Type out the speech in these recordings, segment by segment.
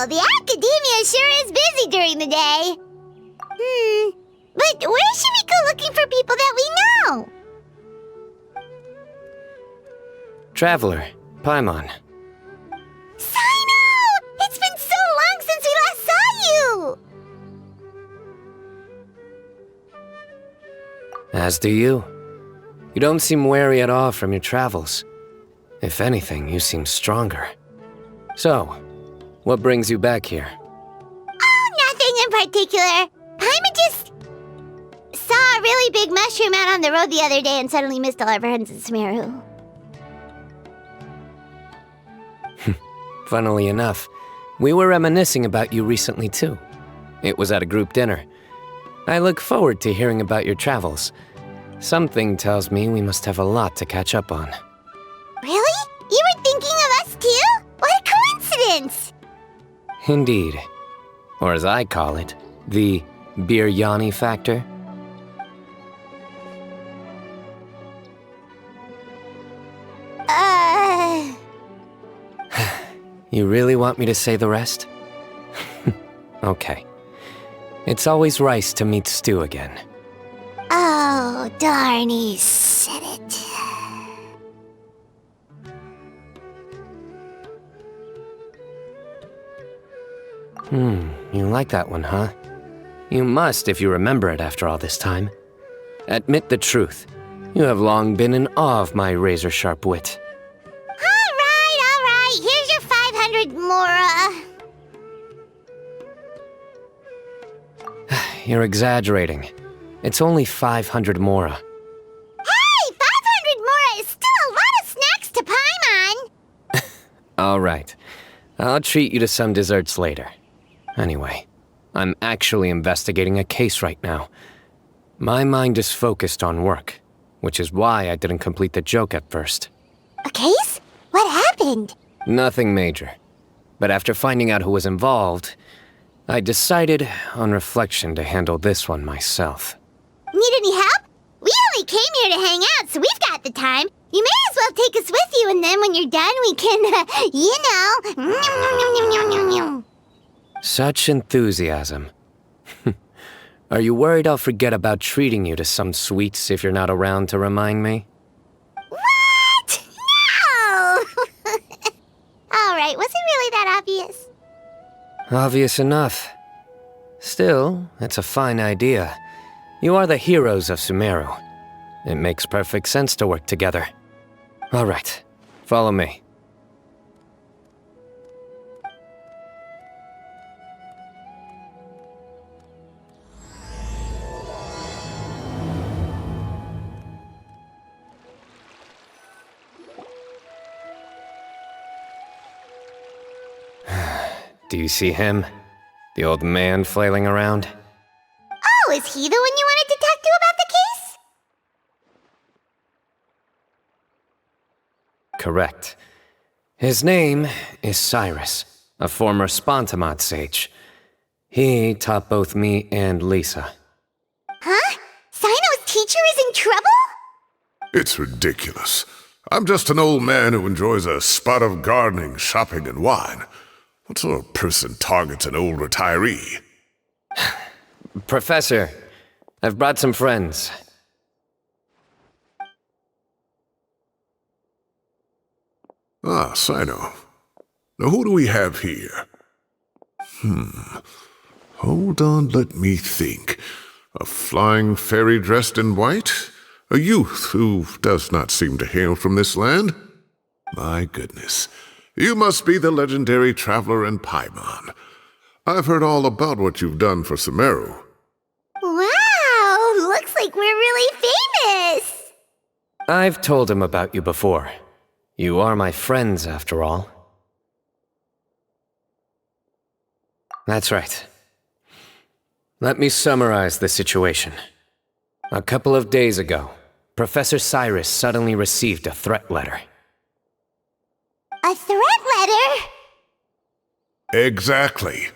the academia sure is busy during the day. But where should we go looking for people that we know? Traveler, Paimon. Cyno! It's been so long since we last saw you! As do you. You don't seem weary at all from your travels. If anything, you seem stronger. So, what brings you back here? Oh, nothing in particular. Paimon just saw a really big mushroom out on the road the other day and suddenly missed all our friends in Sumeru. Funnily enough, we were reminiscing about you recently too. It was at a group dinner. I look forward to hearing about your travels. Something tells me we must have a lot to catch up on. Really? You were thinking of us too? What a coincidence! Indeed. Or as I call it, the biryani factor. You really want me to say the rest? Okay. It's always rice to meet stew again. Oh, darn, he said it. You like that one, huh? You must if you remember it after all this time. Admit the truth. You have long been in awe of my razor-sharp wit. All right. Here's your 500 mora. You're exaggerating. It's only 500 mora. Hey, 500 mora is still a lot of snacks to Paimon. All right. I'll treat you to some desserts later. Anyway, I'm actually investigating a case right now. My mind is focused on work, which is why I didn't complete the joke at first. A case? What happened? Nothing major. But after finding out who was involved, I decided, on reflection, to handle this one myself. Need any help? We only came here to hang out, so we've got the time. You may as well take us with you, and then when you're done, we can, Such enthusiasm. Are you worried I'll forget about treating you to some sweets if you're not around to remind me? What? No! Alright, was it really that obvious? Obvious enough. Still, it's a fine idea. You are the heroes of Sumeru. It makes perfect sense to work together. All right, follow me. Do you see him? The old man flailing around? Oh, is he the one you wanted to talk to about the case? Correct. His name is Cyrus, a former Spontamod sage. He taught both me and Lisa. Huh? Cyno's teacher is in trouble? It's ridiculous. I'm just an old man who enjoys a spot of gardening, shopping, and wine. What sort of person targets an old retiree? Professor, I've brought some friends. Ah, Cyno. Now who do we have here? Hold on, let me think. A flying fairy dressed in white? A youth who does not seem to hail from this land? My goodness. You must be the legendary traveler in Paimon. I've heard all about what you've done for Sumeru. Wow, looks like we're really famous. I've told him about you before. You are my friends, after all. That's right. Let me summarize the situation. A couple of days ago, Professor Cyrus suddenly received a threat letter. A threat letter? Exactly.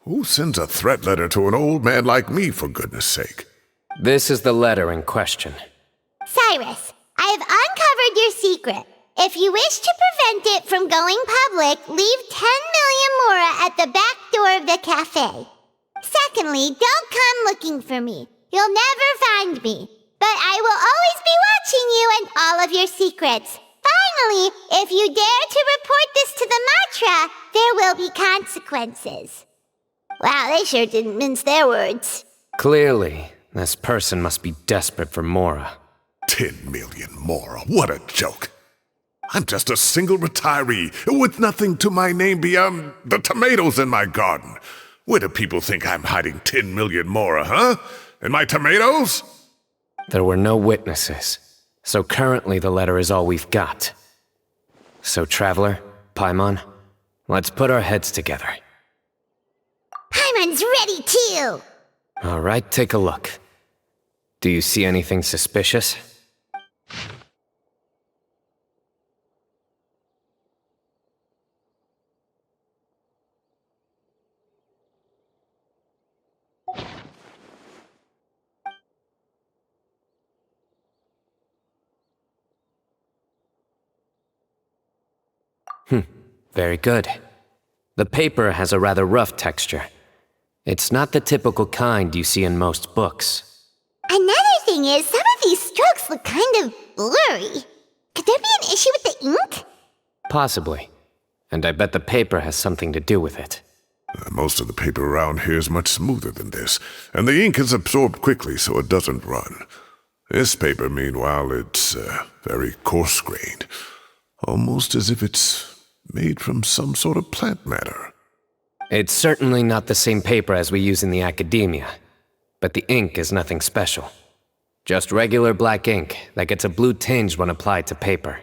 Who sends a threat letter to an old man like me, for goodness sake? This is the letter in question. Cyrus, I have uncovered your secret. If you wish to prevent it from going public, leave 10 million mora at the back door of the cafe. Secondly, don't come looking for me. You'll never find me. But I will always be watching you and all of your secrets. Finally, if you dare to report this to the Matra, there will be consequences. Wow, they sure didn't mince their words. Clearly, this person must be desperate for mora. 10 million mora, what a joke. I'm just a single retiree with nothing to my name beyond the tomatoes in my garden. Where do people think I'm hiding 10 million mora, huh? In my tomatoes? There were no witnesses, so currently the letter is all we've got. So, Traveler, Paimon, let's put our heads together. Paimon's ready too! All right, take a look. Do you see anything suspicious? Very good. The paper has a rather rough texture. It's not the typical kind you see in most books. Another thing is, some of these strokes look kind of blurry. Could there be an issue with the ink? Possibly. And I bet the paper has something to do with it. Most of the paper around here is much smoother than this, and the ink is absorbed quickly so it doesn't run. This paper, meanwhile, it's very coarse-grained, almost as if it's made from some sort of plant matter. It's certainly not the same paper as we use in the academia, but the ink is nothing special. Just regular black ink that gets a blue tinge when applied to paper.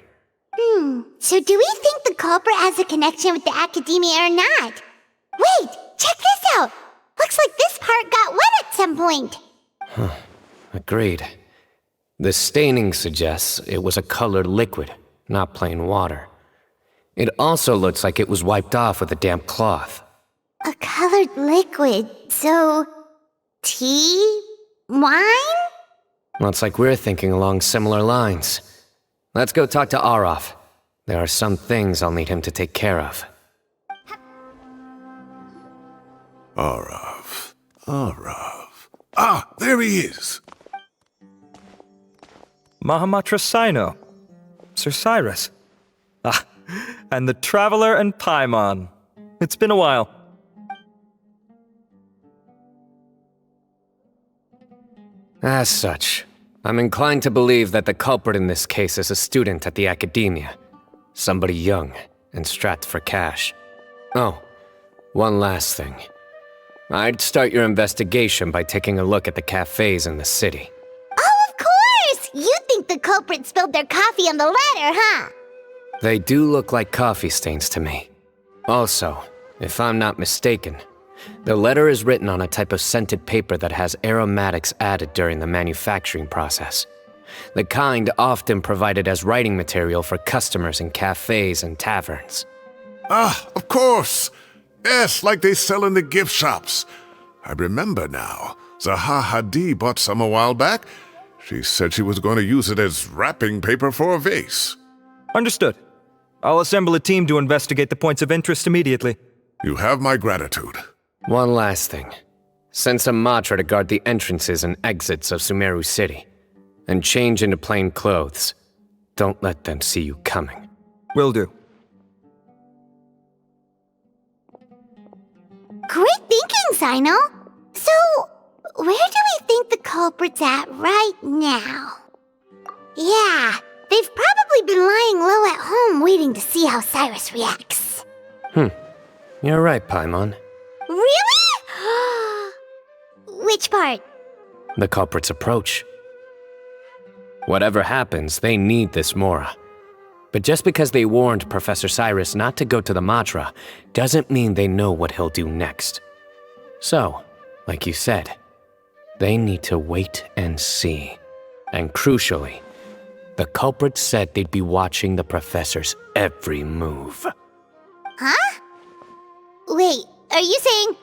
So do we think the culprit has a connection with the academia or not? Wait, check this out! Looks like this part got wet at some point. Agreed. The staining suggests it was a colored liquid, not plain water. It also looks like it was wiped off with a damp cloth. A colored liquid, so... tea? Wine? Looks like we're thinking along similar lines. Let's go talk to Aureaus. There are some things I'll need him to take care of. Aureaus. Ah, there he is! Mahamatra Cyno. Sir Cyrus. Ah, and the Traveler and Paimon. It's been a while. As such, I'm inclined to believe that the culprit in this case is a student at the academia. Somebody young and strapped for cash. Oh, one last thing. I'd start your investigation by taking a look at the cafes in the city. Oh, of course! You think the culprit spilled their coffee on the ladder, huh? They do look like coffee stains to me. Also, if I'm not mistaken, the letter is written on a type of scented paper that has aromatics added during the manufacturing process. The kind often provided as writing material for customers in cafes and taverns. Ah, of course! Yes, like they sell in the gift shops. I remember now. Zaha Hadi bought some a while back. She said she was going to use it as wrapping paper for a vase. Understood. I'll assemble a team to investigate the points of interest immediately. You have my gratitude. One last thing. Send some Matra to guard the entrances and exits of Sumeru City. And change into plain clothes. Don't let them see you coming. Will do. Great thinking, Cyno. So, where do we think the culprit's at right now? Yeah, they've probably been lying low at home waiting to see how Cyrus reacts. You're right, Paimon. Really? Which part? The culprit's approach. Whatever happens, they need this Mora. But just because they warned Professor Cyrus not to go to the Matra, doesn't mean they know what he'll do next. So, like you said, they need to wait and see. And crucially, the culprit said they'd be watching the Professor's every move. Huh? Wait, are you saying...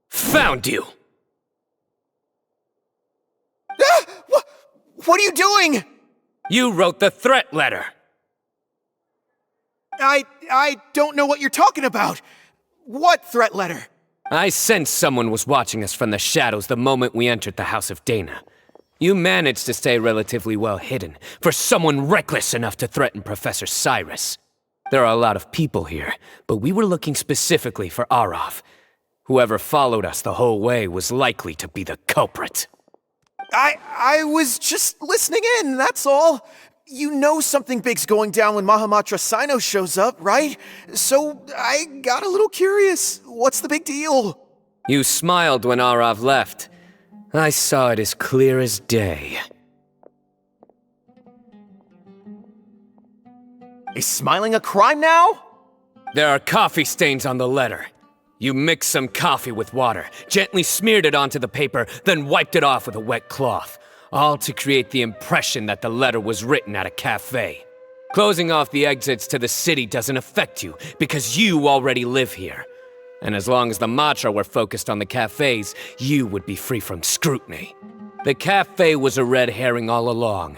Found found you! What are you doing? You wrote the threat letter! I don't know what you're talking about. What threat letter? I sensed someone was watching us from the shadows the moment we entered the House of Dehya. You managed to stay relatively well hidden for someone reckless enough to threaten Professor Cyrus. There are a lot of people here, but we were looking specifically for Aureaus. Whoever followed us the whole way was likely to be the culprit. I was just listening in, that's all. You know something big's going down when Mahamatra Cyno shows up, right? So I got a little curious. What's the big deal? You smiled when Aureaus left. I saw it as clear as day. Is smiling a crime now? There are coffee stains on the letter. You mixed some coffee with water, gently smeared it onto the paper, then wiped it off with a wet cloth. All to create the impression that the letter was written at a cafe. Closing off the exits to the city doesn't affect you, because you already live here. And as long as the Matra were focused on the cafes, you would be free from scrutiny. The cafe was a red herring all along.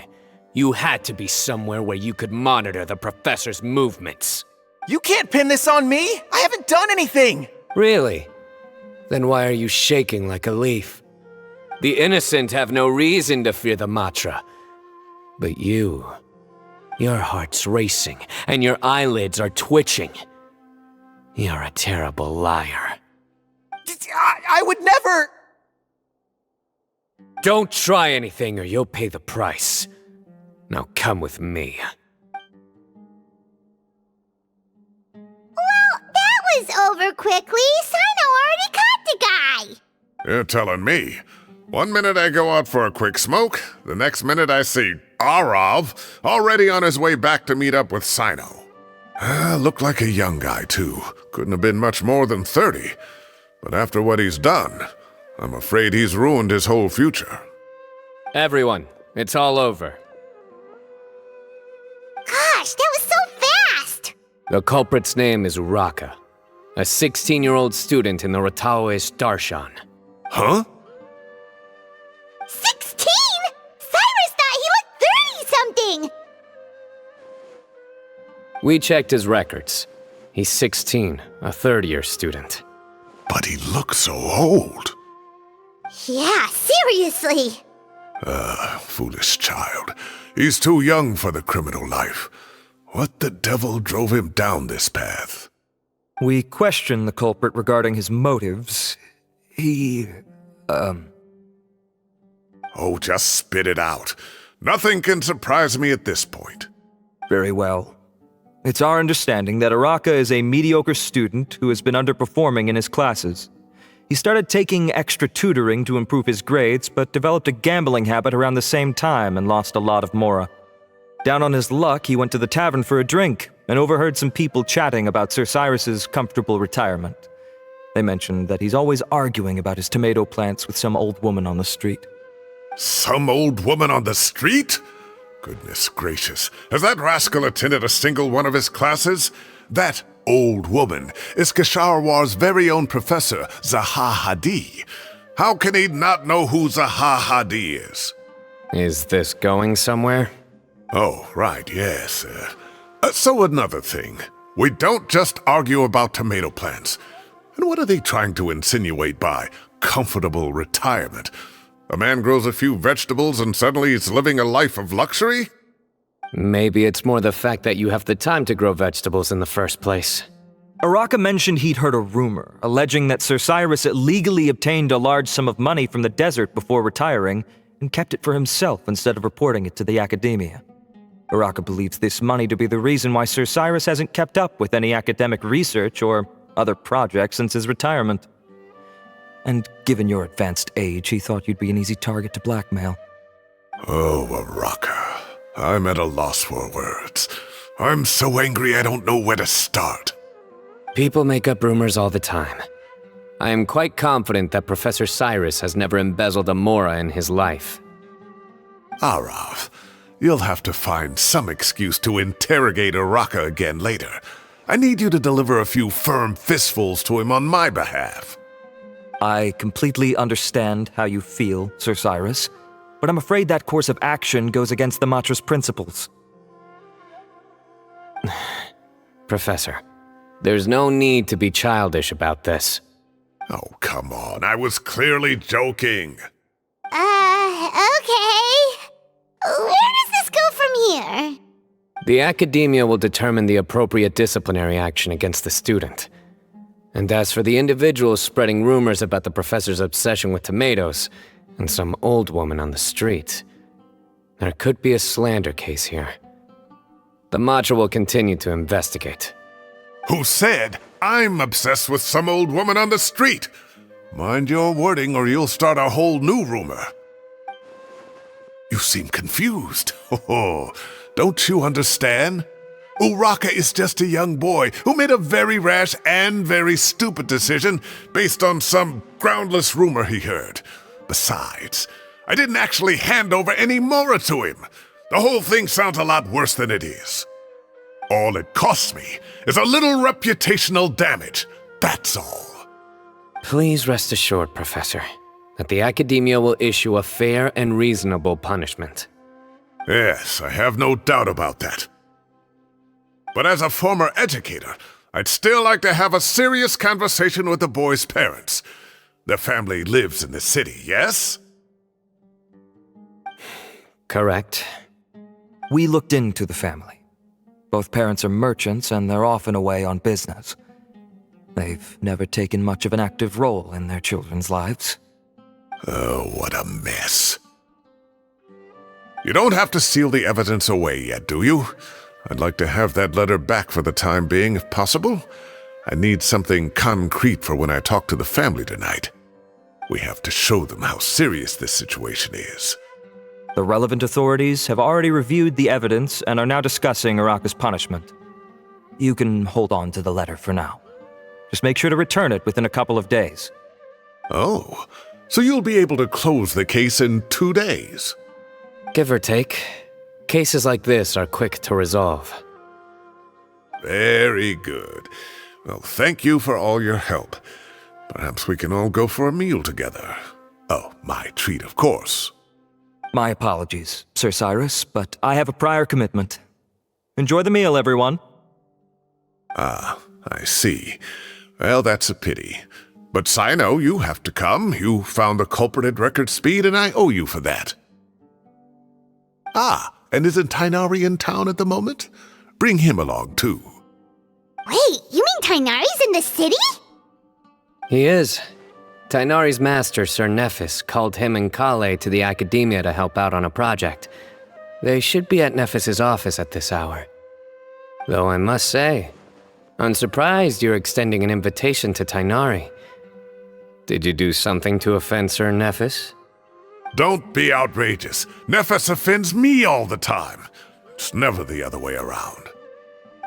You had to be somewhere where you could monitor the professor's movements. You can't pin this on me! I haven't done anything! Really? Then why are you shaking like a leaf? The innocent have no reason to fear the Matra. But you... your heart's racing, and your eyelids are twitching. You're a terrible liar. I would never... Don't try anything or you'll pay the price. Now come with me. Well, that was over quickly. Cyno already caught the guy. You're telling me. One minute I go out for a quick smoke, the next minute I see Aureaus already on his way back to meet up with Cyno. Looked like a young guy, too. Couldn't have been much more than 30. But after what he's done, I'm afraid he's ruined his whole future. Everyone, it's all over. Gosh, that was so fast! The culprit's name is Uraka, a 16-year-old student in the Aureaus Darshan. Huh? 16? Cyrus thought he looked 30-something! We checked his records. He's 16, a third-year student. But he looks so old. Yeah, seriously! Foolish child. He's too young for the criminal life. What the devil drove him down this path? We questioned the culprit regarding his motives. Oh, just spit it out. Nothing can surprise me at this point. Very well. It's our understanding that Uraka is a mediocre student who has been underperforming in his classes. He started taking extra tutoring to improve his grades, but developed a gambling habit around the same time and lost a lot of mora. Down on his luck, he went to the tavern for a drink and overheard some people chatting about Sir Cyrus's comfortable retirement. They mentioned that he's always arguing about his tomato plants with some old woman on the street. Some old woman on the street? Goodness gracious, has that rascal attended a single one of his classes? That old woman is Kasharwar's very own professor, Zaha Hadid. How can he not know who Zaha Hadid is? Is this going somewhere? Oh, right, yes. So another thing. We don't just argue about tomato plants. And what are they trying to insinuate by comfortable retirement? A man grows a few vegetables and suddenly he's living a life of luxury? Maybe it's more the fact that you have the time to grow vegetables in the first place. Uraka mentioned he'd heard a rumor, alleging that Sir Cyrus illegally obtained a large sum of money from the desert before retiring, and kept it for himself instead of reporting it to the academia. Uraka believes this money to be the reason why Sir Cyrus hasn't kept up with any academic research or other projects since his retirement. And given your advanced age, he thought you'd be an easy target to blackmail. Oh, Uraka. I'm at a loss for words. I'm so angry I don't know where to start. People make up rumors all the time. I am quite confident that Professor Cyrus has never embezzled a mora in his life. Aureaus, you'll have to find some excuse to interrogate Uraka again later. I need you to deliver a few firm fistfuls to him on my behalf. I completely understand how you feel, Sir Cyrus, but I'm afraid that course of action goes against the Matra's principles. Professor, there's no need to be childish about this. Oh, come on. I was clearly joking. Okay. Where does this go from here? The Academia will determine the appropriate disciplinary action against the student. And as for the individuals spreading rumors about the professor's obsession with tomatoes and some old woman on the street, there could be a slander case here. The Matra will continue to investigate. Who said I'm obsessed with some old woman on the street? Mind your wording or you'll start a whole new rumor. You seem confused. Oh, don't you understand? Uraka is just a young boy who made a very rash and very stupid decision based on some groundless rumor he heard. Besides, I didn't actually hand over any Mora to him. The whole thing sounds a lot worse than it is. All it costs me is a little reputational damage. That's all. Please rest assured, Professor, that the Academia will issue a fair and reasonable punishment. Yes, I have no doubt about that. But as a former educator, I'd still like to have a serious conversation with the boy's parents. Their family lives in the city, yes? Correct. We looked into the family. Both parents are merchants and they're often away on business. They've never taken much of an active role in their children's lives. Oh, what a mess. You don't have to seal the evidence away yet, do you? I'd like to have that letter back for the time being, if possible. I need something concrete for when I talk to the family tonight. We have to show them how serious this situation is. The relevant authorities have already reviewed the evidence and are now discussing Uraka's punishment. You can hold on to the letter for now. Just make sure to return it within a couple of days. Oh, so you'll be able to close the case in 2 days? Give or take, cases like this are quick to resolve. Very good. Well, thank you for all your help. Perhaps we can all go for a meal together. Oh, my treat, of course. My apologies, Sir Cyrus, but I have a prior commitment. Enjoy the meal, everyone. Ah, I see. Well, that's a pity. But Cyno, you have to come. You found the culprit at record speed, and I owe you for that. Ah, and isn't Tighnari in town at the moment? Bring him along, too. Wait, you mean Tighnari's in the city? He is. Tighnari's master, Sir Naphis, called him and Collei to the Academia to help out on a project. They should be at Naphis's office at this hour. Though I must say, I'm surprised you're extending an invitation to Tighnari. Did you do something to offend Sir Naphis? Don't be outrageous. Naphis offends me all the time. It's never the other way around.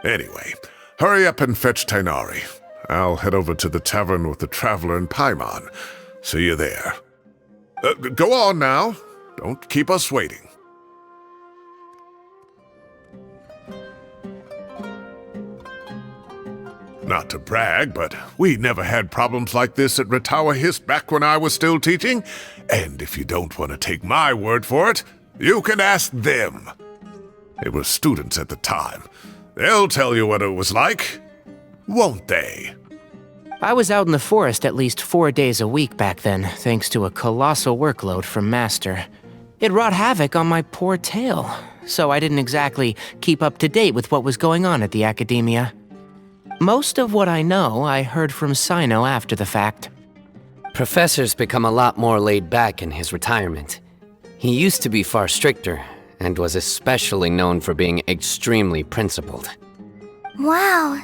Anyway, hurry up and fetch Tighnari. I'll head over to the tavern with the Traveler and Paimon. See you there. Go on now. Don't keep us waiting. Not to brag, but we never had problems like this at Ratawa Hiss back when I was still teaching. And if you don't want to take my word for it, you can ask them. They were students at the time. They'll tell you what it was like, won't they? I was out in the forest at least 4 days a week back then, thanks to a colossal workload from Master. It wrought havoc on my poor tail, so I didn't exactly keep up to date with what was going on at the Academia. Most of what I know, I heard from Cyno after the fact. Professor's become a lot more laid back in his retirement. He used to be far stricter, and was especially known for being extremely principled. Wow.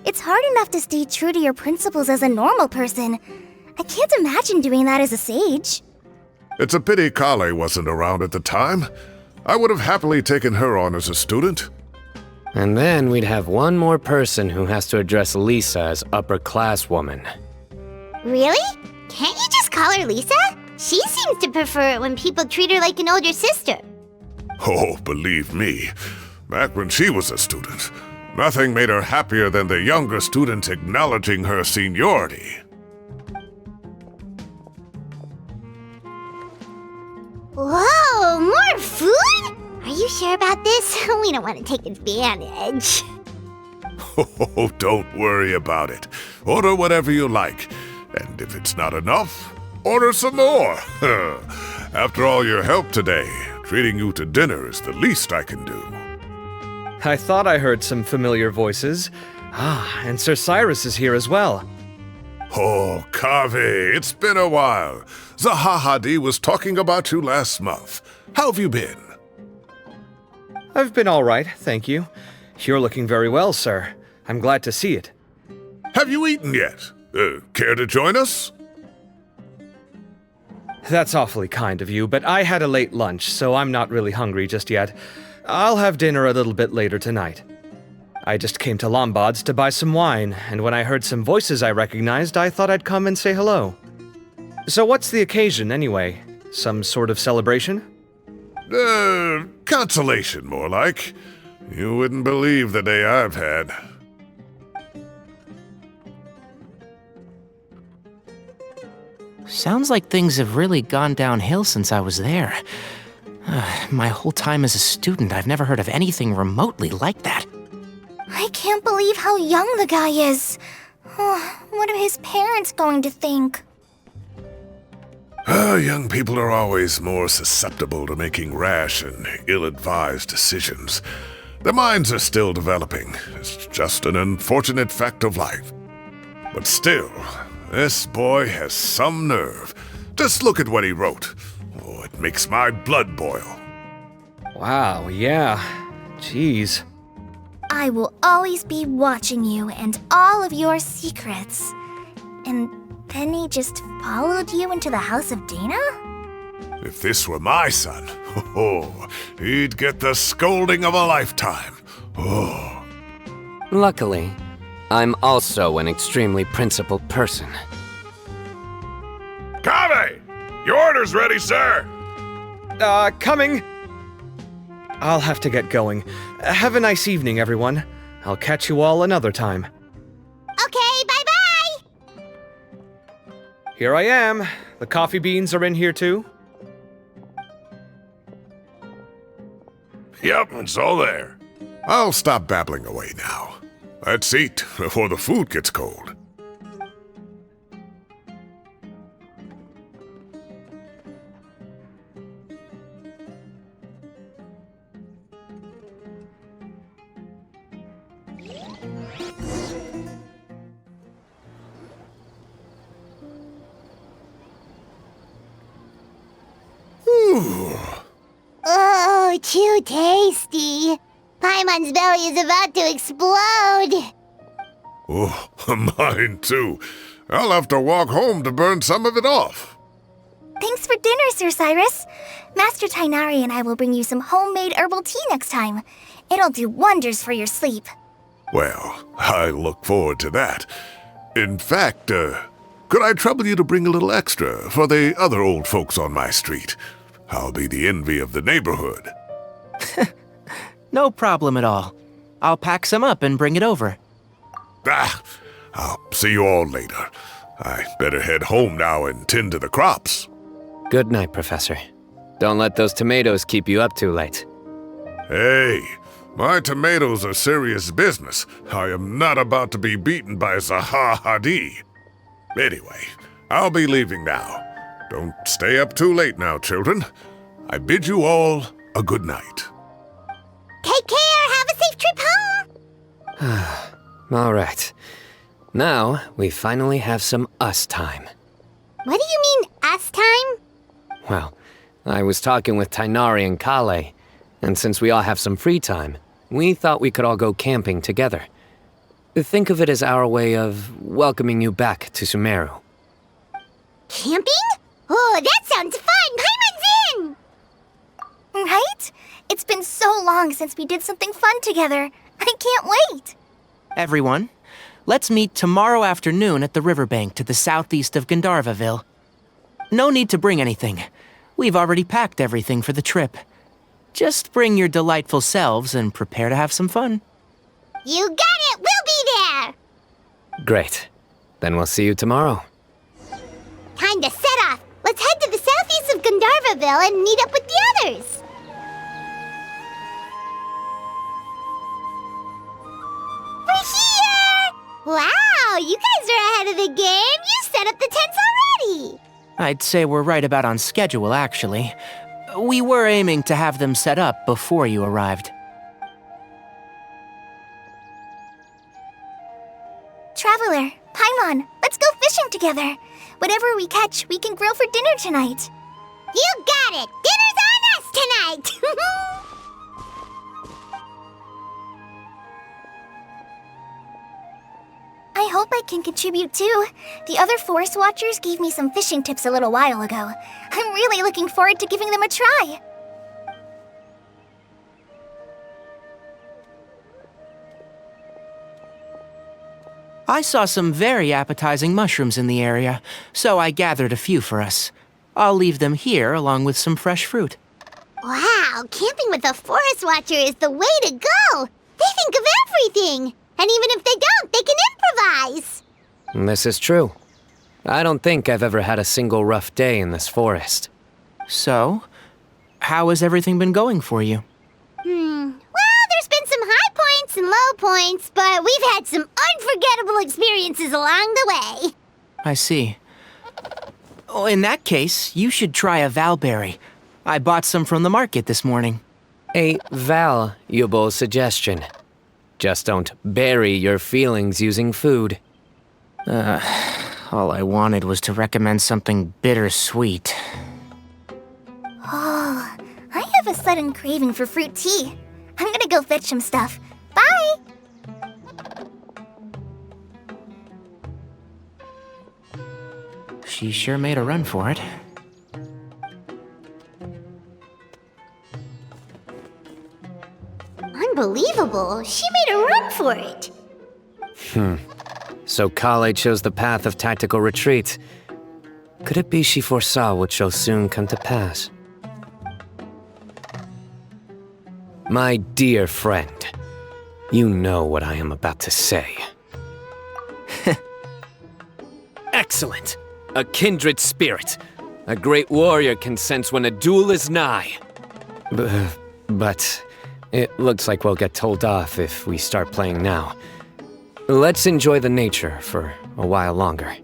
It's hard enough to stay true to your principles as a normal person. I can't imagine doing that as a sage. It's a pity Collei wasn't around at the time. I would have happily taken her on as a student. And then we'd have one more person who has to address Lisa as upper-class woman. Really? Can't you just call her Lisa? She seems to prefer it when people treat her like an older sister. Oh, believe me, back when she was a student, nothing made her happier than the younger students acknowledging her seniority. you sure about this? We don't want to take advantage. Oh, don't worry about it. Order whatever you like. And if it's not enough, order some more. After all your help today, treating you to dinner is the least I can do. I thought I heard some familiar voices. Ah, and Sir Cyrus is here as well. Oh, Kaveh, it's been a while. Zahahadi was talking about you last month. How have you been? I've been all right, thank you. You're looking very well, sir. I'm glad to see it. Have you eaten yet? Care to join us? That's awfully kind of you, but I had a late lunch, so I'm not really hungry just yet. I'll have dinner a little bit later tonight. I just came to Lombard's to buy some wine, and when I heard some voices I recognized, I thought I'd come and say hello. So what's the occasion, anyway? Some sort of celebration? Consolation, more like. You wouldn't believe the day I've had. Sounds like things have really gone downhill since I was there. My whole time as a student, I've never heard of anything remotely like that. I can't believe how young the guy is. What are his parents going to think? Young people are always more susceptible to making rash and ill-advised decisions. Their minds are still developing. It's just an unfortunate fact of life. But still, this boy has some nerve. Just look at what he wrote. Oh, it makes my blood boil. Wow, yeah. Jeez. I will always be watching you and all of your secrets. And then he just followed you into the house of Dehya? If this were my son, he'd get the scolding of a lifetime. Oh. Luckily, I'm also an extremely principled person. Kaveh! Your order's ready, sir! Coming! I'll have to get going. Have a nice evening, everyone. I'll catch you all another time. Okay, bye-bye! Here I am. The coffee beans are in here too. Yep, it's all there. I'll stop babbling away now. Let's eat before the food gets cold. Oh, too tasty. Paimon's belly is about to explode. Oh, mine too. I'll have to walk home to burn some of it off. Thanks for dinner, Sir Cyrus. Master Tighnari and I will bring you some homemade herbal tea next time. It'll do wonders for your sleep. Well, I look forward to that. In fact, could I trouble you to bring a little extra for the other old folks on my street? I'll be the envy of the neighborhood. No problem at all. I'll pack some up and bring it over. I'll see you all later. I better head home now and tend to the crops. Good night, Professor. Don't let those tomatoes keep you up too late. Hey, my tomatoes are serious business. I am not about to be beaten by Zahahadi. Anyway, I'll be leaving now. Don't stay up too late now, children. I bid you all a good night. Take care. Have a safe trip home. All right. Now, we finally have some us time. What do you mean, us time? Well, I was talking with Tighnari and collei, and since we all have some free time, we thought we could all go camping together. Think of it as our way of welcoming you back to Sumeru. Camping? Oh, that sounds fun. Paimon's in! Right? It's been so long since we did something fun together. I can't wait. Everyone, let's meet tomorrow afternoon at the riverbank to the southeast of Gandharvaville. No need to bring anything. We've already packed everything for the trip. Just bring your delightful selves and prepare to have some fun. You got it. We'll be there. Great. Then we'll see you tomorrow. Time to set off. Let's head to the southeast of Gandharvaville and meet up with the others. you guys are ahead of the game. You set up the tents already. I'd say we're right about on schedule, actually. We were aiming to have them set up before you arrived. Traveler, Paimon, let's go fishing together. Whatever we catch, we can grill for dinner tonight. You got it. Dinner's on us tonight. I hope I can contribute too. The other forest watchers gave me some fishing tips a little while ago. I'm really looking forward to giving them a try. I saw some very appetizing mushrooms in the area, so I gathered a few for us. I'll leave them here along with some fresh fruit. Wow, camping with a forest watcher is the way to go. They think of everything. And even if they don't, they can improvise. This is true. I don't think I've ever had a single rough day in this forest. So, how has everything been going for you? Well, there's been some high points and low points, but we've had some unforgettable experiences along the way. I see. Oh, in that case, you should try a valberry. I bought some from the market this morning. A valuable suggestion. Just don't bury your feelings using food. All I wanted was to recommend something bittersweet. Oh, I have a sudden craving for fruit tea. I'm gonna go fetch some stuff. Bye! She sure made a run for it. Unbelievable. She made a run for it. So collei chose the path of tactical retreat. Could it be she foresaw what shall soon come to pass? My dear friend, you know what I am about to say. Excellent! A kindred spirit. A great warrior can sense when a duel is nigh. But it looks like we'll get told off if we start playing now. Let's enjoy the nature for a while longer.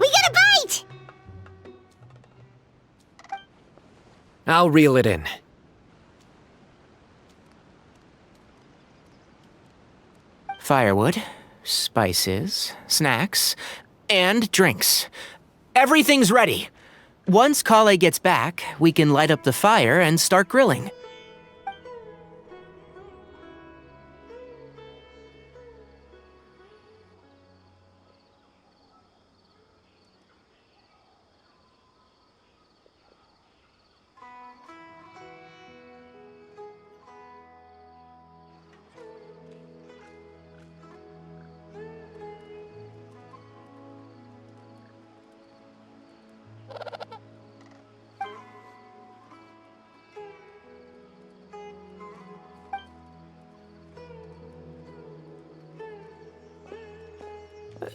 We got a bite! I'll reel it in. Firewood, spices, snacks, and drinks. Everything's ready. Once collei gets back, we can light up the fire and start grilling.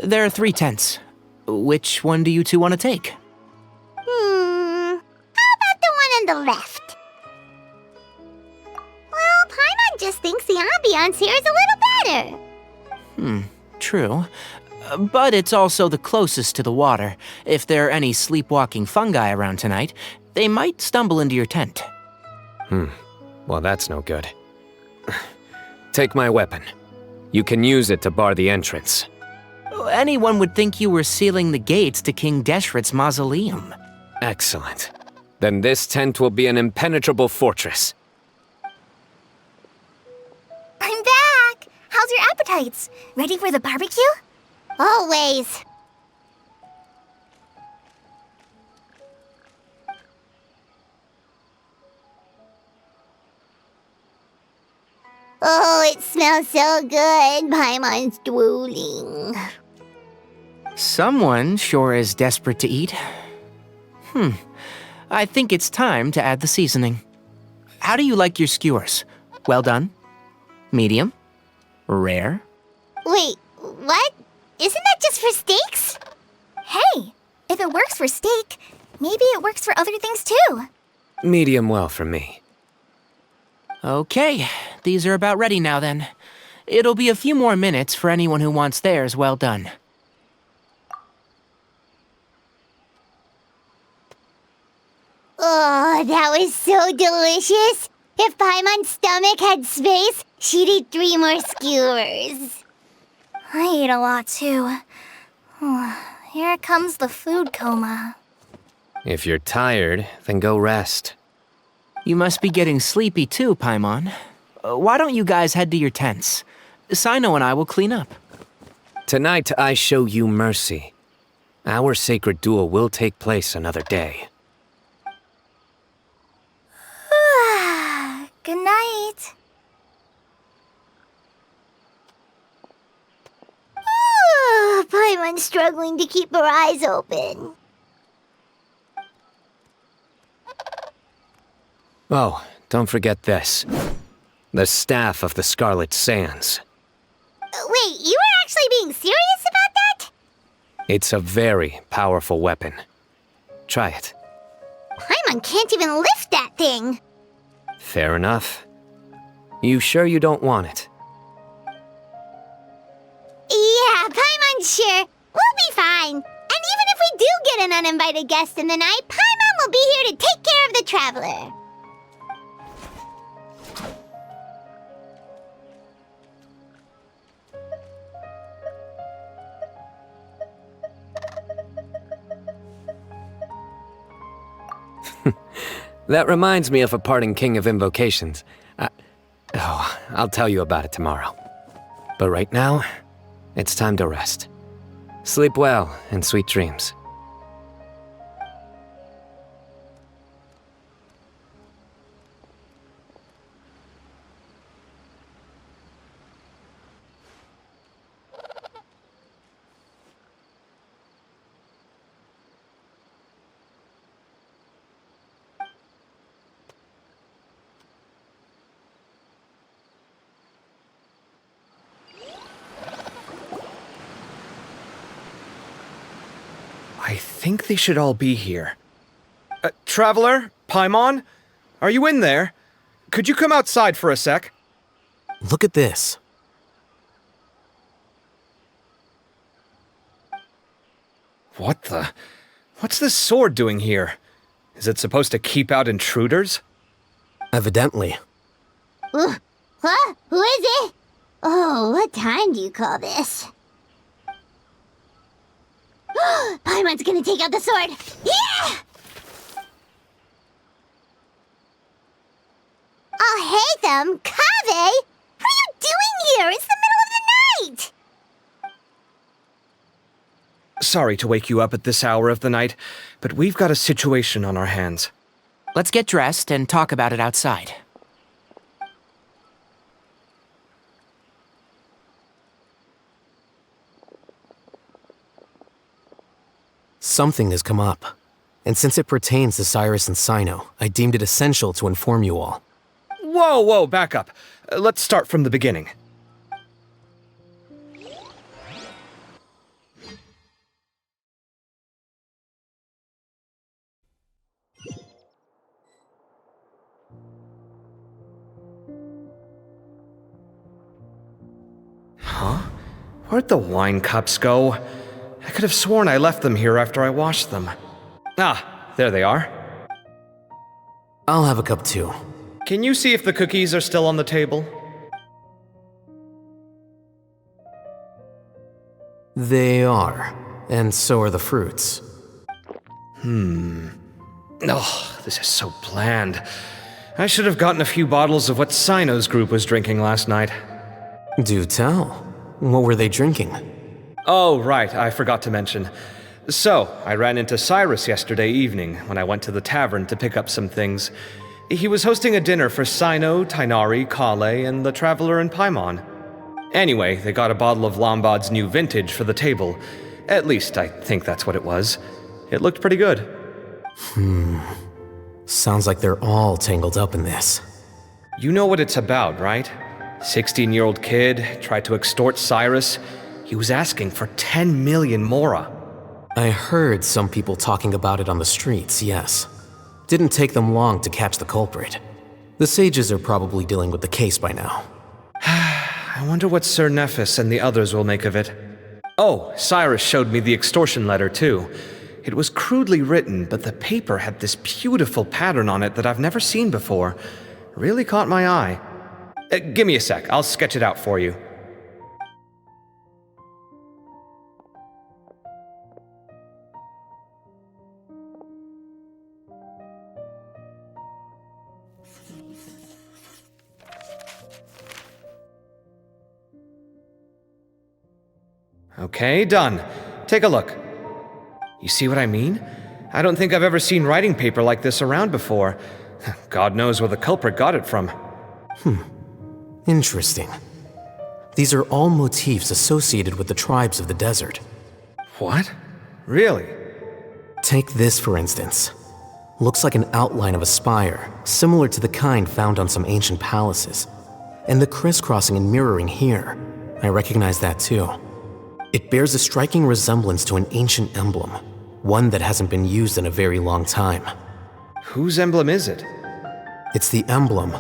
There are 3 tents. Which one do you two want to take? How about the one on the left? Well, Paimon just thinks the ambiance here is a little better. True. But it's also the closest to the water. If there are any sleepwalking fungi around tonight, they might stumble into your tent. Well, that's no good. Take my weapon. You can use it to bar the entrance. Anyone would think you were sealing the gates to King Deshret's mausoleum. Excellent. Then this tent will be an impenetrable fortress. I'm back! How's your appetites? Ready for the barbecue? Always. Oh, it smells so good. Paimon's drooling. Someone sure is desperate to eat. I think it's time to add the seasoning. how do you like your skewers? Well done? Medium? Rare? Wait, what? Isn't that just for steaks? Hey, if it works for steak, maybe it works for other things too. Medium well for me. Okay, these are about ready now then. It'll be a few more minutes for anyone who wants theirs well done. Oh, that was so delicious. If Paimon's stomach had space, she'd eat 3 more skewers. I ate a lot too. Here comes the food coma. If you're tired, then go rest. You must be getting sleepy too, Paimon. Why don't you guys head to your tents? Cyno and I will clean up. Tonight I show you mercy. Our sacred duel will take place another day. Good night. Paimon's struggling to keep her eyes open. Oh, don't forget this. The Staff of the Scarlet Sands. Wait, you were actually being serious about that? It's a very powerful weapon. Try it. Paimon can't even lift that thing. Fair enough. You sure you don't want it? Yeah, Paimon's sure. We'll be fine. And even if we do get an uninvited guest in the night, Paimon will be here to take care of the traveler. That reminds me of a parting king of invocations. I'll tell you about it tomorrow. But right now, it's time to rest. Sleep well and sweet dreams. I think they should all be here. Traveler? Paimon? Are you in there? Could you come outside for a sec? Look at this. What's this sword doing here? Is it supposed to keep out intruders? Evidently. Huh? Who is it? Oh, what time do you call this? Paimon's gonna take out the sword. Yeah! Alhaitham, Kaveh, what are you doing here? It's the middle of the night. Sorry to wake you up at this hour of the night, but we've got a situation on our hands. Let's get dressed and talk about it outside. Something has come up. And since it pertains to Cyrus and Cyno, I deemed it essential to inform you all. Whoa, back up. Let's start from the beginning. Huh? Where'd the wine cups go? I could have sworn I left them here after I washed them. Ah, there they are. I'll have a cup too. Can you see if the cookies are still on the table? They are. And so are the fruits. Oh, this is so bland. I should have gotten a few bottles of what Cyno's group was drinking last night. Do tell. What were they drinking? Oh, right, I forgot to mention. So, I ran into Cyrus yesterday evening when I went to the tavern to pick up some things. He was hosting a dinner for Cyno, Tighnari, collei, and the Traveler and Paimon. Anyway, they got a bottle of Lombard's new vintage for the table. At least, I think that's what it was. It looked pretty good. Sounds like they're all tangled up in this. You know what it's about, right? 16-year-old kid tried to extort Cyrus. He was asking for 10 million mora. I heard some people talking about it on the streets, yes. Didn't take them long to catch the culprit. The sages are probably dealing with the case by now. I wonder what Sir Naphis and the others will make of it. Oh, Cyrus showed me the extortion letter too. It was crudely written, but the paper had this beautiful pattern on it that I've never seen before. Really caught my eye. Give me a sec, I'll sketch it out for you. Okay, done. Take a look. You see what I mean? I don't think I've ever seen writing paper like this around before. God knows where the culprit got it from. Interesting. These are all motifs associated with the tribes of the desert. What? Really? Take this, for instance. Looks like an outline of a spire, similar to the kind found on some ancient palaces. And the crisscrossing and mirroring here, I recognize that too. It bears a striking resemblance to an ancient emblem, one that hasn't been used in a very long time. Whose emblem is it? It's the emblem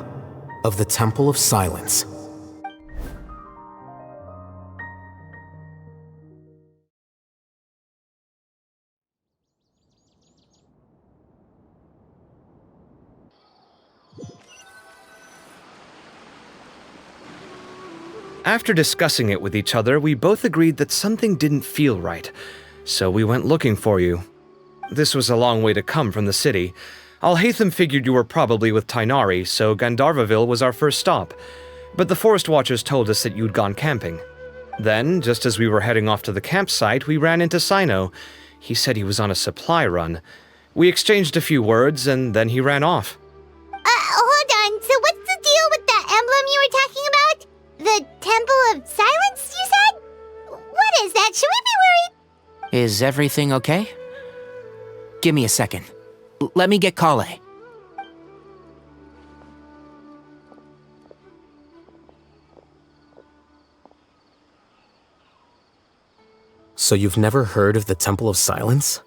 of the Temple of Silence. After discussing it with each other, we both agreed that something didn't feel right, so we went looking for you. This was a long way to come from the city. Alhaitham figured you were probably with Tighnari, so Gandharvaville was our first stop. But the Forest Watchers told us that you'd gone camping. Then, just as we were heading off to the campsite, we ran into Cyno. He said he was on a supply run. We exchanged a few words, and then he ran off. Hold on, so what's the deal with that emblem you were talking about? The Temple of Silence, you said? What is that? Should we be worried? Is everything okay? Give me a second. Let me get collei. So you've never heard of the Temple of Silence?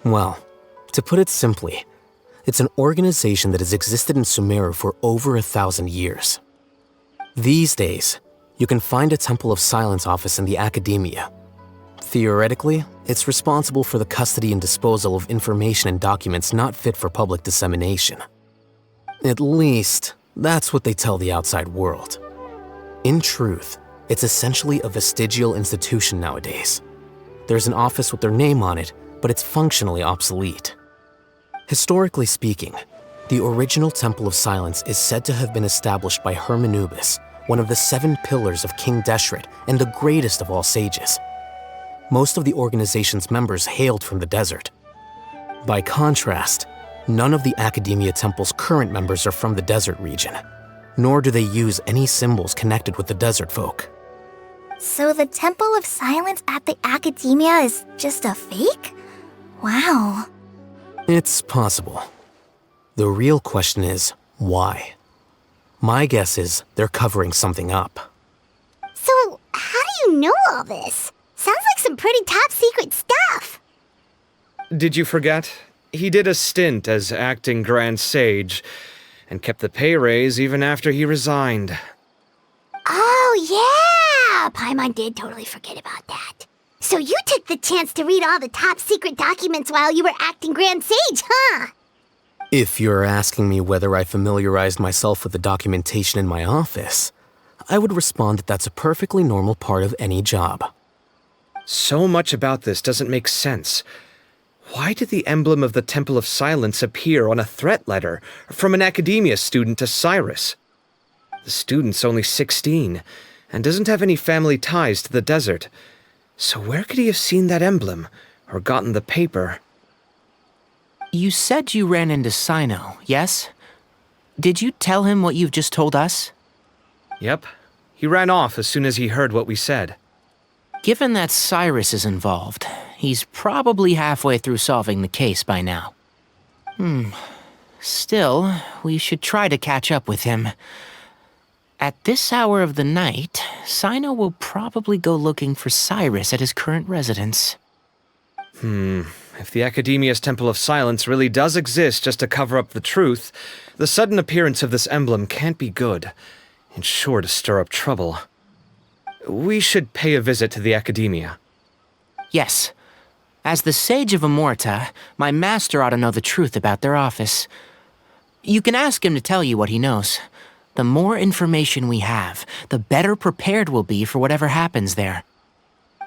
Well, to put it simply, it's an organization that has existed in Sumeru for over 1,000 years. These days, you can find a Temple of Silence office in the academia. Theoretically, it's responsible for the custody and disposal of information and documents not fit for public dissemination. At least, that's what they tell the outside world. In truth, it's essentially a vestigial institution nowadays. There's an office with their name on it, but it's functionally obsolete. Historically speaking, the original Temple of Silence is said to have been established by Hermanubis, one of the 7 pillars of King Deshret and the greatest of all sages. Most of the organization's members hailed from the desert. By contrast, none of the Academia Temple's current members are from the desert region, nor do they use any symbols connected with the desert folk. So the Temple of Silence at the Academia is just a fake? Wow. It's possible. The real question is, why? My guess is they're covering something up. So, how do you know all this? Sounds like some pretty top-secret stuff. Did you forget? He did a stint as acting Grand Sage, and kept the pay raise even after he resigned. Oh, yeah! Paimon did totally forget about that. So you took the chance to read all the top-secret documents while you were acting Grand Sage, huh? If you're asking me whether I familiarized myself with the documentation in my office, I would respond that that's a perfectly normal part of any job. So much about this doesn't make sense. Why did the emblem of the Temple of Silence appear on a threat letter from an Academia student to Cyrus? The student's only 16, and doesn't have any family ties to the desert. So where could he have seen that emblem, or gotten the paper? You said you ran into Cyno, yes? Did you tell him what you've just told us? Yep. He ran off as soon as he heard what we said. Given that Cyrus is involved, he's probably halfway through solving the case by now. Still, we should try to catch up with him. At this hour of the night, Cyno will probably go looking for Cyrus at his current residence. If the Academia's Temple of Silence really does exist just to cover up the truth, the sudden appearance of this emblem can't be good. It's sure to stir up trouble. We should pay a visit to the Academia. Yes. As the Sage of Amorta, my master ought to know the truth about their office. You can ask him to tell you what he knows. The more information we have, the better prepared we'll be for whatever happens there.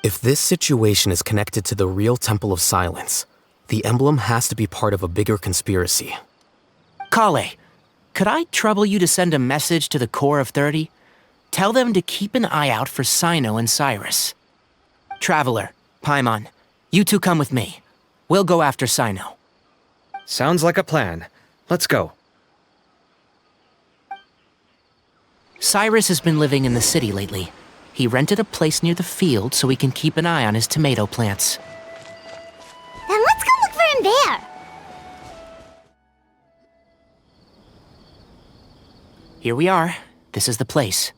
If this situation is connected to the real Temple of Silence, the emblem has to be part of a bigger conspiracy. Collei, could I trouble you to send a message to the Core of 30? Tell them to keep an eye out for Cyno and Cyrus. Traveler, Paimon, you two come with me. We'll go after Cyno. Sounds like a plan. Let's go. Cyrus has been living in the city lately. He rented a place near the field so he can keep an eye on his tomato plants. Then let's go look for him there. Here we are. This is the place.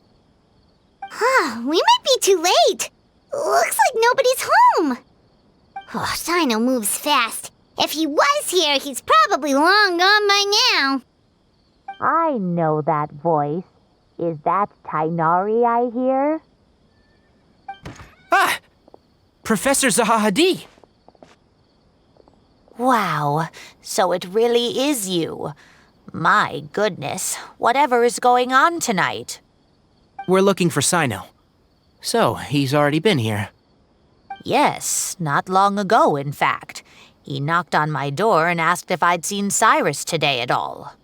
We might be too late. Looks like nobody's home. Cyno moves fast. If he was here, he's probably long gone by now. I know that voice. Is that Tighnari I hear? Ah! Professor Zahahadi! Wow, so it really is you. My goodness, whatever is going on tonight? We're looking for Cyno. So, he's already been here. Yes, not long ago, in fact. He knocked on my door and asked if I'd seen Cyrus today at all.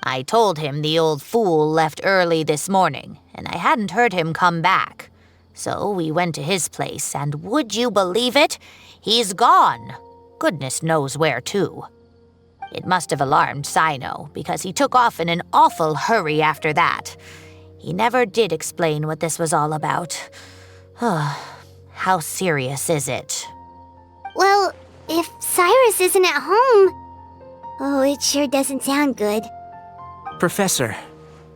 I told him the old fool left early this morning, and I hadn't heard him come back. So we went to his place, and would you believe it? He's gone. Goodness knows where to. It must have alarmed Cyno, because he took off in an awful hurry after that. He never did explain what this was all about. How serious is it? Well, if Cyrus isn't at home... it sure doesn't sound good. Professor,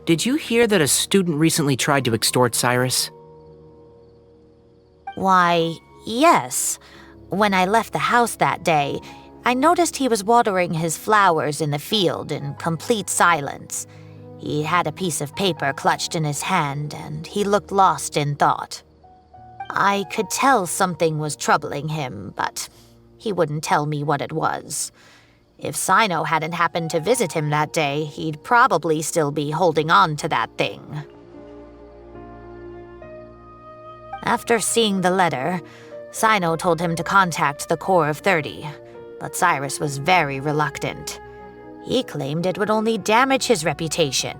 did you hear that a student recently tried to extort Cyrus? Why, yes. When I left the house that day, I noticed he was watering his flowers in the field in complete silence. He had a piece of paper clutched in his hand, and he looked lost in thought. I could tell something was troubling him, but he wouldn't tell me what it was. If Cyno hadn't happened to visit him that day, he'd probably still be holding on to that thing. After seeing the letter, Cyno told him to contact the Core of 30, but Cyrus was very reluctant. He claimed it would only damage his reputation.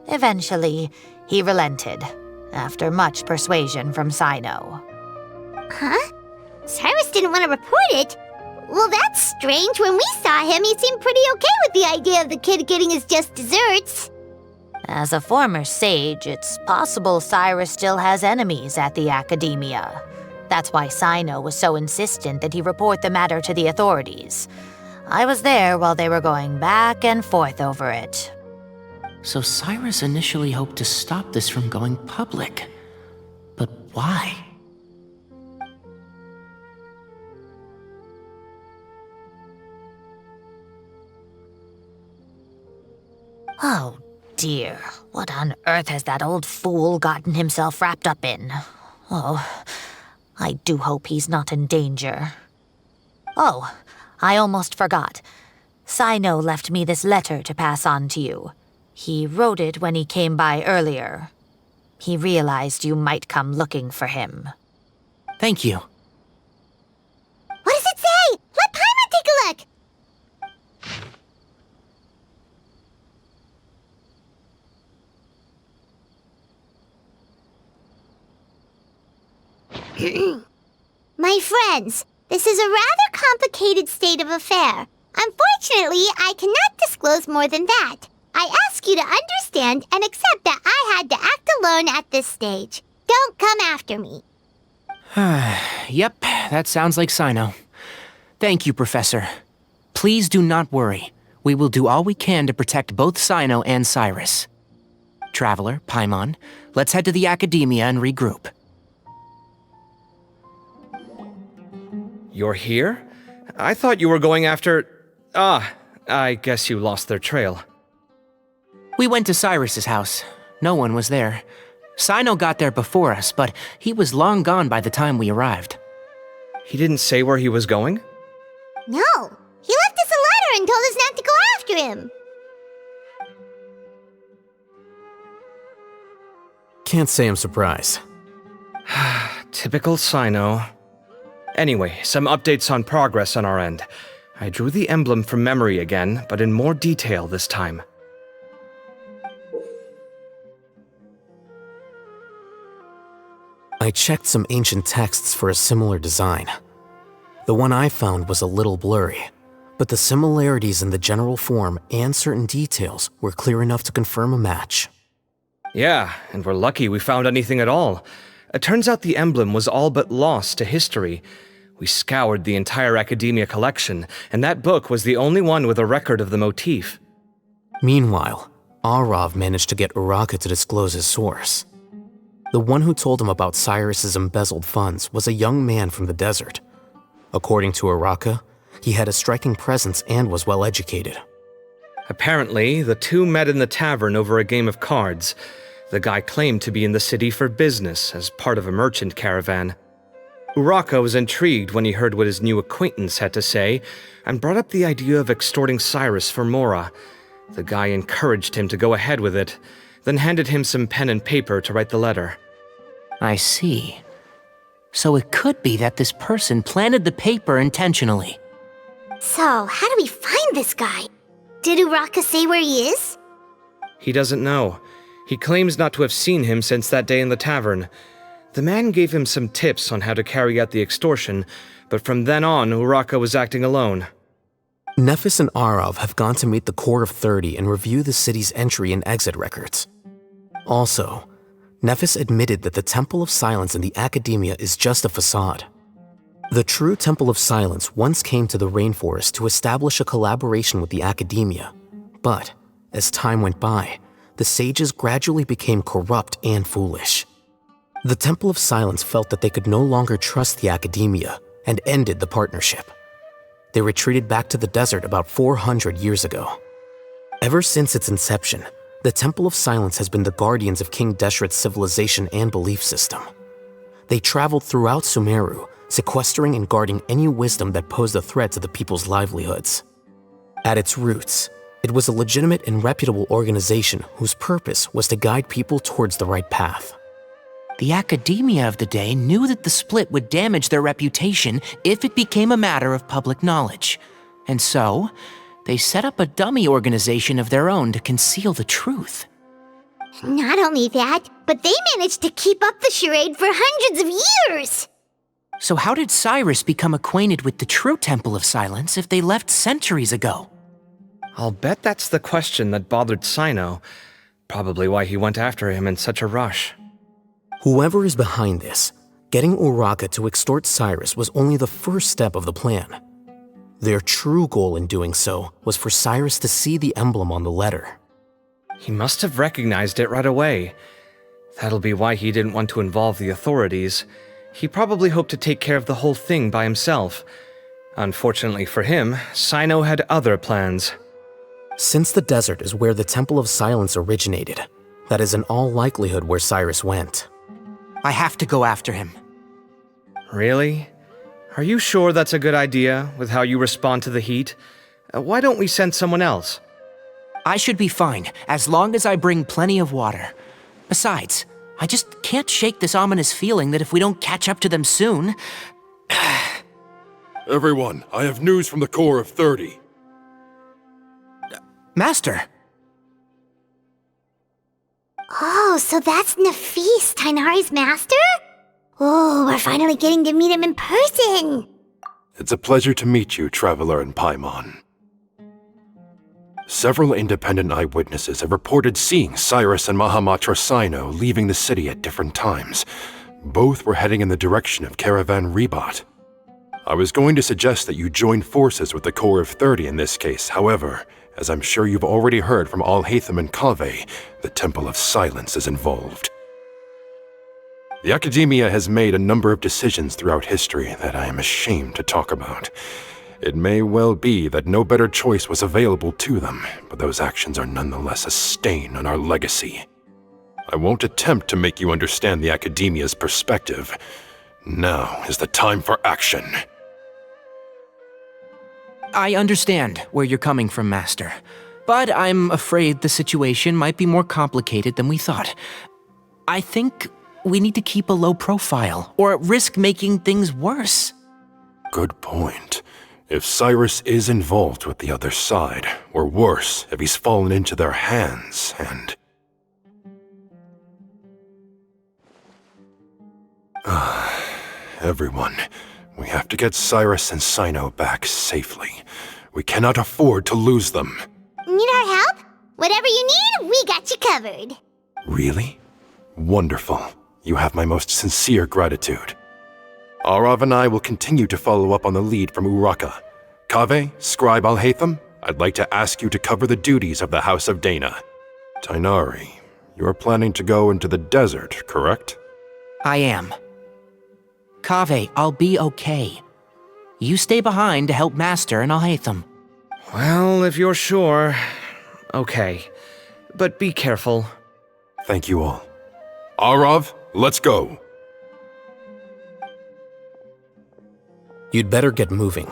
Eventually, he relented, after much persuasion from Cyno. Huh? Cyrus didn't want to report it? Well, that's strange. When we saw him, he seemed pretty okay with the idea of the kid getting his just desserts. As a former sage, it's possible Cyrus still has enemies at the Academia. That's why Cyno was so insistent that he report the matter to the authorities. I was there while they were going back and forth over it. So Cyrus initially hoped to stop this from going public. But why? Oh dear, what on earth has that old fool gotten himself wrapped up in? Oh, I do hope he's not in danger. Oh, I almost forgot. Cyno left me this letter to pass on to you. He wrote it when he came by earlier. He realized you might come looking for him. Thank you. What does it say? Let Paimon take a look! My friends, this is a rather complicated state of affair. Unfortunately, I cannot disclose more than that. I ask you to understand and accept that I had to act alone at this stage. Don't come after me. Yep, that sounds like Cyno. Thank you, Professor. Please do not worry. We will do all we can to protect both Cyno and Cyrus. Traveler, Paimon, let's head to the Academia and regroup. You're here? I thought you were going after... I guess you lost their trail. We went to Cyrus's house. No one was there. Cyno got there before us, but he was long gone by the time we arrived. He didn't say where he was going? No, he left us a letter and told us not to go after him. Can't say I'm surprised. Typical Cyno. Anyway, some updates on progress on our end. I drew the emblem from memory again, but in more detail this time. I checked some ancient texts for a similar design. The one I found was a little blurry, but the similarities in the general form and certain details were clear enough to confirm a match. Yeah, and we're lucky we found anything at all. It turns out the emblem was all but lost to history. We scoured the entire Academia collection, and that book was the only one with a record of the motif. Meanwhile, Arav managed to get Uraka to disclose his source. The one who told him about Cyrus's embezzled funds was a young man from the desert. According to Uraka, he had a striking presence and was well educated. Apparently, the two met in the tavern over a game of cards. The guy claimed to be in the city for business as part of a merchant caravan. Uraka was intrigued when he heard what his new acquaintance had to say and brought up the idea of extorting Cyrus for Mora. The guy encouraged him to go ahead with it, then handed him some pen and paper to write the letter. I see. So it could be that this person planted the paper intentionally. So, how do we find this guy? Did Uraka say where he is? He doesn't know. He claims not to have seen him since that day in the tavern. The man gave him some tips on how to carry out the extortion, but from then on, Uraka was acting alone. Naphis and Arav have gone to meet the Core of 30 and review the city's entry and exit records. Also, Naphis admitted that the Temple of Silence in the Academia is just a facade. The true Temple of Silence once came to the rainforest to establish a collaboration with the Academia, but as time went by, the sages gradually became corrupt and foolish. The Temple of Silence felt that they could no longer trust the Academia and ended the partnership. They retreated back to the desert about 400 years ago. Ever since its inception, the Temple of Silence has been the guardians of King Deshret's civilization and belief system. They traveled throughout Sumeru, sequestering and guarding any wisdom that posed a threat to the people's livelihoods. At its roots, it was a legitimate and reputable organization whose purpose was to guide people towards the right path. The Academia of the day knew that the split would damage their reputation if it became a matter of public knowledge. And so, they set up a dummy organization of their own to conceal the truth. Not only that, but they managed to keep up the charade for hundreds of years! So how did Cyrus become acquainted with the true Temple of Silence if they left centuries ago? I'll bet that's the question that bothered Cyno. Probably why he went after him in such a rush. Whoever is behind this, getting Uraka to extort Cyrus was only the first step of the plan. Their true goal in doing so was for Cyrus to see the emblem on the letter. He must have recognized it right away. That'll be why he didn't want to involve the authorities. He probably hoped to take care of the whole thing by himself. Unfortunately for him, Cyno had other plans. Since the desert is where the Temple of Silence originated, that is in all likelihood where Cyrus went. I have to go after him. Really? Are you sure that's a good idea, with how you respond to the heat? Why don't we send someone else? I should be fine, as long as I bring plenty of water. Besides, I just can't shake this ominous feeling that if we don't catch up to them soon... Everyone, I have news from the Core of 30. Master! Oh, so that's Naphis, Tighnari's master? Oh, we're finally getting to meet him in person! It's a pleasure to meet you, Traveler and Paimon. Several independent eyewitnesses have reported seeing Cyrus and Mahamatra Cyno leaving the city at different times. Both were heading in the direction of Caravan Rebat. I was going to suggest that you join forces with the Corps of 30 in this case. However, as I'm sure you've already heard from Alhaitham and Kaveh, the Temple of Silence is involved. The Academia has made a number of decisions throughout history that I am ashamed to talk about. It may well be that no better choice was available to them, but those actions are nonetheless a stain on our legacy. I won't attempt to make you understand the Academia's perspective. Now is the time for action. I understand where you're coming from, Master. But I'm afraid the situation might be more complicated than we thought. I think we need to keep a low profile, or risk making things worse. Good point. If Cyrus is involved with the other side, or worse, if he's fallen into their hands, and... Everyone, we have to get Cyrus and Cyno back safely. We cannot afford to lose them. Need our help? Whatever you need, we got you covered. Really? Wonderful. You have my most sincere gratitude. Arav and I will continue to follow up on the lead from Uraka. Kaveh, Scribe Alhaitham, I'd like to ask you to cover the duties of the House of Dehya. Tighnari, you are planning to go into the desert, correct? I am. Kaveh, I'll be okay. You stay behind to help Master and Alhaitham. Well, if you're sure. Okay. But be careful. Thank you all. Arav, let's go. You'd better get moving.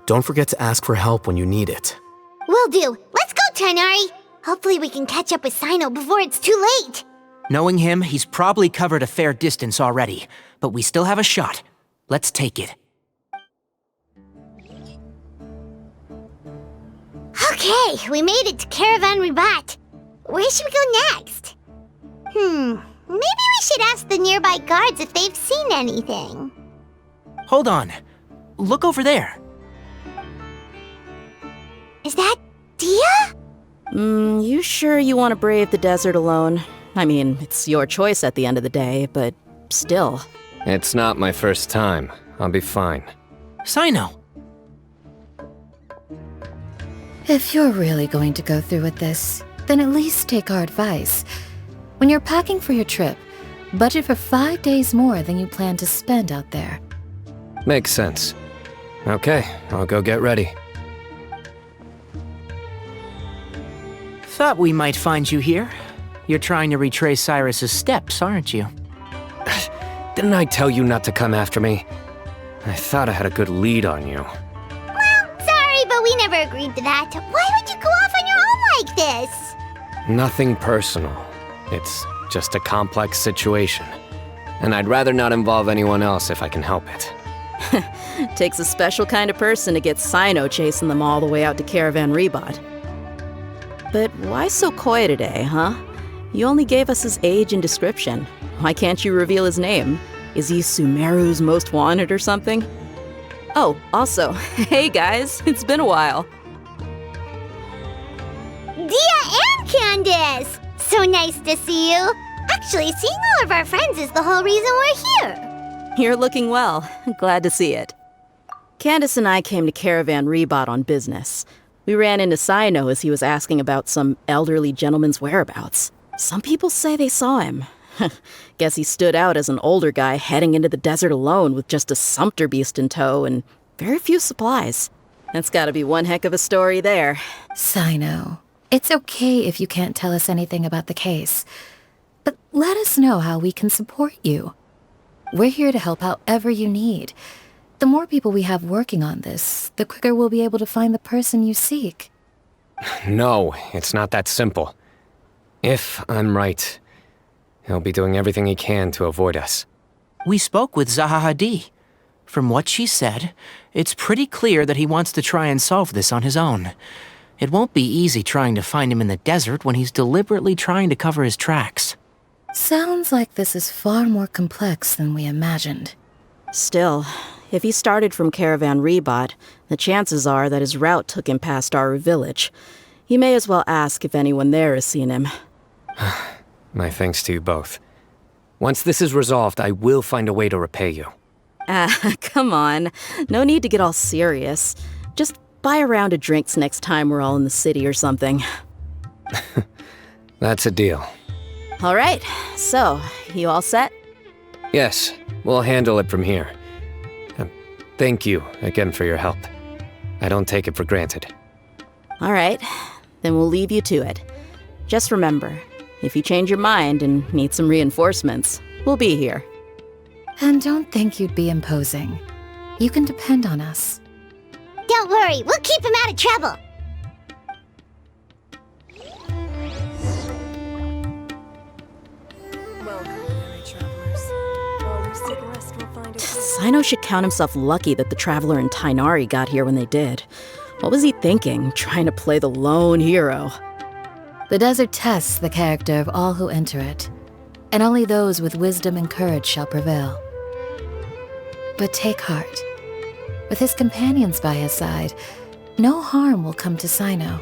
Don't forget to ask for help when you need it. Will do. Let's go, Tighnari. Hopefully we can catch up with Cyno before it's too late. Knowing him, he's probably covered a fair distance already, but we still have a shot. Let's take it. Okay, we made it to Caravan Ribat. Where should we go next? Maybe we should ask the nearby guards if they've seen anything. Hold on. Look over there. Is that Dehya? You sure you want to brave the desert alone? I mean, it's your choice at the end of the day, but still. It's not my first time. I'll be fine. Cyno. If you're really going to go through with this, then at least take our advice. When you're packing for your trip, budget for 5 days more than you plan to spend out there. Makes sense. Okay, I'll go get ready. Thought we might find you here. You're trying to retrace Cyrus's steps, aren't you? Didn't I tell you not to come after me? I thought I had a good lead on you. Well, sorry, but we never agreed to that. Why would you go off on your own like this? Nothing personal. It's just a complex situation. And I'd rather not involve anyone else if I can help it. Takes a special kind of person to get Cyno chasing them all the way out to Caravan Ribat. But why so coy today, huh? You only gave us his age and description. Why can't you reveal his name? Is he Sumeru's most wanted or something? Oh, also, hey guys, it's been a while. Dehya and Candice! So nice to see you. Actually, seeing all of our friends is the whole reason we're here. You're looking well. Glad to see it. Candace and I came to Caravan Ribat on business. We ran into Cyno as he was asking about some elderly gentleman's whereabouts. Some people say they saw him. Guess he stood out as an older guy heading into the desert alone with just a sumpter beast in tow and very few supplies. That's gotta be one heck of a story there. Cyno, it's okay if you can't tell us anything about the case. But let us know how we can support you. We're here to help however you need. The more people we have working on this, the quicker we'll be able to find the person you seek. No, it's not that simple. If I'm right, he'll be doing everything he can to avoid us. We spoke with Zahahadi. From what she said, it's pretty clear that he wants to try and solve this on his own. It won't be easy trying to find him in the desert when he's deliberately trying to cover his tracks. Sounds like this is far more complex than we imagined. Still, if he started from Caravan Ribat, the chances are that his route took him past our village. You may as well ask if anyone there has seen him. My thanks to you both. Once this is resolved, I will find a way to repay you. Come on. No need to get all serious. Just buy a round of drinks next time we're all in the city or something. That's a deal. All right, so, you all set? Yes, we'll handle it from here. Thank you again for your help. I don't take it for granted. All right, then we'll leave you to it. Just remember, if you change your mind and need some reinforcements, we'll be here. And don't think you'd be imposing. You can depend on us. Don't worry, we'll keep him out of trouble. Cyno should count himself lucky that the Traveler and Tighnari got here when they did. What was he thinking, trying to play the lone hero? The desert tests the character of all who enter it, and only those with wisdom and courage shall prevail. But take heart. With his companions by his side, no harm will come to Cyno.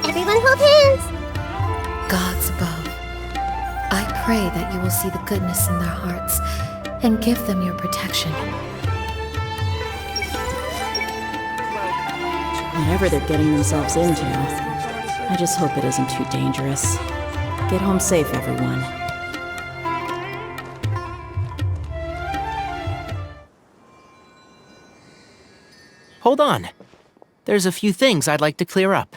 Everyone hold hands! Gods above, I pray that you will see the goodness in their hearts and give them your protection. Whatever they're getting themselves into, I just hope it isn't too dangerous. Get home safe, everyone. Hold on. There's a few things I'd like to clear up.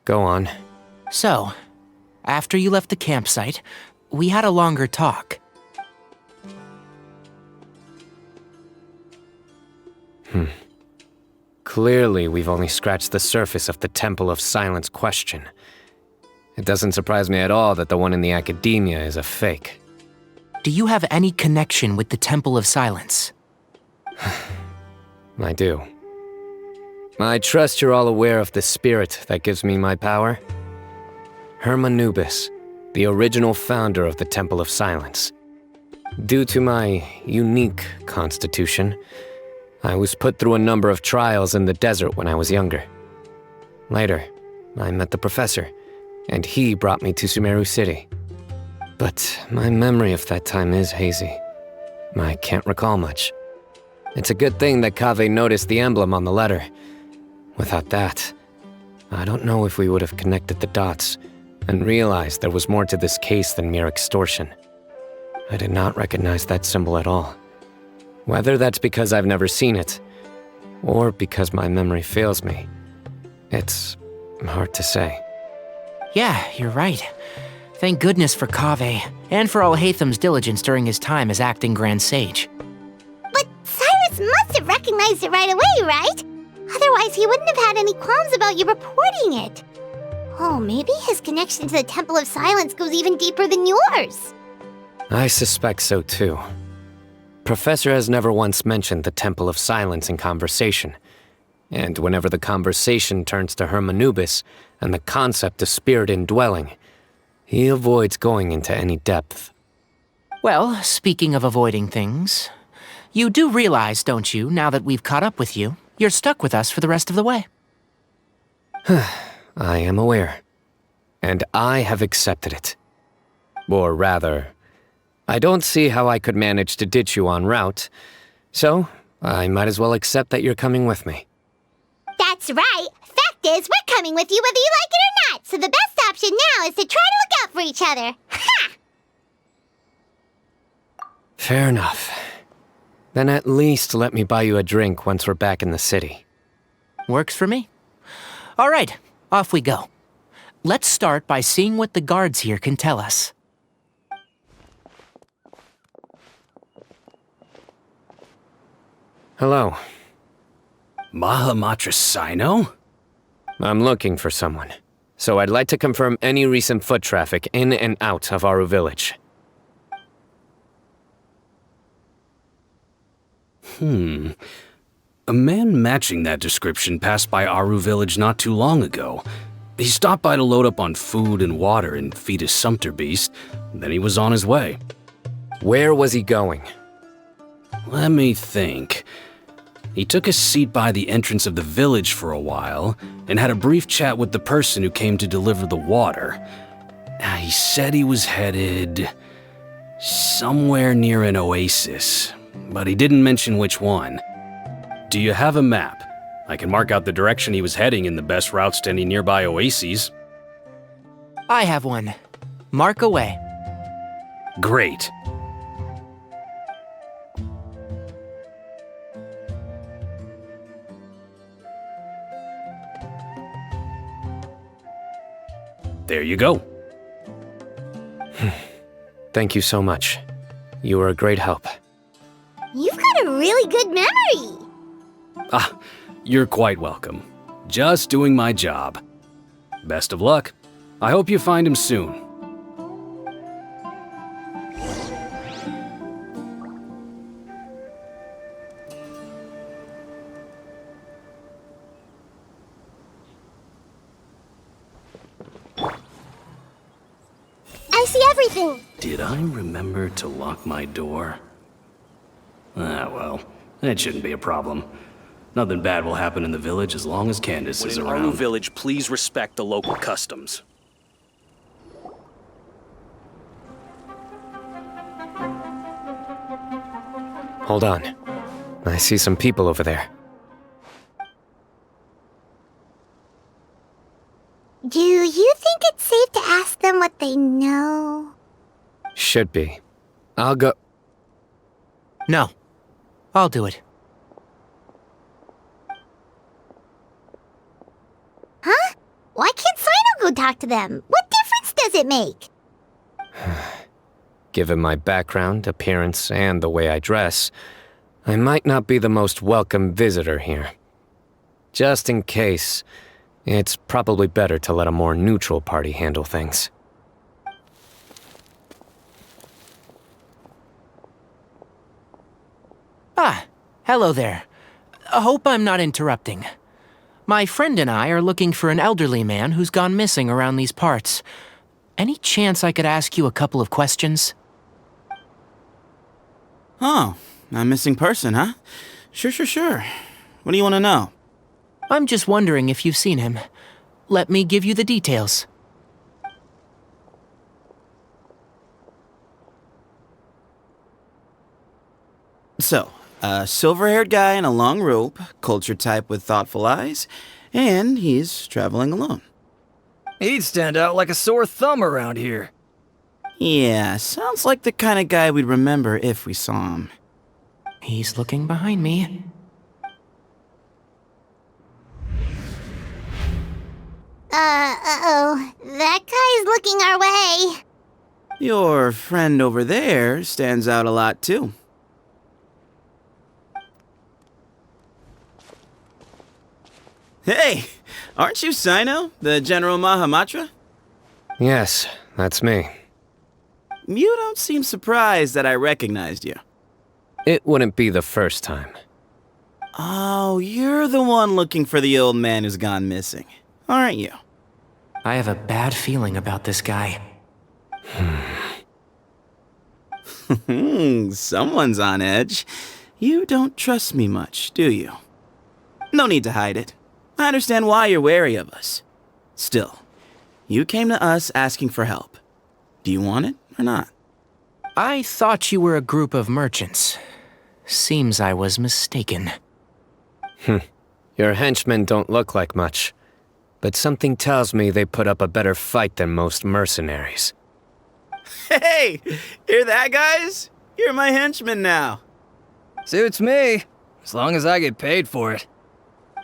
Go on. So, after you left the campsite, we had a longer talk. Clearly, we've only scratched the surface of the Temple of Silence question. It doesn't surprise me at all that the one in the academia is a fake. Do you have any connection with the Temple of Silence? I do. I trust you're all aware of the spirit that gives me my power. Hermanubis, the original founder of the Temple of Silence. Due to my unique constitution, I was put through a number of trials in the desert when I was younger. Later, I met the professor, and he brought me to Sumeru City. But my memory of that time is hazy. I can't recall much. It's a good thing that Kaveh noticed the emblem on the letter. Without that, I don't know if we would have connected the dots and realized there was more to this case than mere extortion. I did not recognize that symbol at all. Whether that's because I've never seen it, or because my memory fails me, it's hard to say. Yeah, you're right. Thank goodness for Kaveh, and for Alhaitham's diligence during his time as acting Grand Sage. But Cyrus must have recognized it right away, right? Otherwise, he wouldn't have had any qualms about you reporting it. Oh, maybe his connection to the Temple of Silence goes even deeper than yours. I suspect so too. Professor has never once mentioned the Temple of Silence in conversation. And whenever the conversation turns to hermanubis and the concept of spirit indwelling, he avoids going into any depth. Well, speaking of avoiding things, you do realize, don't you, now that we've caught up with you, you're stuck with us for the rest of the way. I am aware. And I have accepted it. Or rather, I don't see how I could manage to ditch you en route, so I might as well accept that you're coming with me. That's right. Fact is, we're coming with you whether you like it or not, so the best option now is to try to look out for each other. Ha! Fair enough. Then at least let me buy you a drink once we're back in the city. Works for me. All right, off we go. Let's start by seeing what the guards here can tell us. Hello. Mahamatra Cyno? I'm looking for someone, so I'd like to confirm any recent foot traffic in and out of Aru village. A man matching that description passed by Aru village not too long ago. He stopped by to load up on food and water and feed his sumpter beast, then he was on his way. Where was he going? Let me think. He took a seat by the entrance of the village for a while and had a brief chat with the person who came to deliver the water. He said he was headed somewhere near an oasis, but he didn't mention which one. Do you have a map? I can mark out the direction he was heading and the best routes to any nearby oases. I have one. Mark away. Great. There you go. Thank you so much. You were a great help. You've got a really good memory. Ah, you're quite welcome. Just doing my job. Best of luck. I hope you find him soon. I see everything. Did I remember to lock my door? Ah, well, it shouldn't be a problem. Nothing bad will happen in the village as long as Candace is around. When in village, please respect the local customs. Hold on. I see some people over there. Do you think it's safe to ask them what they know? Should be. I'll go. No. I'll do it. Huh? Why can't Cyno go talk to them? What difference does it make? Given my background, appearance, and the way I dress, I might not be the most welcome visitor here. Just in case, it's probably better to let a more neutral party handle things. Ah, hello there. I hope I'm not interrupting. My friend and I are looking for an elderly man who's gone missing around these parts. Any chance I could ask you a couple of questions? Oh, a missing person, huh? Sure. What do you want to know? I'm just wondering if you've seen him. Let me give you the details. So, a silver-haired guy in a long robe, culture type with thoughtful eyes, and he's traveling alone. He'd stand out like a sore thumb around here. Yeah, sounds like the kind of guy we'd remember if we saw him. He's looking behind me. Uh-oh. That guy's looking our way. Your friend over there stands out a lot, too. Hey! Aren't you Cyno, the General Mahamatra? Yes, that's me. You don't seem surprised that I recognized you. It wouldn't be the first time. Oh, you're the one looking for the old man who's gone missing, aren't you? I have a bad feeling about this guy. Someone's on edge. You don't trust me much, do you? No need to hide it. I understand why you're wary of us. Still, you came to us asking for help. Do you want it or not? I thought you were a group of merchants. Seems I was mistaken. Your henchmen don't look like much, but something tells me they put up a better fight than most mercenaries. Hey! Hear that, guys? You're my henchmen now. Suits me, as long as I get paid for it.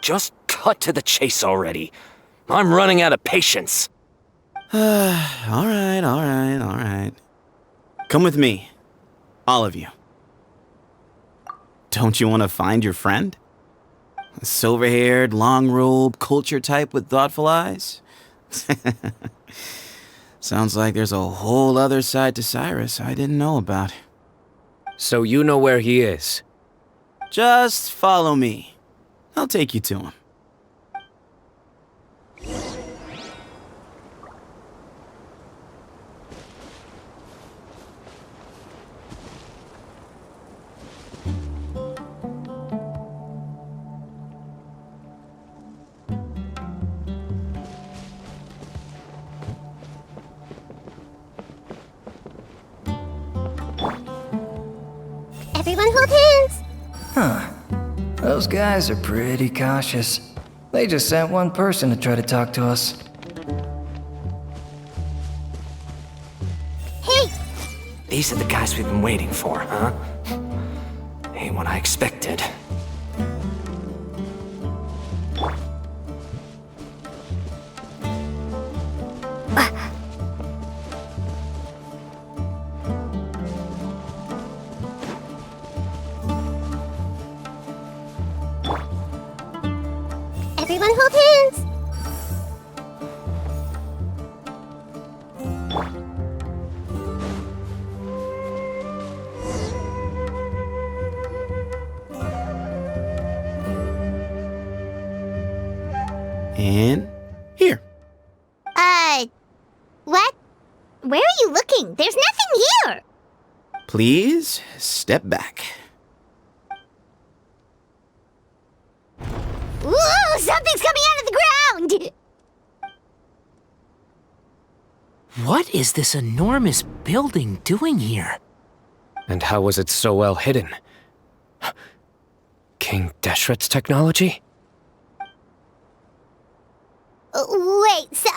Just cut to the chase already. I'm running out of patience. All right. Come with me. All of you. Don't you want to find your friend? A silver-haired, long-robe, culture type with thoughtful eyes? Sounds like there's a whole other side to Cyrus I didn't know about. So you know where he is? Just follow me. I'll take you to him. Everyone hold hands! Huh. Those guys are pretty cautious. They just sent one person to try to talk to us. Hey! These are the guys we've been waiting for, huh? Ain't what I expected. Everyone hold hands! And here. What? Where are you looking? There's nothing here! Please step back. Ooh, something's coming out of the ground! What is this enormous building doing here? And how was it so well hidden? King Deshret's technology? Wait, so...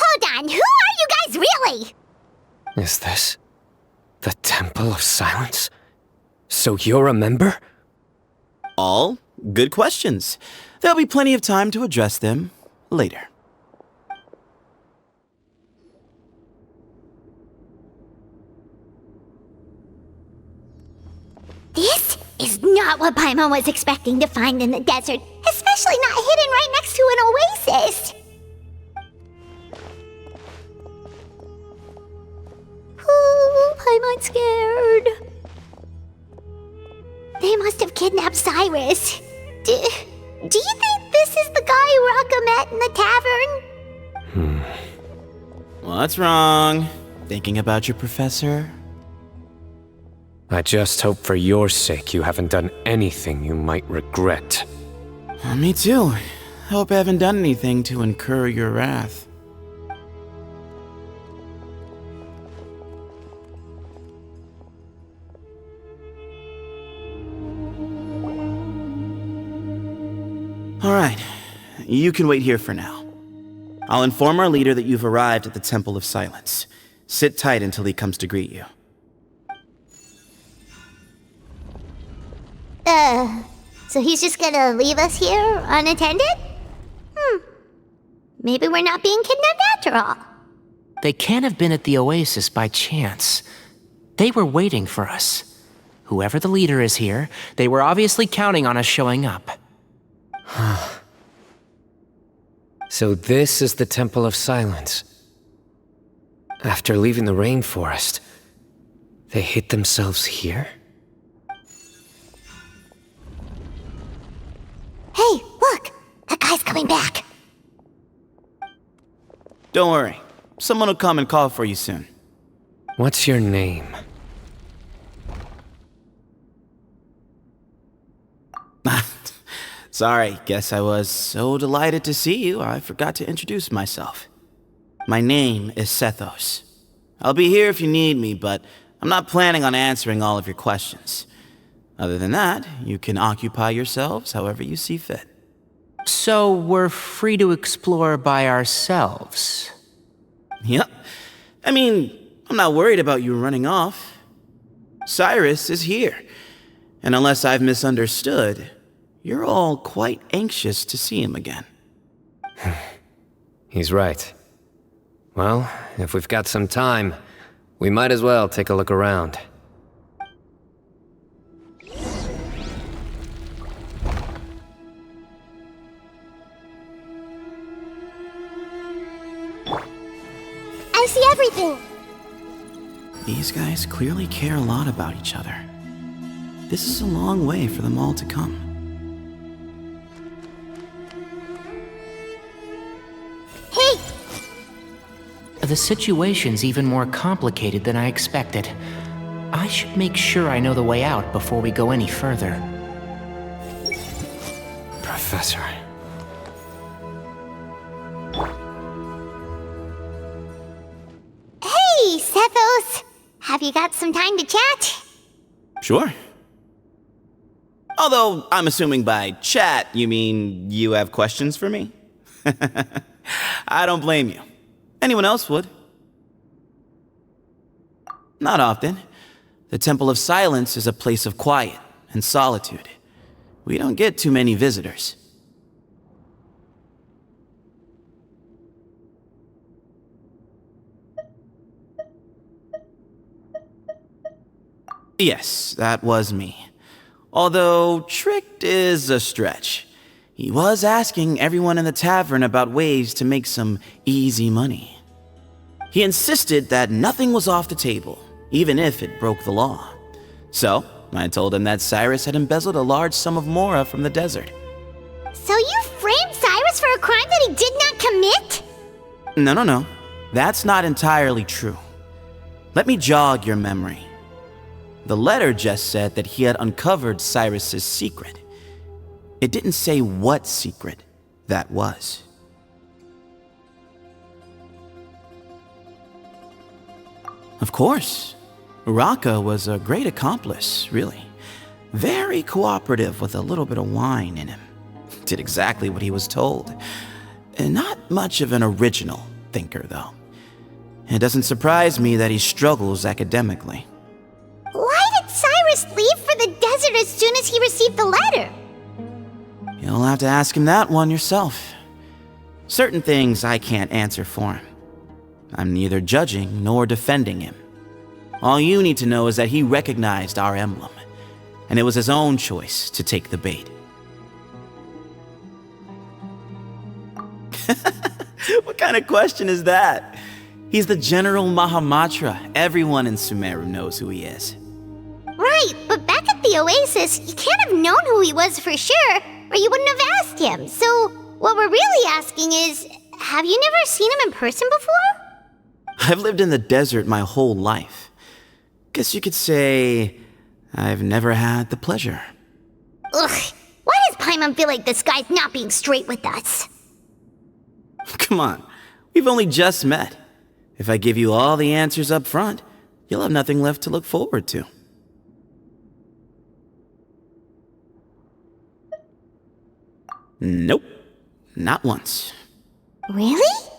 Hold on, who are you guys really? Is this the Temple of Silence? So you're a member? All good questions. There'll be plenty of time to address them later. This is not what Paimon was expecting to find in the desert, especially not hidden right next to an oasis. Ooh, Paimon's scared. They must have kidnapped Cyrus. Do you think this is the guy Raka met in the tavern? What's wrong? Thinking about your professor? I just hope for your sake you haven't done anything you might regret. Me too. Hope I haven't done anything to incur your wrath. Alright, you can wait here for now. I'll inform our leader that you've arrived at the Temple of Silence. Sit tight until he comes to greet you. So he's just gonna leave us here unattended? Maybe we're not being kidnapped after all. They can't have been at the oasis by chance. They were waiting for us. Whoever the leader is here, they were obviously counting on us showing up. So this is the Temple of Silence. After leaving the rainforest, they hid themselves here? Hey, look! That guy's coming back! Don't worry. Someone will come and call for you soon. What's your name? Sorry, guess I was so delighted to see you, I forgot to introduce myself. My name is Sethos. I'll be here if you need me, but I'm not planning on answering all of your questions. Other than that, you can occupy yourselves however you see fit. So we're free to explore by ourselves? Yep. I mean, I'm not worried about you running off. Cyrus is here, and unless I've misunderstood, you're all quite anxious to see him again. He's right. Well, if we've got some time, we might as well take a look around. I see everything! These guys clearly care a lot about each other. This is a long way for them all to come. Hey! The situation's even more complicated than I expected. I should make sure I know the way out before we go any further. Professor. Hey, Sethos! Have you got some time to chat? Sure. Although, I'm assuming by chat, you mean you have questions for me? I don't blame you. Anyone else would. Not often. The Temple of Silence is a place of quiet and solitude. We don't get too many visitors. Yes, that was me. Although, tricked is a stretch. He was asking everyone in the tavern about ways to make some easy money. He insisted that nothing was off the table, even if it broke the law. So, I told him that Cyrus had embezzled a large sum of mora from the desert. So you framed Cyrus for a crime that he did not commit? No. That's not entirely true. Let me jog your memory. The letter just said that he had uncovered Cyrus's secret. It didn't say what secret that was. Of course. Raka was a great accomplice, really. Very cooperative with a little bit of wine in him. Did exactly what he was told. And not much of an original thinker, though. It doesn't surprise me that he struggles academically. Why did Cyrus leave for the desert as soon as he received the letter? You'll have to ask him that one yourself. Certain things I can't answer for him. I'm neither judging nor defending him. All you need to know is that he recognized our emblem, and it was his own choice to take the bait. What kind of question is that? He's the General Mahamatra. Everyone in Sumeru knows who he is. Right, but back at the Oasis, you can't have known who he was for sure, or you wouldn't have asked him. So, what we're really asking is, have you never seen him in person before? I've lived in the desert my whole life. Guess you could say I've never had the pleasure. Ugh, why does Paimon feel like this guy's not being straight with us? Come on, we've only just met. If I give you all the answers up front, you'll have nothing left to look forward to. Nope, not once. Really?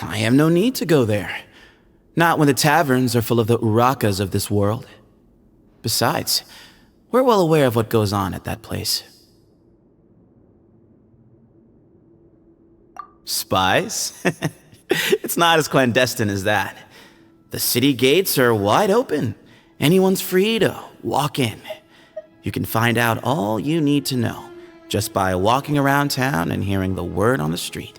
I have no need to go there. Not when the taverns are full of the urakas of this world. Besides, we're well aware of what goes on at that place. Spies? It's not as clandestine as that. The city gates are wide open. Anyone's free to walk in. You can find out all you need to know just by walking around town and hearing the word on the street.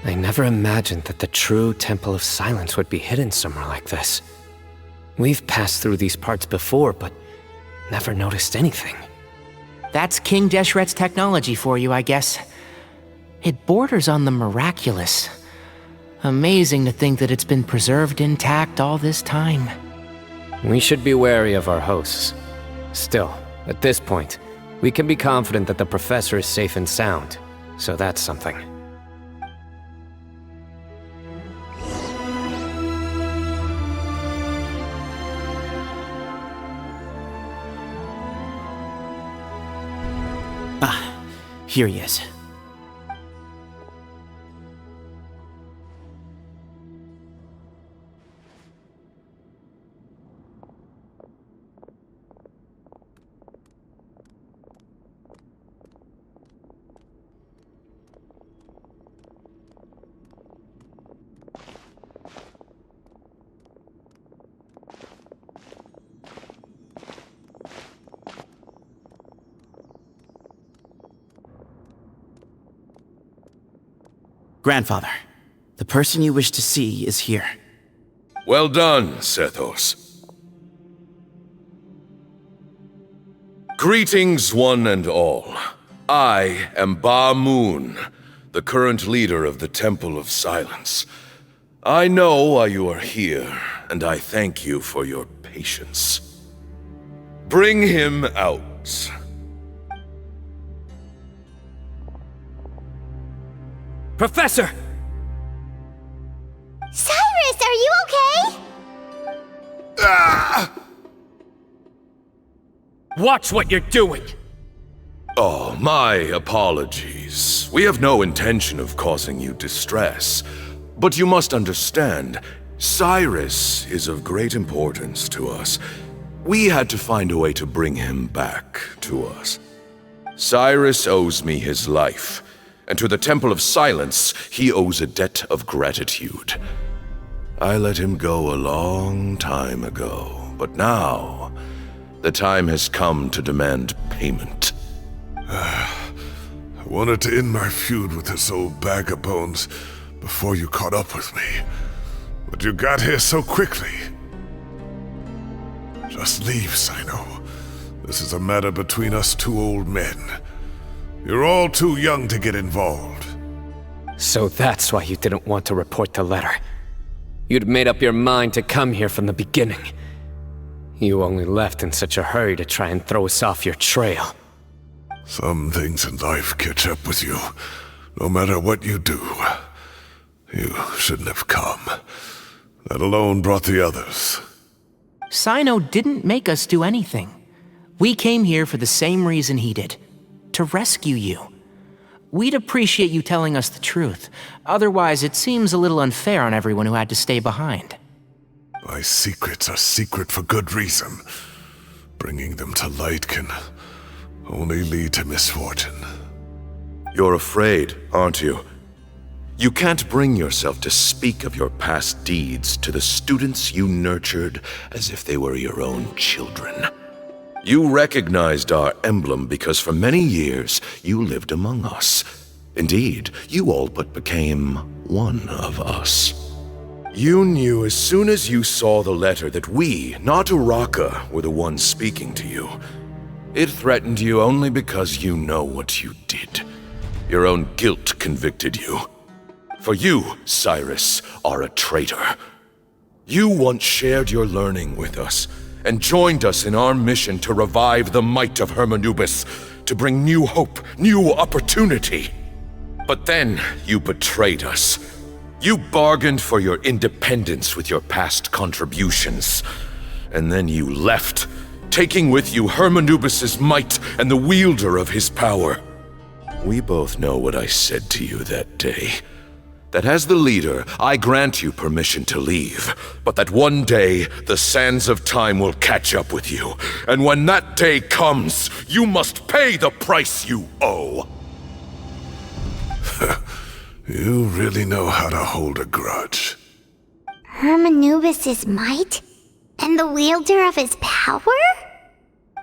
I never imagined that the true Temple of Silence would be hidden somewhere like this. We've passed through these parts before, but never noticed anything. That's King Deshret's technology for you, I guess. It borders on the miraculous. Amazing to think that it's been preserved intact all this time. We should be wary of our hosts. Still, at this point, we can be confident that the professor is safe and sound, so that's something. Here he is. Grandfather, the person you wish to see is here. Well done, Sethos. Greetings, one and all. I am Bamoun, the current leader of the Temple of Silence. I know why you are here, and I thank you for your patience. Bring him out. Professor! Cyrus, are you okay? Watch what you're doing! Oh, my apologies. We have no intention of causing you distress. But you must understand, Cyrus is of great importance to us. We had to find a way to bring him back to us. Cyrus owes me his life, and to the Temple of Silence, he owes a debt of gratitude. I let him go a long time ago, but now, the time has come to demand payment. I wanted to end my feud with this old bag of bones before you caught up with me, but you got here so quickly. Just leave, Cyno. This is a matter between us two old men. You're all too young to get involved. So that's why you didn't want to report the letter. You'd made up your mind to come here from the beginning. You only left in such a hurry to try and throw us off your trail. Some things in life catch up with you, no matter what you do. You shouldn't have come. That alone brought the others. Cyno didn't make us do anything. We came here for the same reason he did. To rescue you. We'd appreciate you telling us the truth. Otherwise, it seems a little unfair on everyone who had to stay behind. My secrets are secret for good reason. Bringing them to light can only lead to misfortune. You're afraid, aren't you? You can't bring yourself to speak of your past deeds to the students you nurtured as if they were your own children. You recognized our emblem because for many years you lived among us. Indeed, you all but became one of us. You knew as soon as you saw the letter that we, not Uraka, were the ones speaking to you. It threatened you only because you know what you did. Your own guilt convicted you. For you, Cyrus, are a traitor. You once shared your learning with us, and joined us in our mission to revive the might of Hermanubis, to bring new hope, new opportunity. But then you betrayed us. You bargained for your independence with your past contributions. And then you left, taking with you Hermanubis' might and the wielder of his power. We both know what I said to you that day. That as the leader, I grant you permission to leave, but that one day, the sands of time will catch up with you. And when that day comes, you must pay the price you owe. You really know how to hold a grudge. Hermanubis' might? And the wielder of his power?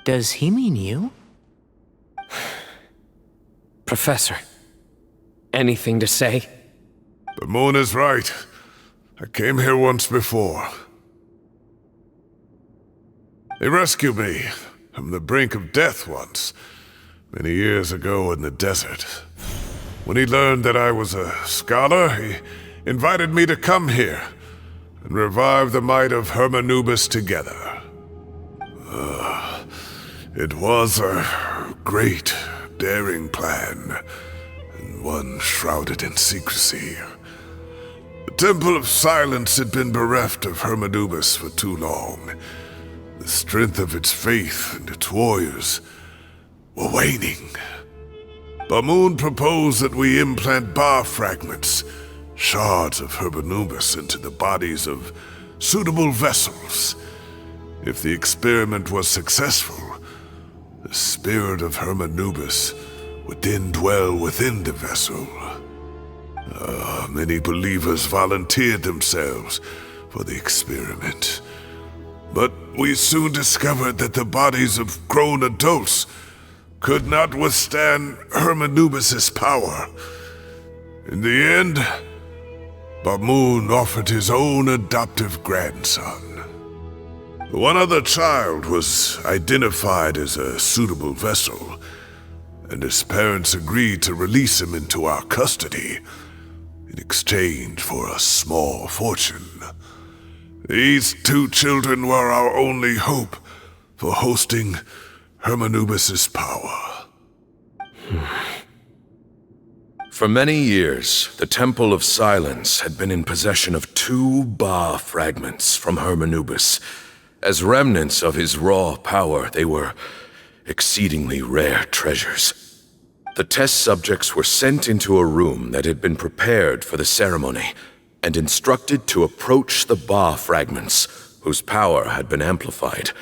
Does he mean you? Professor, anything to say? Bamoun is right. I came here once before. He rescued me from the brink of death once, many years ago in the desert. When he learned that I was a scholar, he invited me to come here and revive the might of Hermanubis together. It was a great, daring plan, and one shrouded in secrecy. The Temple of Silence had been bereft of Hermanubis for too long. The strength of its faith and its warriors were waning. Bamoun proposed that we implant bar fragments, shards of Hermanubis, into the bodies of suitable vessels. If the experiment was successful, the spirit of Hermanubis would then dwell within the vessel. Many believers volunteered themselves for the experiment. But we soon discovered that the bodies of grown adults could not withstand Hermanubis' power. In the end, Bamoun offered his own adoptive grandson. One other child was identified as a suitable vessel, and his parents agreed to release him into our custody in exchange for a small fortune. These two children were our only hope for hosting Hermanubis' power. For many years, the Temple of Silence had been in possession of 2 Ba fragments from Hermanubis, As remnants of his raw power, they were exceedingly rare treasures. The test subjects were sent into a room that had been prepared for the ceremony and instructed to approach the Ba fragments, whose power had been amplified.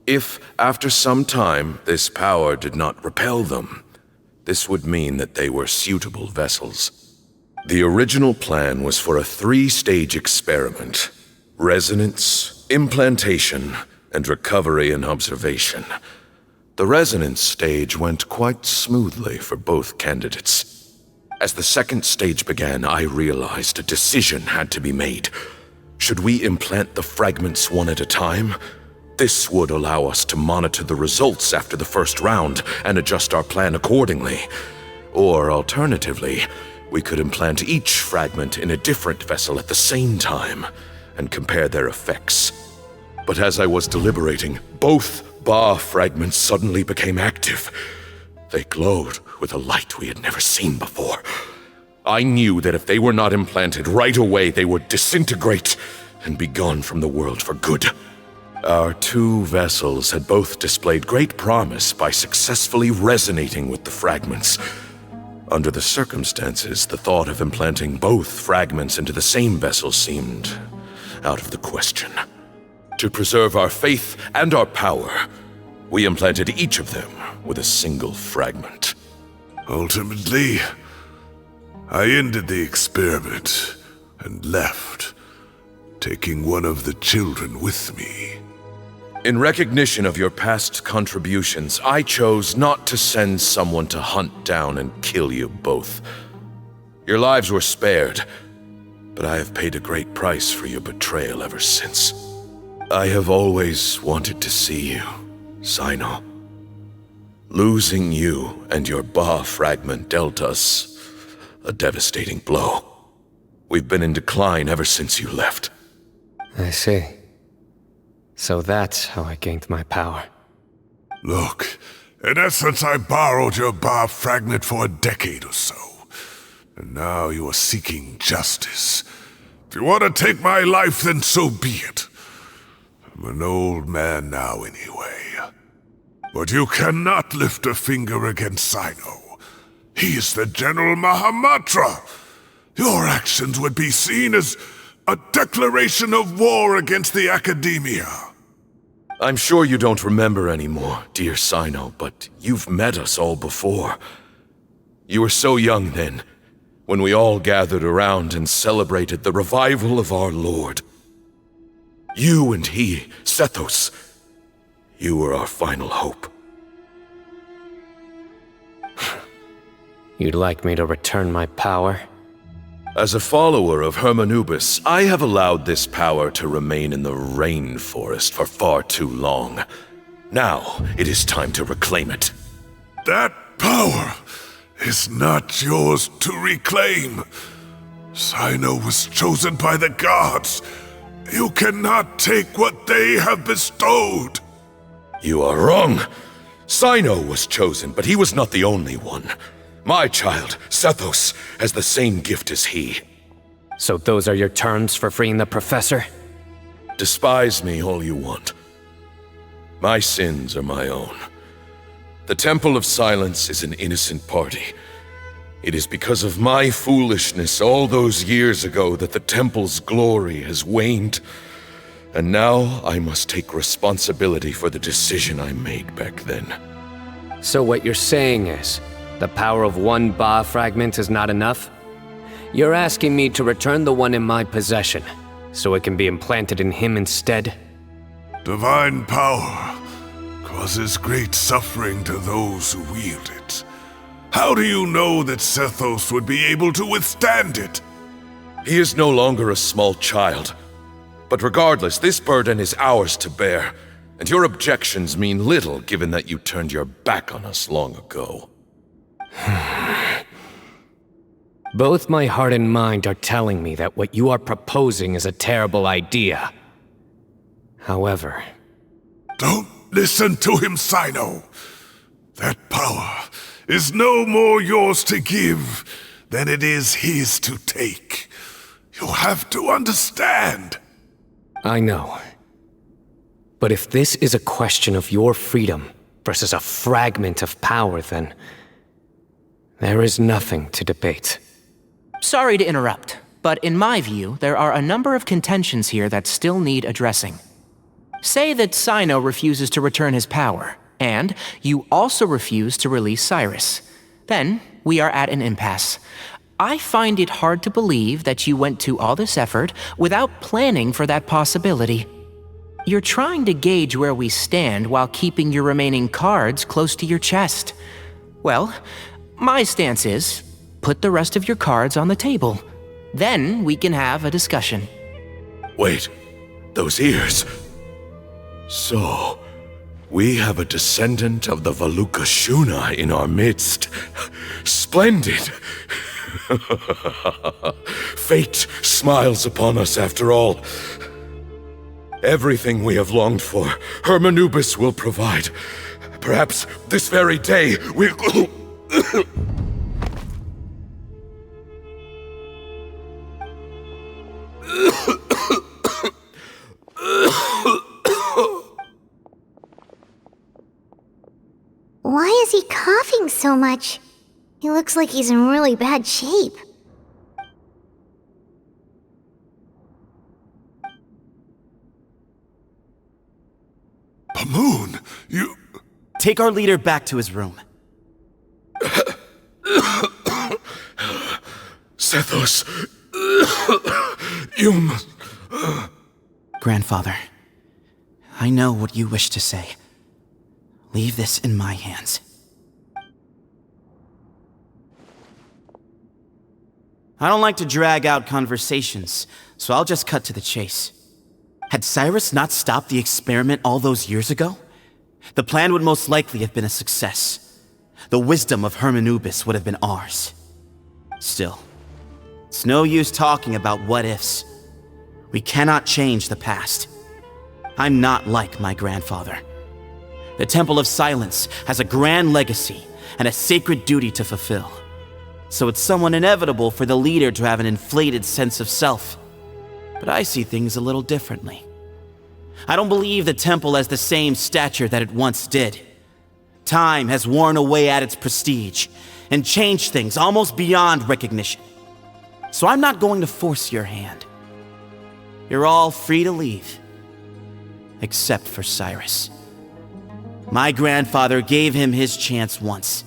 If, after some time, this power did not repel them, this would mean that they were suitable vessels. The original plan was for a 3-stage experiment: resonance, implantation, and recovery and observation. The resonance stage went quite smoothly for both candidates. As the second stage began, I realized a decision had to be made. Should we implant the fragments one at a time? This would allow us to monitor the results after the first round and adjust our plan accordingly. Or alternatively, we could implant each fragment in a different vessel at the same time and compare their effects. But as I was deliberating, both Ba fragments suddenly became active. They glowed with a light we had never seen before. I knew that if they were not implanted right away, they would disintegrate and be gone from the world for good. Our 2 vessels had both displayed great promise by successfully resonating with the fragments. Under the circumstances, the thought of implanting both fragments into the same vessel seemed out of the question. To preserve our faith and our power, we implanted each of them with a single fragment. Ultimately, I ended the experiment and left, taking one of the children with me. In recognition of your past contributions, I chose not to send someone to hunt down and kill you both. Your lives were spared, but I have paid a great price for your betrayal ever since. I have always wanted to see you, Cyno. Losing you and your Ba fragment dealt us a devastating blow. We've been in decline ever since you left. I see. So that's how I gained my power. Look, in essence, I borrowed your Ba fragment for a decade or so. And now you are seeking justice. If you want to take my life, then so be it. I'm an old man now anyway. But you cannot lift a finger against Cyno. He is the General Mahamatra. Your actions would be seen as a declaration of war against the Academia. I'm sure you don't remember anymore, dear Cyno, but you've met us all before. You were so young then, when we all gathered around and celebrated the revival of our Lord. You and he, Sethos, you were our final hope. You'd like me to return my power? As a follower of Hermanubis, I have allowed this power to remain in the rainforest for far too long. Now, it is time to reclaim it. That power is not yours to reclaim. Cyno was chosen by the gods. You cannot take what they have bestowed. You are wrong. Cyno was chosen, but he was not the only one. My child, Sethos, has the same gift as he. So those are your terms for freeing the professor? Despise me all you want. My sins are my own. The Temple of Silence is an innocent party. It is because of my foolishness all those years ago that the Temple's glory has waned. And now I must take responsibility for the decision I made back then. So what you're saying is, the power of one Ba fragment is not enough? You're asking me to return the one in my possession, so it can be implanted in him instead? Divine power causes great suffering to those who wield it. How do you know that Sethos would be able to withstand it? He is no longer a small child. But regardless, this burden is ours to bear, and your objections mean little given that you turned your back on us long ago. Both my heart and mind are telling me that what you are proposing is a terrible idea. However... Don't listen to him, Cyno. That power is no more yours to give than it is his to take. You have to understand. I know. But if this is a question of your freedom versus a fragment of power, then there is nothing to debate. Sorry to interrupt, but in my view, there are a number of contentions here that still need addressing. Say that Cyno refuses to return his power, and you also refuse to release Cyrus. Then, we are at an impasse. I find it hard to believe that you went to all this effort without planning for that possibility. You're trying to gauge where we stand while keeping your remaining cards close to your chest. Well, my stance is, put the rest of your cards on the table. Then we can have a discussion. Wait, those ears. So, we have a descendant of the Valukashuna in our midst. Splendid! Fate smiles upon us after all. Everything we have longed for, Hermanubis will provide. Perhaps this very day we'll... Why is he coughing so much? He looks like he's in really bad shape. Bamoun, you... Take our leader back to his room. Sethos, you must... Grandfather, I know what you wish to say. Leave this in my hands. I don't like to drag out conversations, so I'll just cut to the chase. Had Cyrus not stopped the experiment all those years ago, the plan would most likely have been a success. The wisdom of Hermanubis would have been ours. Still, it's no use talking about what-ifs. We cannot change the past. I'm not like my grandfather. The Temple of Silence has a grand legacy and a sacred duty to fulfill. So it's somewhat inevitable for the leader to have an inflated sense of self. But I see things a little differently. I don't believe the temple has the same stature that it once did. Time has worn away at its prestige and changed things almost beyond recognition. So I'm not going to force your hand. You're all free to leave. Except for Cyrus. My grandfather gave him his chance once,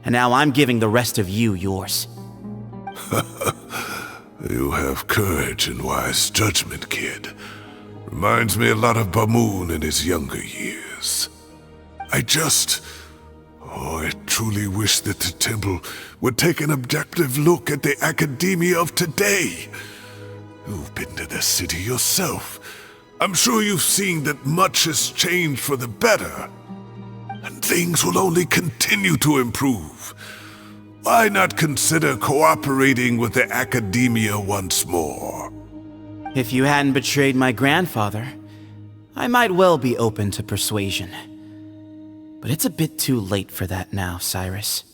and now I'm giving the rest of you yours. You have courage and wise judgment, kid. Reminds me a lot of Bamoun in his younger years. I truly wish that the temple would take an objective look at the academia of today. You've been to the city yourself. I'm sure you've seen that much has changed for the better. And things will only continue to improve. Why not consider cooperating with the academia once more? If you hadn't betrayed my grandfather, I might well be open to persuasion. But it's a bit too late for that now, Cyrus.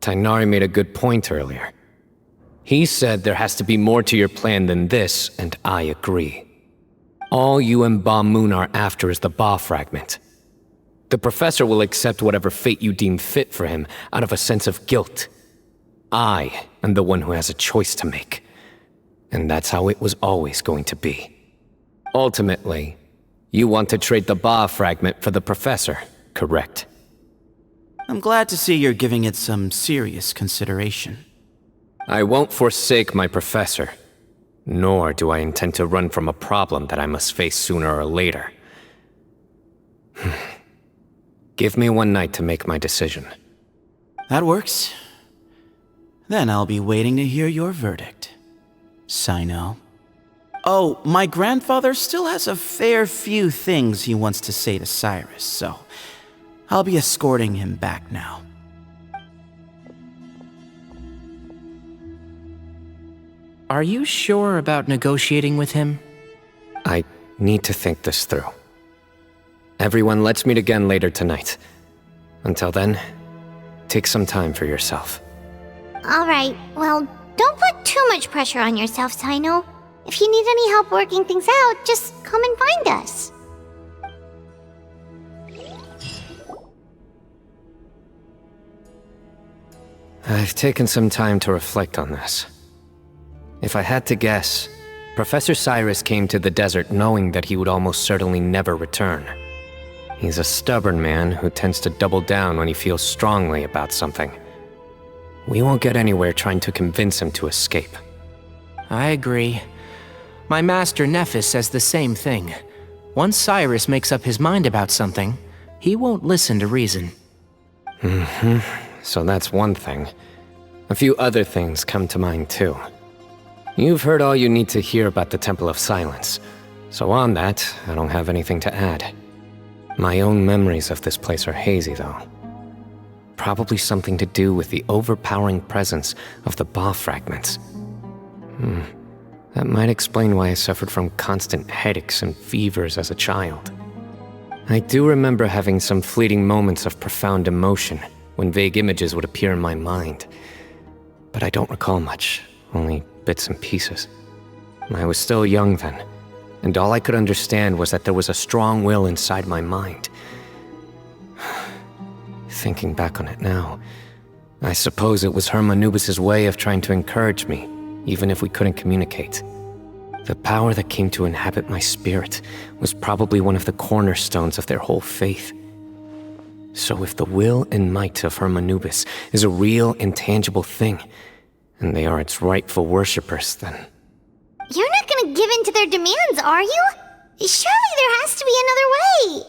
Tighnari made a good point earlier. He said there has to be more to your plan than this, and I agree. All you and Bamoun are after is the Ba fragment. The professor will accept whatever fate you deem fit for him out of a sense of guilt. I am the one who has a choice to make. And that's how it was always going to be. Ultimately, you want to trade the Ba fragment for the professor, correct? I'm glad to see you're giving it some serious consideration. I won't forsake my professor, nor do I intend to run from a problem that I must face sooner or later. Give me one night to make my decision. That works. Then I'll be waiting to hear your verdict, Cyno. Oh, my grandfather still has a fair few things he wants to say to Cyrus, so I'll be escorting him back now. Are you sure about negotiating with him? I need to think this through. Everyone, let's meet again later tonight. Until then, take some time for yourself. Alright, well, don't put too much pressure on yourself, Cyno. If you need any help working things out, just come and find us. I've taken some time to reflect on this. If I had to guess, Professor Cyrus came to the desert knowing that he would almost certainly never return. He's a stubborn man who tends to double down when he feels strongly about something. We won't get anywhere trying to convince him to escape. I agree. My master Naphis says the same thing. Once Cyrus makes up his mind about something, he won't listen to reason. So that's one thing. A few other things come to mind too. You've heard all you need to hear about the Temple of Silence, so on that, I don't have anything to add. My own memories of this place are hazy though. Probably something to do with the overpowering presence of the Ba fragments. That might explain why I suffered from constant headaches and fevers as a child. I do remember having some fleeting moments of profound emotion when vague images would appear in my mind. But I don't recall much, only bits and pieces. I was still young then, and all I could understand was that there was a strong will inside my mind. Thinking back on it now, I suppose it was hermanubis' way of trying to encourage me, even if we couldn't communicate. The power that came to inhabit my spirit was probably one of the cornerstones of their whole faith. So if the will and might of hermanubis is a real, intangible thing, and they are its rightful worshippers, then... You're not gonna give in to their demands, are you? Surely there has to be another way!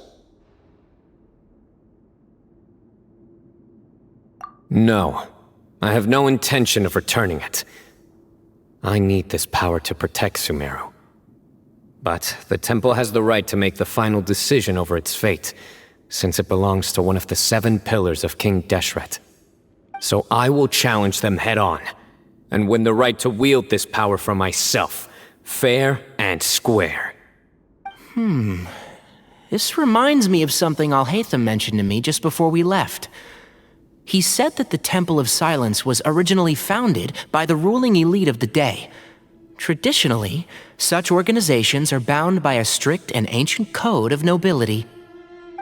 No. I have no intention of returning it. I need this power to protect Sumeru. But the temple has the right to make the final decision over its fate, since it belongs to one of the 7 pillars of King Deshret. So I will challenge them head-on, and win the right to wield this power for myself, fair and square. This reminds me of something Alhaitham mentioned to me just before we left. He said that the Temple of Silence was originally founded by the ruling elite of the day. Traditionally, such organizations are bound by a strict and ancient code of nobility.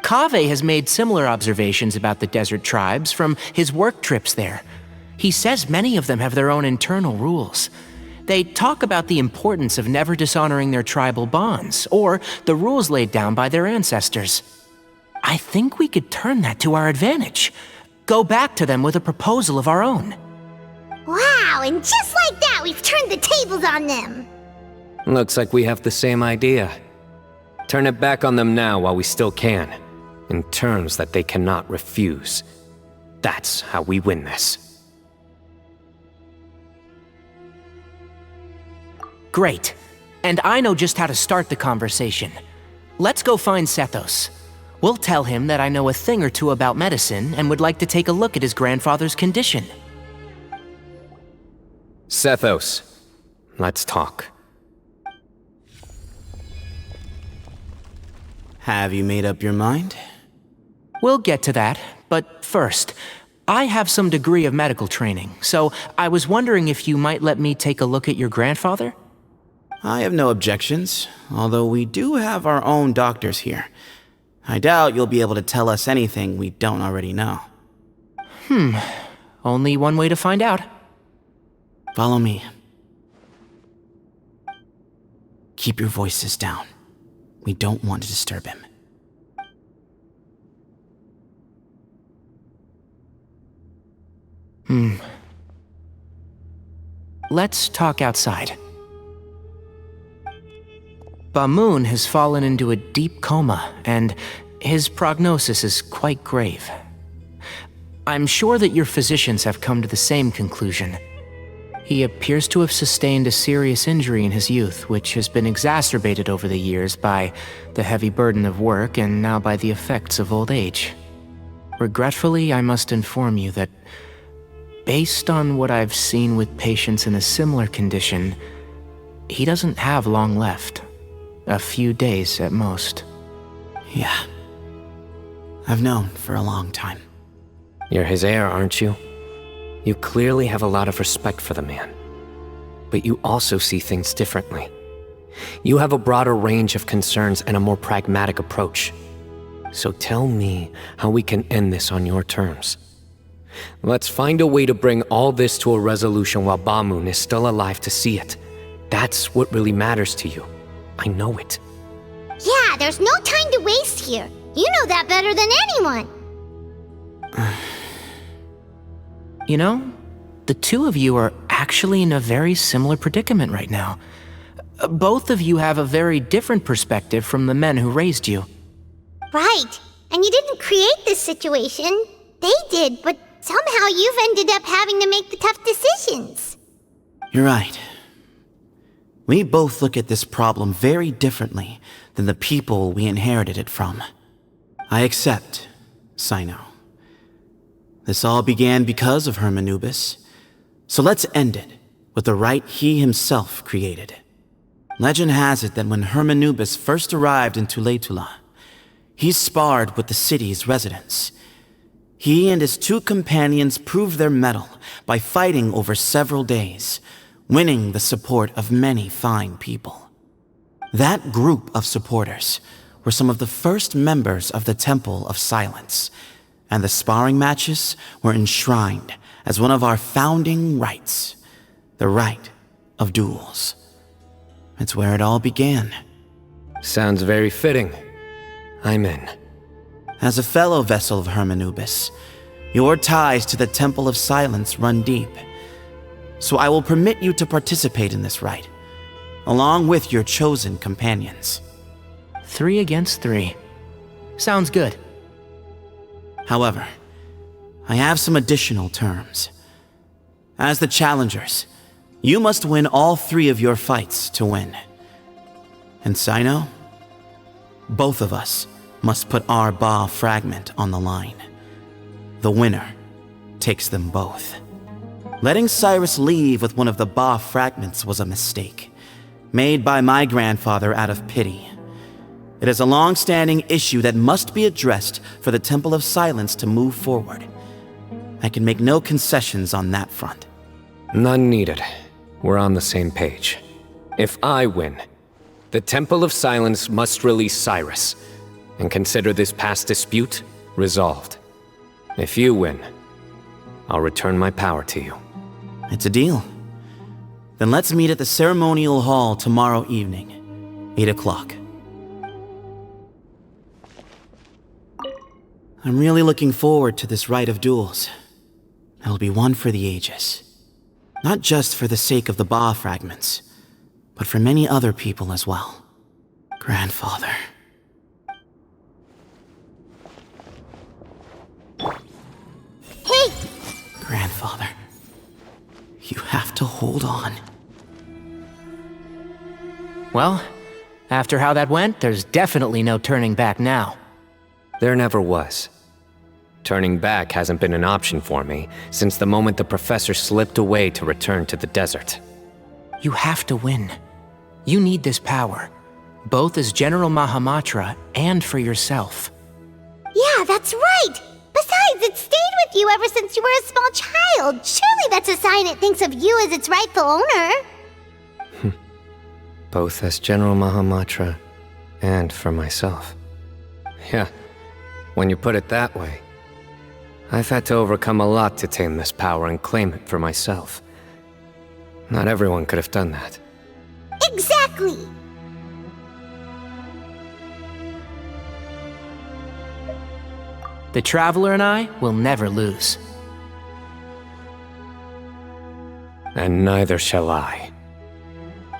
Kaveh has made similar observations about the desert tribes from his work trips there. He says many of them have their own internal rules. They talk about the importance of never dishonoring their tribal bonds, or the rules laid down by their ancestors. I think we could turn that to our advantage. Go back to them with a proposal of our own. Wow, and just like that, we've turned the tables on them! Looks like we have the same idea. Turn it back on them now while we still can, in terms that they cannot refuse. That's how we win this. Great. And I know just how to start the conversation. Let's go find Sethos. We'll tell him that I know a thing or two about medicine and would like to take a look at his grandfather's condition. Sethos, let's talk. Have you made up your mind? We'll get to that, but first, I have some degree of medical training, so I was wondering if you might let me take a look at your grandfather? I have no objections, although we do have our own doctors here. I doubt you'll be able to tell us anything we don't already know. Only one way to find out. Follow me. Keep your voices down. We don't want to disturb him. Let's talk outside. Bamoun has fallen into a deep coma, and his prognosis is quite grave. I'm sure that your physicians have come to the same conclusion. He appears to have sustained a serious injury in his youth, which has been exacerbated over the years by the heavy burden of work and now by the effects of old age. Regretfully, I must inform you that, based on what I've seen with patients in a similar condition, he doesn't have long left. A few days at most. Yeah. I've known for a long time. You're his heir, aren't you? You clearly have a lot of respect for the man. But you also see things differently. You have a broader range of concerns and a more pragmatic approach. So tell me how we can end this on your terms. Let's find a way to bring all this to a resolution while Bamoun is still alive to see it. That's what really matters to you. I know it. Yeah, there's no time to waste here. You know that better than anyone. You know, the two of you are actually in a very similar predicament right now. Both of you have a very different perspective from the men who raised you. Right. And you didn't create this situation. They did, but somehow you've ended up having to make the tough decisions. You're right. We both look at this problem very differently than the people we inherited it from. I accept, Cyno. This all began because of Hermanubis, so let's end it with the rite he himself created. Legend has it that when Hermanubis first arrived in Tuletula, he sparred with the city's residents. He and his two companions proved their mettle by fighting over several days, winning the support of many fine people. That group of supporters were some of the first members of the Temple of Silence, and the sparring matches were enshrined as one of our founding rites, the rite of duels. It's where it all began. Sounds very fitting. I'm in. As a fellow vessel of Hermanubis, your ties to the Temple of Silence run deep. So I will permit you to participate in this rite, along with your chosen companions. 3 against 3. Sounds good. However, I have some additional terms. As the challengers, you must win all 3 of your fights to win. And Cyno, both of us must put our Ba fragment on the line. The winner takes them both. Letting Cyrus leave with one of the Ba fragments was a mistake, made by my grandfather out of pity. It is a long-standing issue that must be addressed for the Temple of Silence to move forward. I can make no concessions on that front. None needed. We're on the same page. If I win, the Temple of Silence must release Cyrus, and consider this past dispute resolved. If you win, I'll return my power to you. It's a deal. Then let's meet at the ceremonial hall tomorrow evening, 8 o'clock. I'm really looking forward to this rite of duels. It'll be one for the ages. Not just for the sake of the Ba fragments, but for many other people as well. Grandfather. Hey! Grandfather. You have to hold on. Well, after how that went, there's definitely no turning back now. There never was. Turning back hasn't been an option for me since the moment the professor slipped away to return to the desert. You have to win. You need this power, both as General Mahamatra and for yourself. Yeah, that's right! Besides, it stayed with you ever since you were a small child. Surely that's a sign it thinks of you as its rightful owner. Both as General Mahamatra and for myself. Yeah, when you put it that way. I've had to overcome a lot to tame this power and claim it for myself. Not everyone could have done that. Exactly! The Traveler and I will never lose. And neither shall I.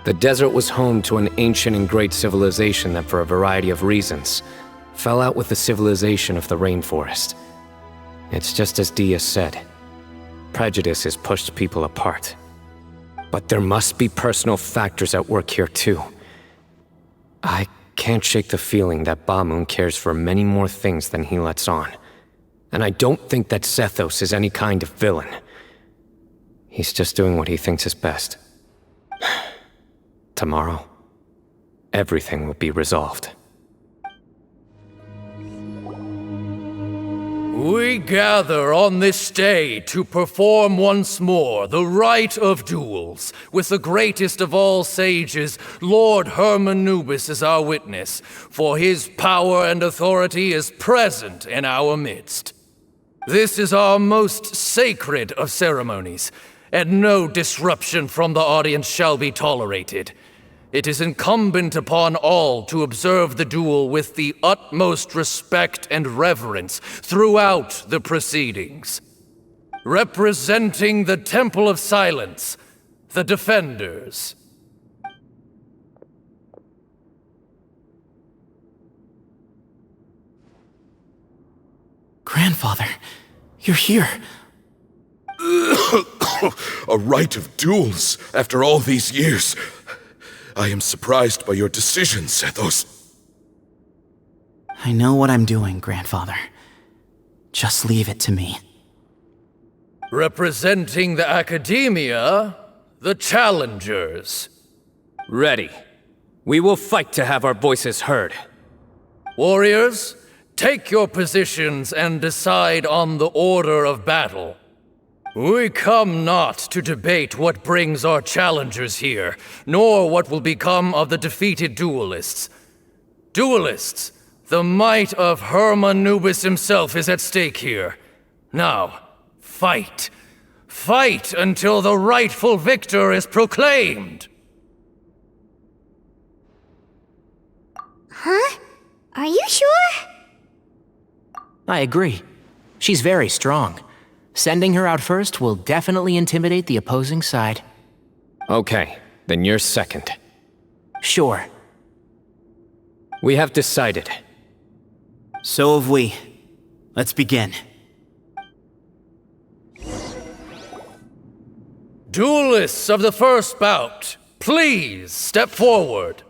The desert was home to an ancient and great civilization that, for a variety of reasons, fell out with the civilization of the rainforest. It's just as Dehya said. Prejudice has pushed people apart. But there must be personal factors at work here too. I can't shake the feeling that Bamoun cares for many more things than he lets on. And I don't think that Sethos is any kind of villain. He's just doing what he thinks is best. Tomorrow, everything will be resolved. We gather on this day to perform once more the rite of duels, with the greatest of all sages, Lord Hermanubis, as our witness, for his power and authority is present in our midst. This is our most sacred of ceremonies, and no disruption from the audience shall be tolerated. It is incumbent upon all to observe the duel with the utmost respect and reverence throughout the proceedings. Representing the Temple of Silence, the Defenders. Grandfather, you're here. A rite of duels after all these years. I am surprised by your decision, Sethos. I know what I'm doing, Grandfather. Just leave it to me. Representing the Academia, the Challengers. Ready. We will fight to have our voices heard. Warriors, take your positions and decide on the order of battle. We come not to debate what brings our challengers here, nor what will become of the defeated duelists. Duelists, the might of Hermanubis himself is at stake here. Now, fight. Fight until the rightful victor is proclaimed! Huh? Are you sure? I agree. She's very strong. Sending her out first will definitely intimidate the opposing side. Okay, then you're second. Sure. We have decided. So have we. Let's begin. Duelists of the first bout, please step forward.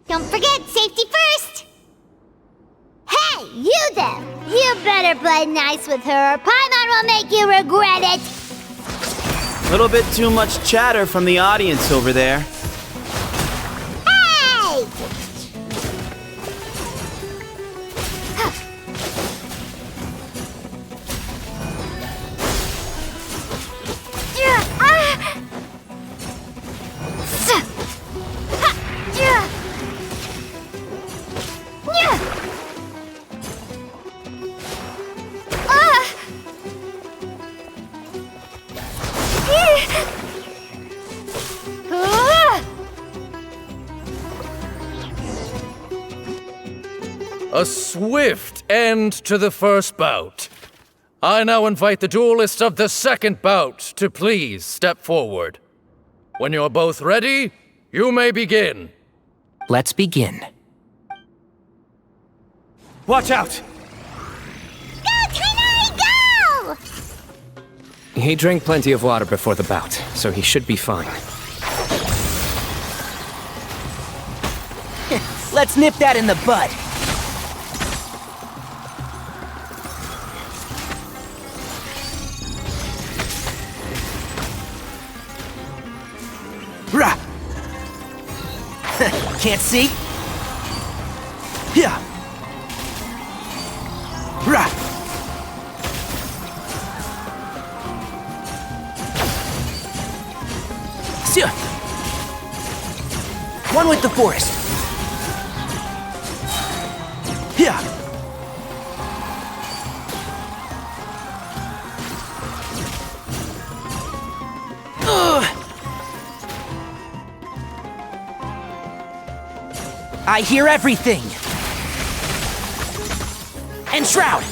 Don't forget, safety first! Hey, you there! You better play nice with her, or Paimon will make you regret it! A little bit too much chatter from the audience over there. Hey! A swift end to the first bout. I now invite the duelists of the second bout to please step forward. When you're both ready, you may begin. Let's begin. Watch out! Go, Tighnari, go! He drank plenty of water before the bout, so he should be fine. Let's nip that in the bud. Rah! Can't see? Yeah! Rah! Sia! One with the forest. Yeah! I hear everything. And Shroud.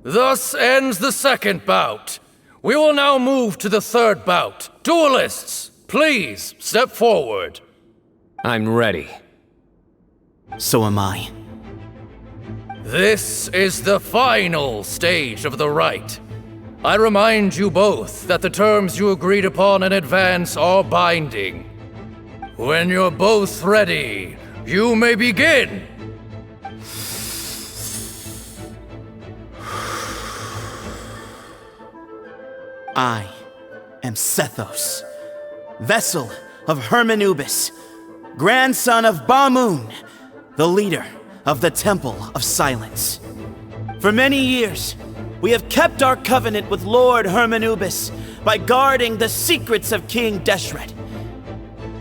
Thus ends the second bout. We will now move to the third bout. Duelists, please step forward. I'm ready. So am I. This is the final stage of the rite. I remind you both that the terms you agreed upon in advance are binding. When you're both ready, you may begin! I am Sethos, vessel of Hermanubis, grandson of Bamoun, the leader of the Temple of Silence. For many years, we have kept our covenant with Lord Hermanubis by guarding the secrets of King Deshret.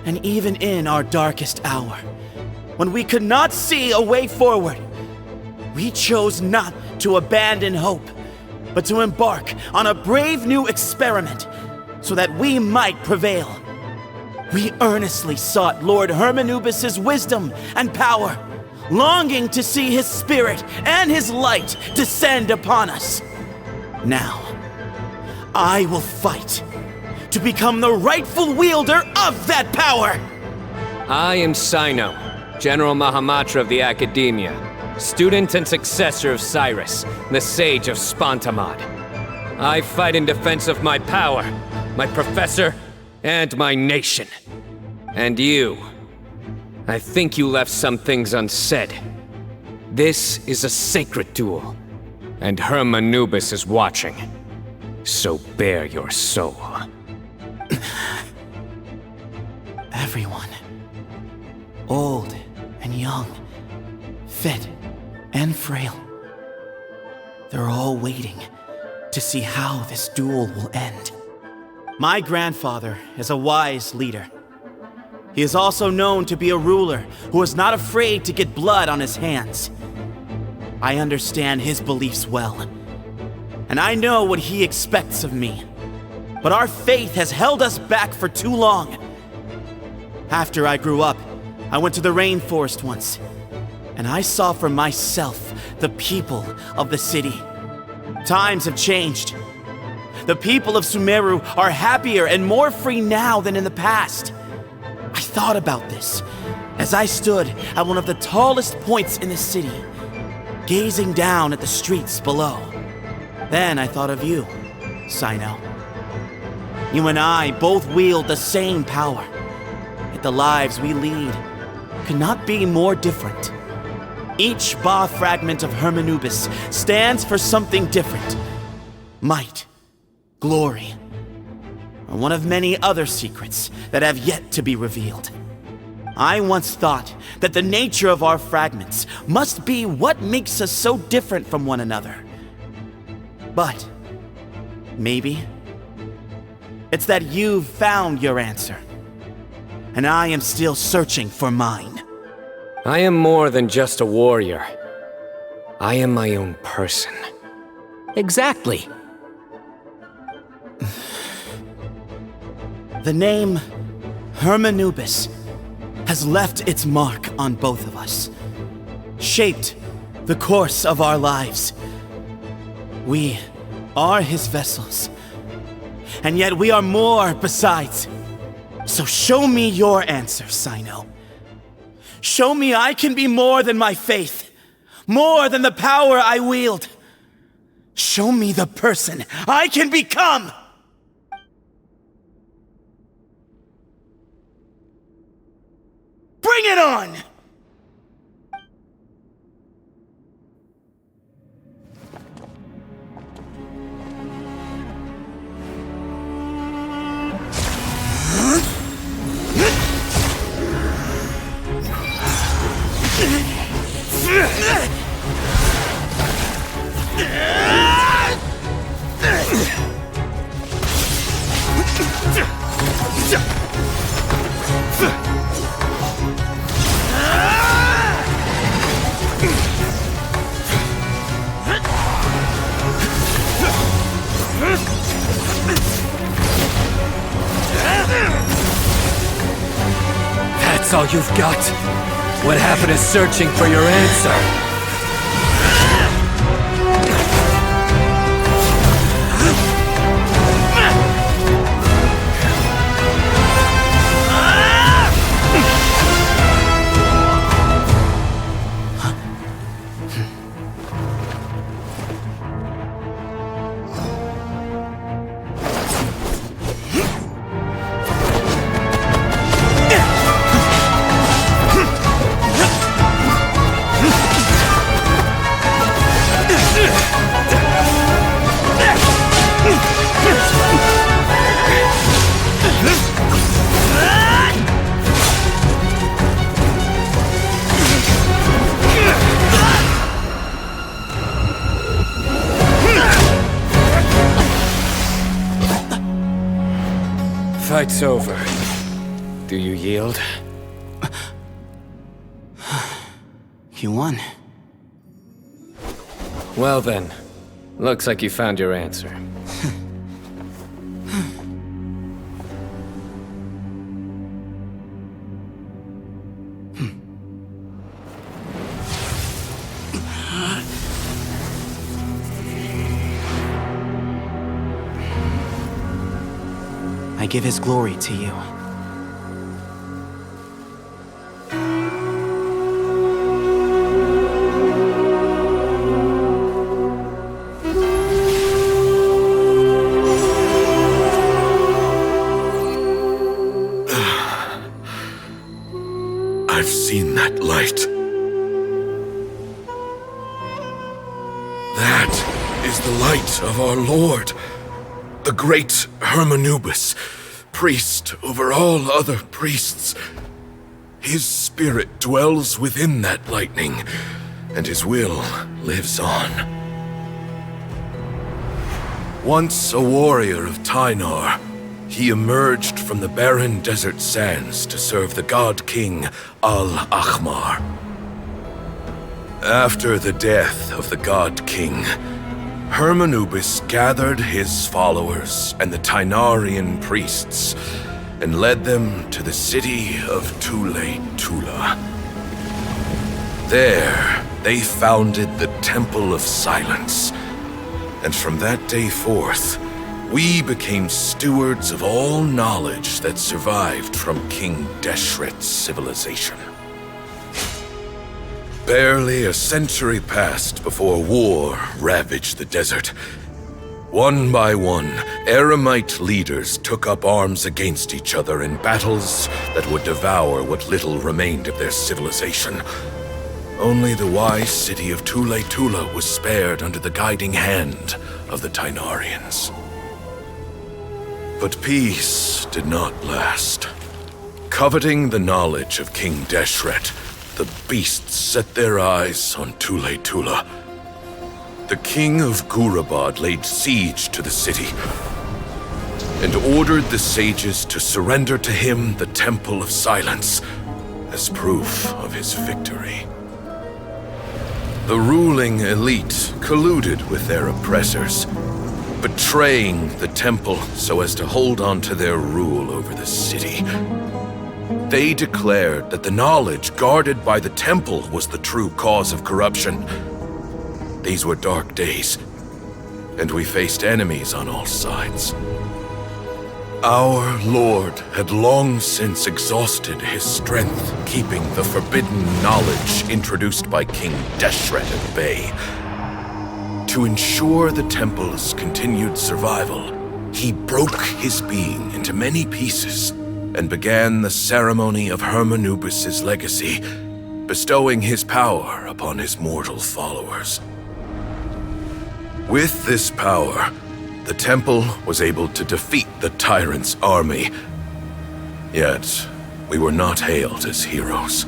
And even in our darkest hour, when we could not see a way forward, we chose not to abandon hope, but to embark on a brave new experiment so that we might prevail. We earnestly sought Lord Hermanubis' wisdom and power, longing to see his spirit and his light descend upon us. Now, I will fight to become the rightful wielder of that power! I am Cyno, General Mahamatra of the Academia, student and successor of Cyrus, the Sage of Spontamod. I fight in defense of my power, my professor, and my nation. And you, I think you left some things unsaid. This is a sacred duel, and Hermanubis is watching. So bare your soul. Everyone, old and young, fit and frail, they're all waiting to see how this duel will end. My grandfather is a wise leader. He is also known to be a ruler who is not afraid to get blood on his hands. I understand his beliefs well, and I know what he expects of me. But our faith has held us back for too long. After I grew up, I went to the rainforest once, and I saw for myself the people of the city. Times have changed. The people of Sumeru are happier and more free now than in the past. I thought about this as I stood at one of the tallest points in the city, gazing down at the streets below. Then I thought of you, Cyno. You and I both wield the same power, yet the lives we lead could not be more different. Each Ba fragment of Hermanubis stands for something different. Might, glory, or one of many other secrets that have yet to be revealed. I once thought that the nature of our fragments must be what makes us so different from one another. But maybe it's that you've found your answer, and I am still searching for mine. I am more than just a warrior. I am my own person. Exactly. The name Hermanubis has left its mark on both of us, shaped the course of our lives. We are his vessels, and yet we are more besides. So show me your answer, Cyno. Show me I can be more than my faith, more than the power I wield. Show me the person I can become! Bring it on! That's all you've got? What happened to searching for your answer? fight's over. Do you yield? You won. Well then, looks like you found your answer. I give his glory to you. I've seen that light. That is the light of our Lord, the great hermanubis, priest over all other priests. His spirit dwells within that lightning, and his will lives on. Once a warrior of Tighnari, he emerged from the barren desert sands to serve the god king Al-Ahmar. After the death of the god king, Hermanubis gathered his followers and the Tighnarian priests and led them to the city of Tula. There, they founded the Temple of Silence, and from that day forth, we became stewards of all knowledge that survived from King Deshret's civilization. Barely a century passed before war ravaged the desert. One by one, Eremite leaders took up arms against each other in battles that would devour what little remained of their civilization. Only the wise city of Tula was spared under the guiding hand of the Tighnarians. But peace did not last. Coveting the knowledge of King Deshret, the beasts set their eyes on Tula. The king of Gurabad laid siege to the city and ordered the sages to surrender to him the Temple of Silence as proof of his victory. The ruling elite colluded with their oppressors, betraying the temple so as to hold on to their rule over the city. They declared that the knowledge guarded by the temple was the true cause of corruption. These were dark days, and we faced enemies on all sides. Our Lord had long since exhausted his strength, keeping the forbidden knowledge introduced by King Deshret at bay. To ensure the temple's continued survival, he broke his being into many pieces and began the ceremony of Hermanubis' legacy, bestowing his power upon his mortal followers. With this power, the temple was able to defeat the tyrant's army. Yet, we were not hailed as heroes.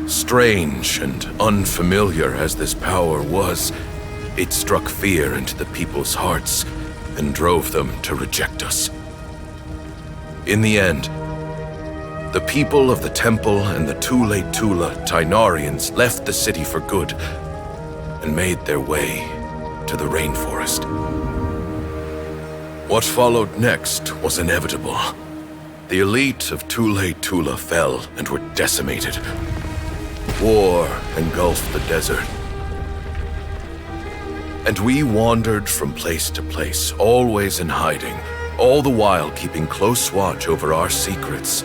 Strange and unfamiliar as this power was, it struck fear into the people's hearts and drove them to reject us. In the end, the people of the temple and the Tula Tighnarians left the city for good and made their way to the rainforest. What followed next was inevitable. The elite of Tula fell and were decimated. War engulfed the desert. And we wandered from place to place, always in hiding, all the while keeping close watch over our secrets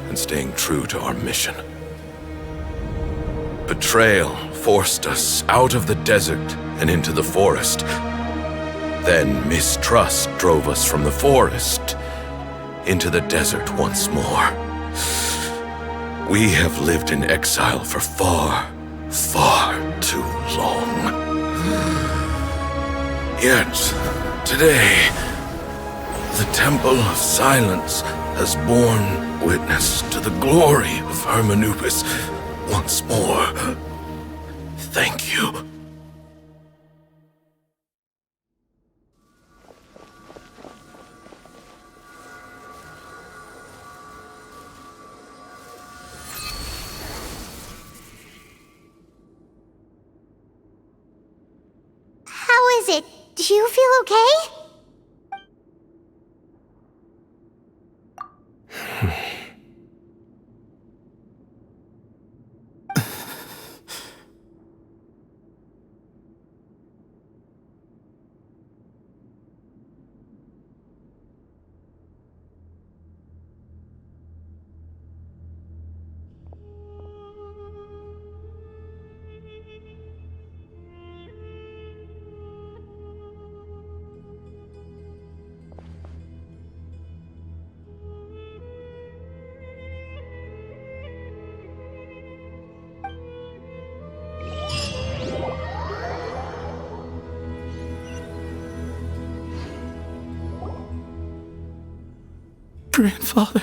and staying true to our mission. Betrayal forced us out of the desert and into the forest. Then mistrust drove us from the forest into the desert once more. We have lived in exile for far, far too long. Yet, today, the Temple of Silence has borne witness to the glory of Hermanubis once more. Thank you. is it? Do you feel okay? Grandfather.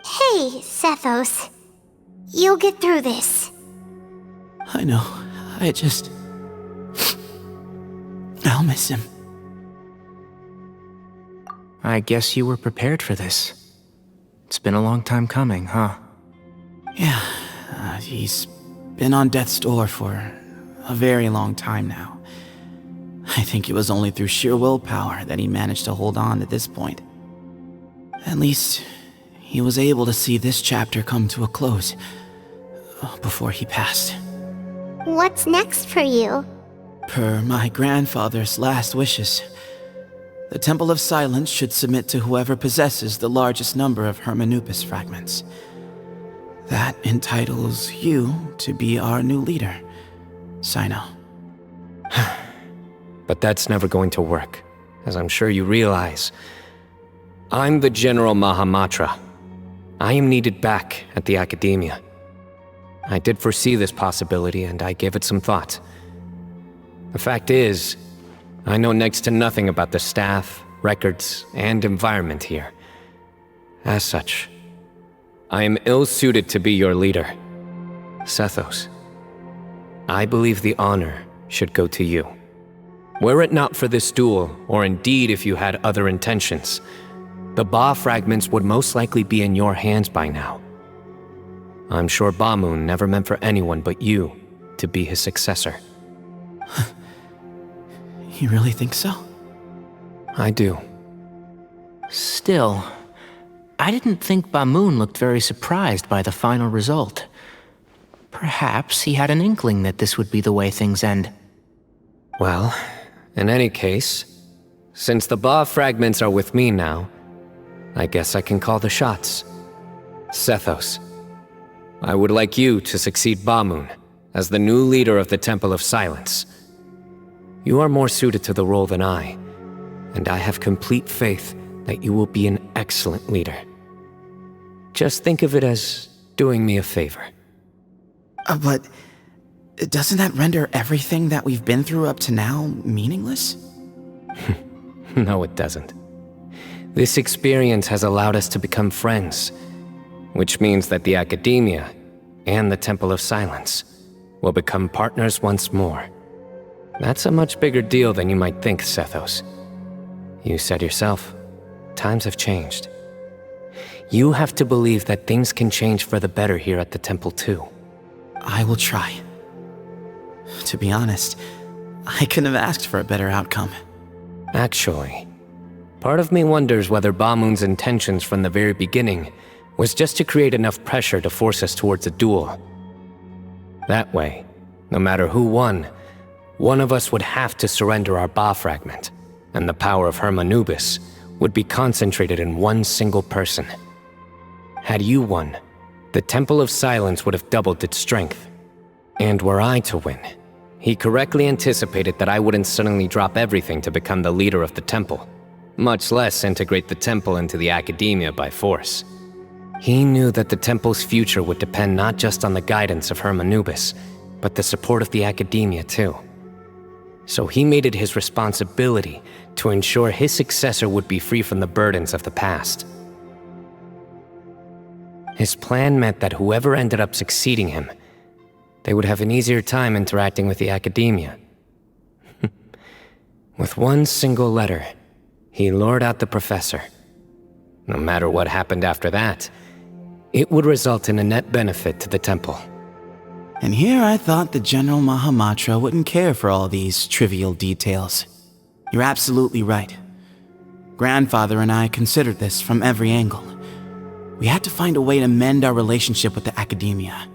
Hey, Sethos. You'll get through this. I know. I'll miss him. I guess you were prepared for this. It's been a long time coming, huh? Yeah, he's been on death's door for a very long time now. I think it was only through sheer willpower that he managed to hold on to this point. At least, he was able to see this chapter come to a close before he passed. What's next for you? Per my grandfather's last wishes, the Temple of Silence should submit to whoever possesses the largest number of hermanubis fragments. That entitles you to be our new leader, Cyno. But that's never going to work, as I'm sure you realize. I'm the General Mahamatra. I am needed back at the Academia. I did foresee this possibility, and I gave it some thought. The fact is, I know next to nothing about the staff, records, and environment here. As such, I am ill-suited to be your leader. Sethos, I believe the honor should go to you. Were it not for this duel, or indeed if you had other intentions, the Ba fragments would most likely be in your hands by now. I'm sure Bamoun never meant for anyone but you to be his successor. You really think so? I do. Still, I didn't think Bamoun looked very surprised by the final result. Perhaps he had an inkling that this would be the way things end. Well, in any case, since the Ba fragments are with me now, I guess I can call the shots. Sethos, I would like you to succeed Bamoun as the new leader of the Temple of Silence. You are more suited to the role than I, and I have complete faith that you will be an excellent leader. Just think of it as doing me a favor. But doesn't that render everything that we've been through up to now meaningless? No, it doesn't. This experience has allowed us to become friends, which means that the Academia and the Temple of Silence will become partners once more. That's a much bigger deal than you might think, Sethos. You said yourself, times have changed. You have to believe that things can change for the better here at the temple too. I will try. To be honest, I couldn't have asked for a better outcome. Actually, part of me wonders whether Bamoun's intentions from the very beginning was just to create enough pressure to force us towards a duel. That way, no matter who won, one of us would have to surrender our Ba fragment, and the power of hermanubis would be concentrated in one single person. Had you won, the Temple of Silence would have doubled its strength. And were I to win, he correctly anticipated that I wouldn't suddenly drop everything to become the leader of the temple, much less integrate the temple into the Academia by force. He knew that the temple's future would depend not just on the guidance of hermanubis, but the support of the Academia too. So he made it his responsibility to ensure his successor would be free from the burdens of the past. His plan meant that whoever ended up succeeding him, they would have an easier time interacting with the Academia. With one single letter, he lured out the professor. No matter what happened after that, it would result in a net benefit to the temple. And here I thought the General Mahamatra wouldn't care for all these trivial details. You're absolutely right. Grandfather and I considered this from every angle. We had to find a way to mend our relationship with the academia.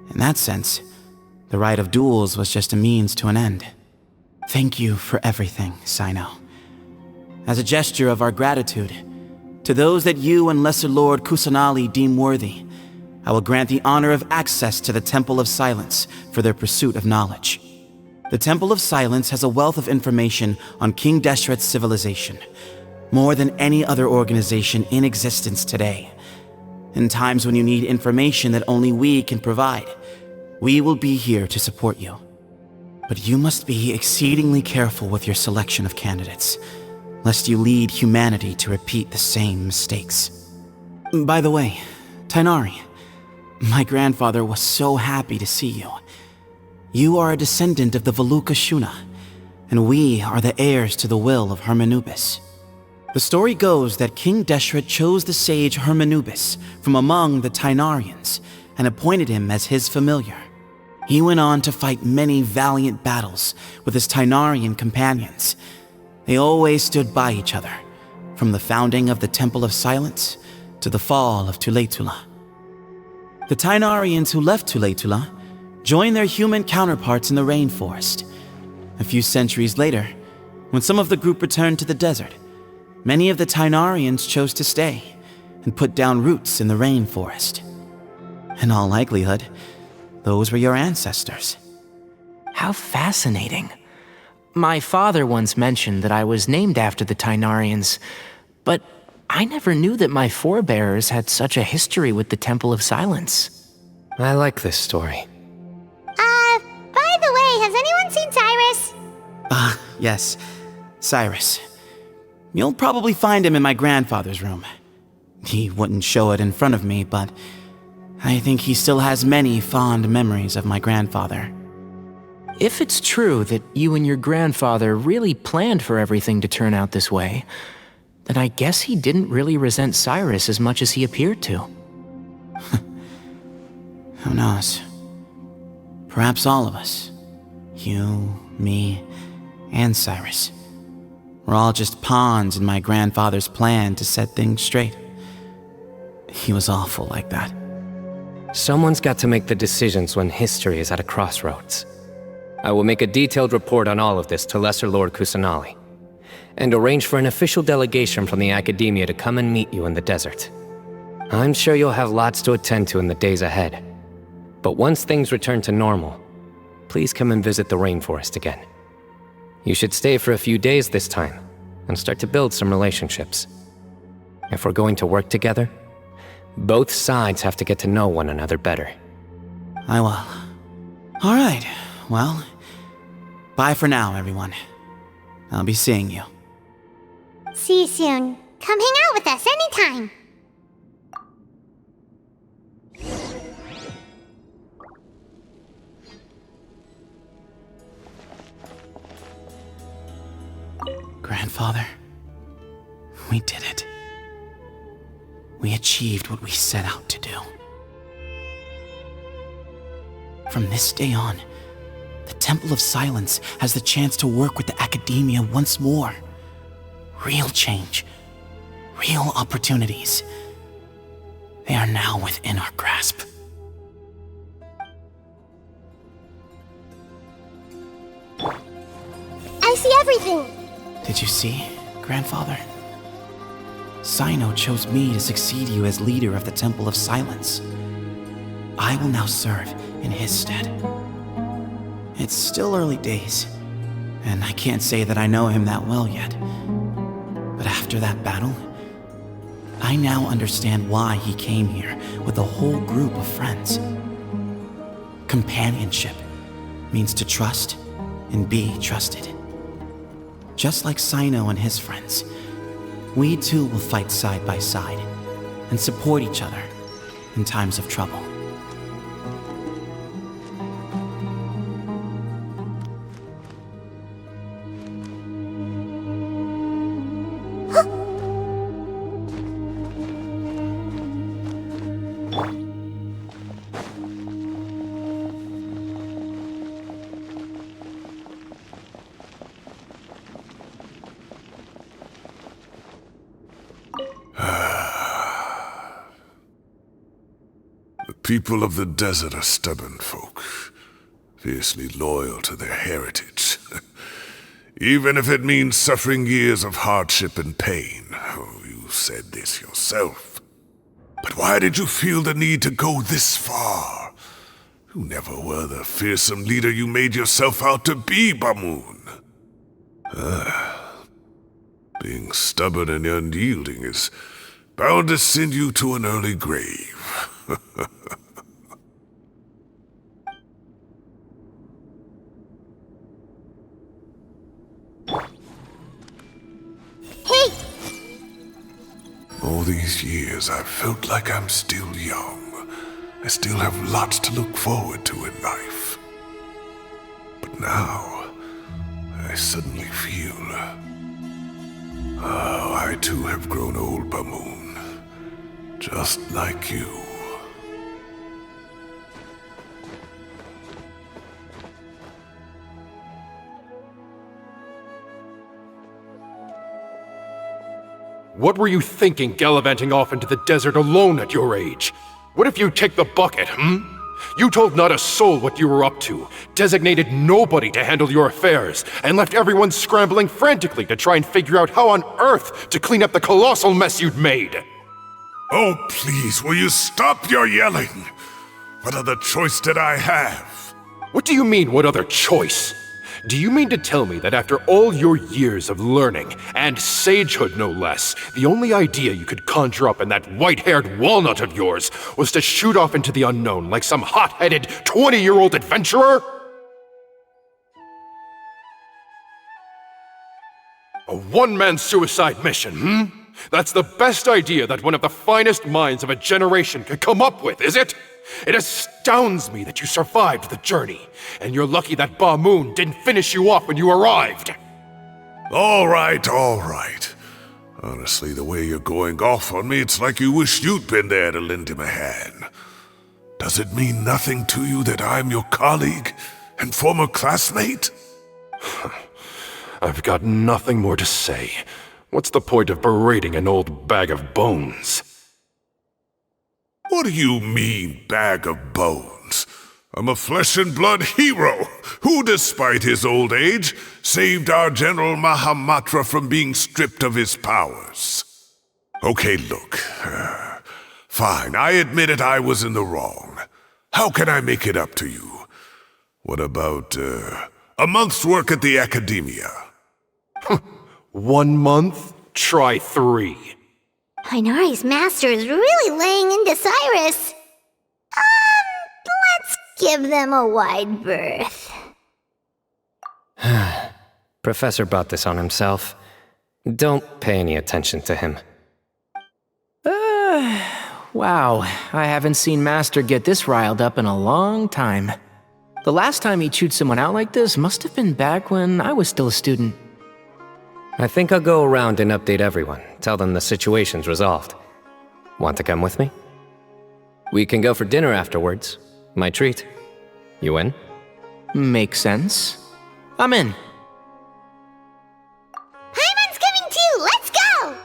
In that sense, the right of duels was just a means to an end. Thank you for everything, Cyno. As a gesture of our gratitude, to those that you and Lesser Lord Kusanali deem worthy, I will grant the honor of access to the Temple of Silence for their pursuit of knowledge. The Temple of Silence has a wealth of information on King Deshret's civilization, more than any other organization in existence today. In times when you need information that only we can provide, we will be here to support you. But you must be exceedingly careful with your selection of candidates, lest you lead humanity to repeat the same mistakes. By the way, Tighnari, my grandfather was so happy to see you. You are a descendant of the Veluka Shuna, and we are the heirs to the will of Hermanubis. The story goes that King Deshret chose the sage Hermanubis from among the Tighnarians and appointed him as his familiar. He went on to fight many valiant battles with his Tighnarian companions. They always stood by each other, from the founding of the Temple of Silence to the fall of Tuletula. The Tighnarians who left Tuletula joined their human counterparts in the rainforest. A few centuries later, when some of the group returned to the desert, many of the Tighnarians chose to stay and put down roots in the rainforest. In all likelihood, those were your ancestors. How fascinating. My father once mentioned that I was named after the Tighnarians, but I never knew that my forebears had such a history with the Temple of Silence. I like this story. By the way, has anyone seen Cyrus? Yes, Cyrus. You'll probably find him in my grandfather's room. He wouldn't show it in front of me, but I think he still has many fond memories of my grandfather. If it's true that you and your grandfather really planned for everything to turn out this way, then I guess he didn't really resent Cyrus as much as he appeared to. Who knows? Perhaps all of us, you, me, and Cyrus, we're all just pawns in my grandfather's plan to set things straight. He was awful like that. Someone's got to make the decisions when history is at a crossroads. I will make a detailed report on all of this to Lesser Lord Kusanali, and arrange for an official delegation from the Academia to come and meet you in the desert. I'm sure you'll have lots to attend to in the days ahead. But once things return to normal, please come and visit the rainforest again. You should stay for a few days this time, and start to build some relationships. If we're going to work together, both sides have to get to know one another better. I will. All right, well, bye for now, everyone. I'll be seeing you. See you soon. Come hang out with us anytime. Grandfather, we did it. We achieved what we set out to do. From this day on, the Temple of Silence has the chance to work with the Academia once more. Real change, real opportunities. They are now within our grasp. I see everything. Did you see, Grandfather? Cyno chose me to succeed you as leader of the Temple of Silence. I will now serve in his stead. It's still early days, and I can't say that I know him that well yet. But after that battle, I now understand why he came here with a whole group of friends. Companionship means to trust and be trusted. Just like Cyno and his friends, we too will fight side by side and support each other in times of trouble. People of the desert are stubborn folk, fiercely loyal to their heritage. Even if it means suffering years of hardship and pain. Oh, you said this yourself. But why did you feel the need to go this far? You never were the fearsome leader you made yourself out to be, Bamoun. Being stubborn and unyielding is bound to send you to an early grave. Hey! All these years, I've felt like I'm still young. I still have lots to look forward to in life. But now, I suddenly feel... Oh, I too have grown old, Bamoun. Just like you. What were you thinking, gallivanting off into the desert alone at your age? What if you take the bucket, You told not a soul what you were up to, designated nobody to handle your affairs, and left everyone scrambling frantically to try and figure out how on earth to clean up the colossal mess you'd made. Oh, please, will you stop your yelling? What other choice did I have? What do you mean, what other choice? Do you mean to tell me that after all your years of learning, and sagehood no less, the only idea you could conjure up in that white-haired walnut of yours was to shoot off into the unknown like some hot-headed 20-year-old adventurer? A one-man suicide mission, That's the best idea that one of the finest minds of a generation could come up with, is it? It astounds me that you survived the journey, and you're lucky that Bamoun didn't finish you off when you arrived. All right. Honestly, the way you're going off on me, it's like you wish you'd been there to lend him a hand. Does it mean nothing to you that I'm your colleague and former classmate? I've got nothing more to say. What's the point of berating an old bag of bones? What do you mean, bag of bones? I'm a flesh-and-blood hero who, despite his old age, saved our General Mahamatra from being stripped of his powers. Okay, look. Fine, I admit it, I was in the wrong. How can I make it up to you? What about, a month's work at the Academia? 1 month? Try 3. Tighnari's master is really laying into Cyrus. Let's give them a wide berth. Professor brought this on himself. Don't pay any attention to him. Wow, I haven't seen Master get this riled up in a long time. The last time he chewed someone out like this must have been back when I was still a student. I think I'll go around and update everyone, tell them the situation's resolved. Want to come with me? We can go for dinner afterwards. My treat. You in? Makes sense. I'm in. Hyman's coming too! Let's go!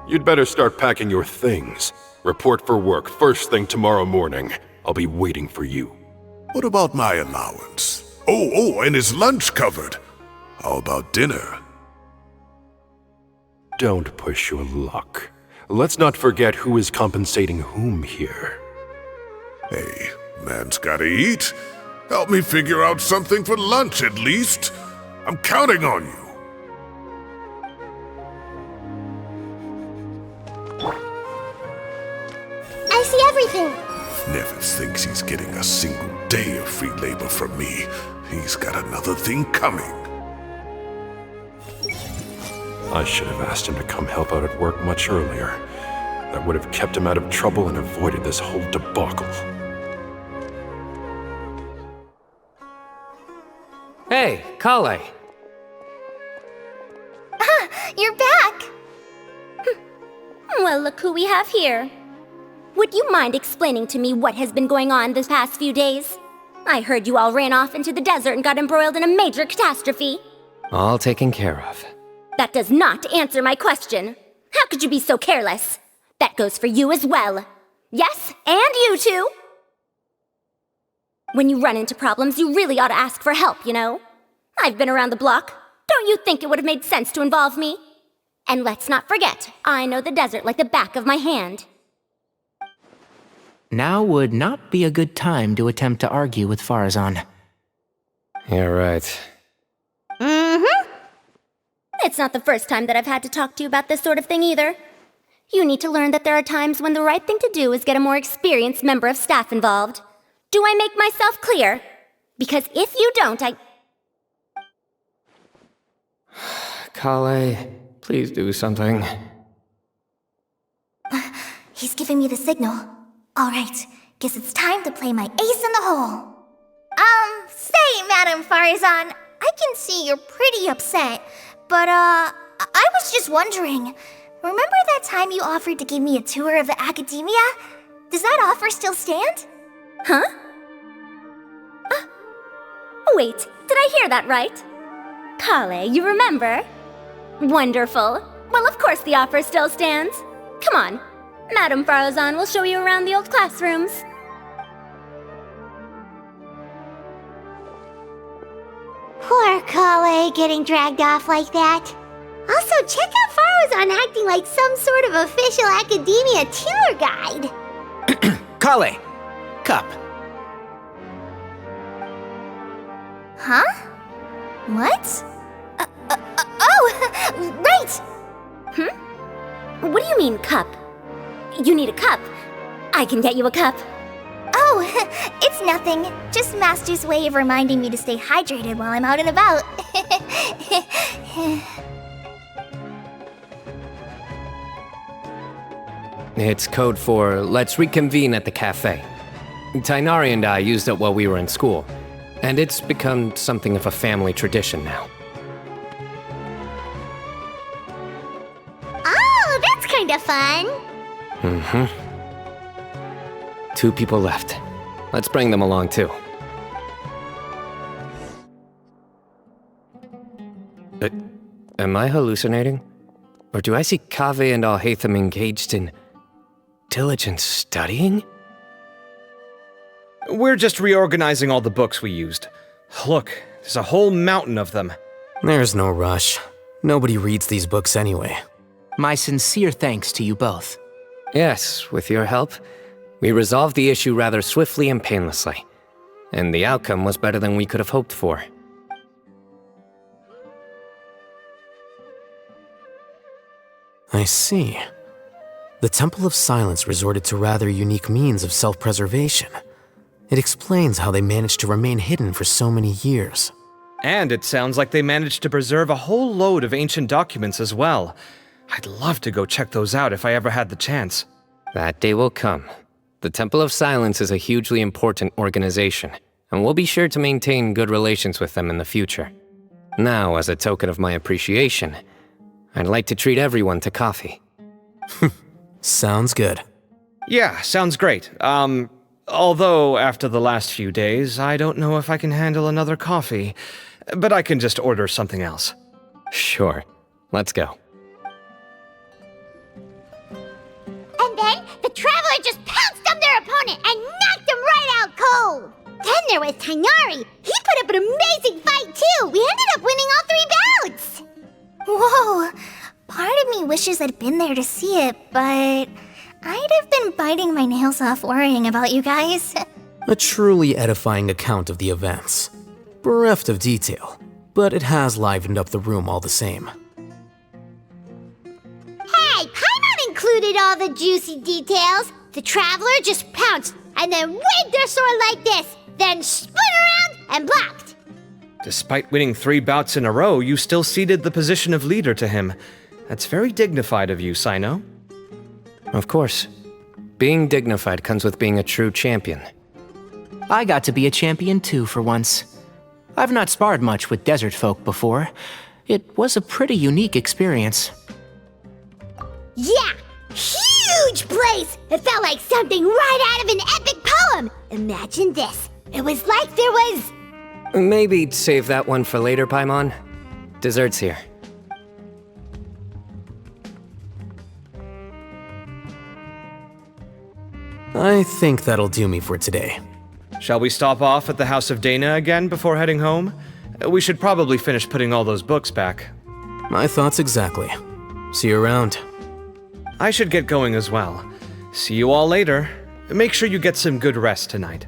You'd better start packing your things. Report for work first thing tomorrow morning. I'll be waiting for you. What about my allowance? Oh, and his lunch covered. How about dinner? Don't push your luck. Let's not forget who is compensating whom here. Hey, man's gotta eat. Help me figure out something for lunch at least. I'm counting on you. I see everything. Naphis thinks he's getting a single day of free labor from me. He's got another thing coming. I should have asked him to come help out at work much earlier. That would have kept him out of trouble and avoided this whole debacle. Hey, collei. You're back! Well, look who we have here. Would you mind explaining to me what has been going on this past few days? I heard you all ran off into the desert and got embroiled in a major catastrophe. All taken care of. That does not answer my question. How could you be so careless? That goes for you as well. Yes, and you too. When you run into problems, you really ought to ask for help, you know? I've been around the block. Don't you think it would have made sense to involve me? And let's not forget, I know the desert like the back of my hand. Now would not be a good time to attempt to argue with Faruzan. You're right. Mm-hmm. It's not the first time that I've had to talk to you about this sort of thing either. You need to learn that there are times when the right thing to do is get a more experienced member of staff involved. Do I make myself clear? Because if you don't, Collei, please do something. He's giving me the signal. All right, guess it's time to play my ace in the hole. Say, Madam Faruzan, I can see you're pretty upset, but I was just wondering, remember that time you offered to give me a tour of the academia? Does that offer still stand? Huh? Wait, did I hear that right? Collei, you remember? Wonderful. Well, of course the offer still stands. Come on, Madam Faruzan will show you around the old classrooms. Poor Collei getting dragged off like that. Also, check out Faruzan acting like some sort of official academia tour guide. Collei! Cup. Huh? What? Oh, right! What do you mean, cup? You need a cup. I can get you a cup. Oh, it's nothing. Just Master's way of reminding me to stay hydrated while I'm out and about. It's code for let's reconvene at the cafe. Tighnari and I used it while we were in school, and it's become something of a family tradition now. Oh, that's kind of fun. Mm-hmm. 2 people left. Let's bring them along too. Am I hallucinating? Or do I see Kaveh and Alhaitham engaged in diligent studying? We're just reorganizing all the books we used. Look, there's a whole mountain of them. There's no rush. Nobody reads these books anyway. My sincere thanks to you both. Yes, with your help, we resolved the issue rather swiftly and painlessly. And the outcome was better than we could have hoped for. I see. The Temple of Silence resorted to rather unique means of self-preservation. It explains how they managed to remain hidden for so many years. And it sounds like they managed to preserve a whole load of ancient documents as well. I'd love to go check those out if I ever had the chance. That day will come. The Temple of Silence is a hugely important organization, and we'll be sure to maintain good relations with them in the future. Now, as a token of my appreciation, I'd like to treat everyone to coffee. Sounds good. Yeah, sounds great. Although after the last few days, I don't know if I can handle another coffee, but I can just order something else. Sure. Let's go. And then the Traveler just pounced on their opponent and knocked him right out cold. Then there was Tighnari. He put up an amazing fight too. We ended up winning all 3 bouts. Whoa! Part of me wishes I'd been there to see it, but I'd have been biting my nails off worrying about you guys. A truly edifying account of the events. Bereft of detail, but it has livened up the room all the same. Hey, Paimon included all the juicy details. The Traveler just pounced and then waved their sword like this, then spun around and blocked. Despite winning 3 bouts in a row, you still ceded the position of leader to him. That's very dignified of you, Cyno. Of course. Being dignified comes with being a true champion. I got to be a champion too for once. I've not sparred much with desert folk before. It was a pretty unique experience. Yeah, huge place! It felt like something right out of an epic poem. Imagine this. It was like there was... Maybe save that one for later, Paimon. Dessert's here. I think that'll do me for today. Shall we stop off at the House of Dehya again before heading home? We should probably finish putting all those books back. My thoughts exactly. See you around. I should get going as well. See you all later. Make sure you get some good rest tonight.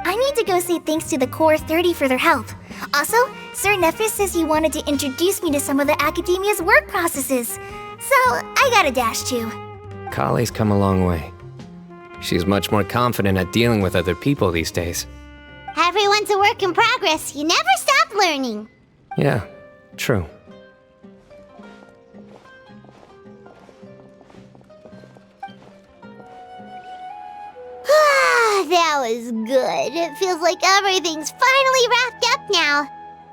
I need to go say thanks to the Core 30 for their help. Also, Sir Naphis says he wanted to introduce me to some of the Academia's work processes. So, I gotta dash too. Collei's come a long way. She's much more confident at dealing with other people these days. Everyone's a work in progress. You never stop learning. Yeah, true. That was good. It feels like everything's finally wrapped up now.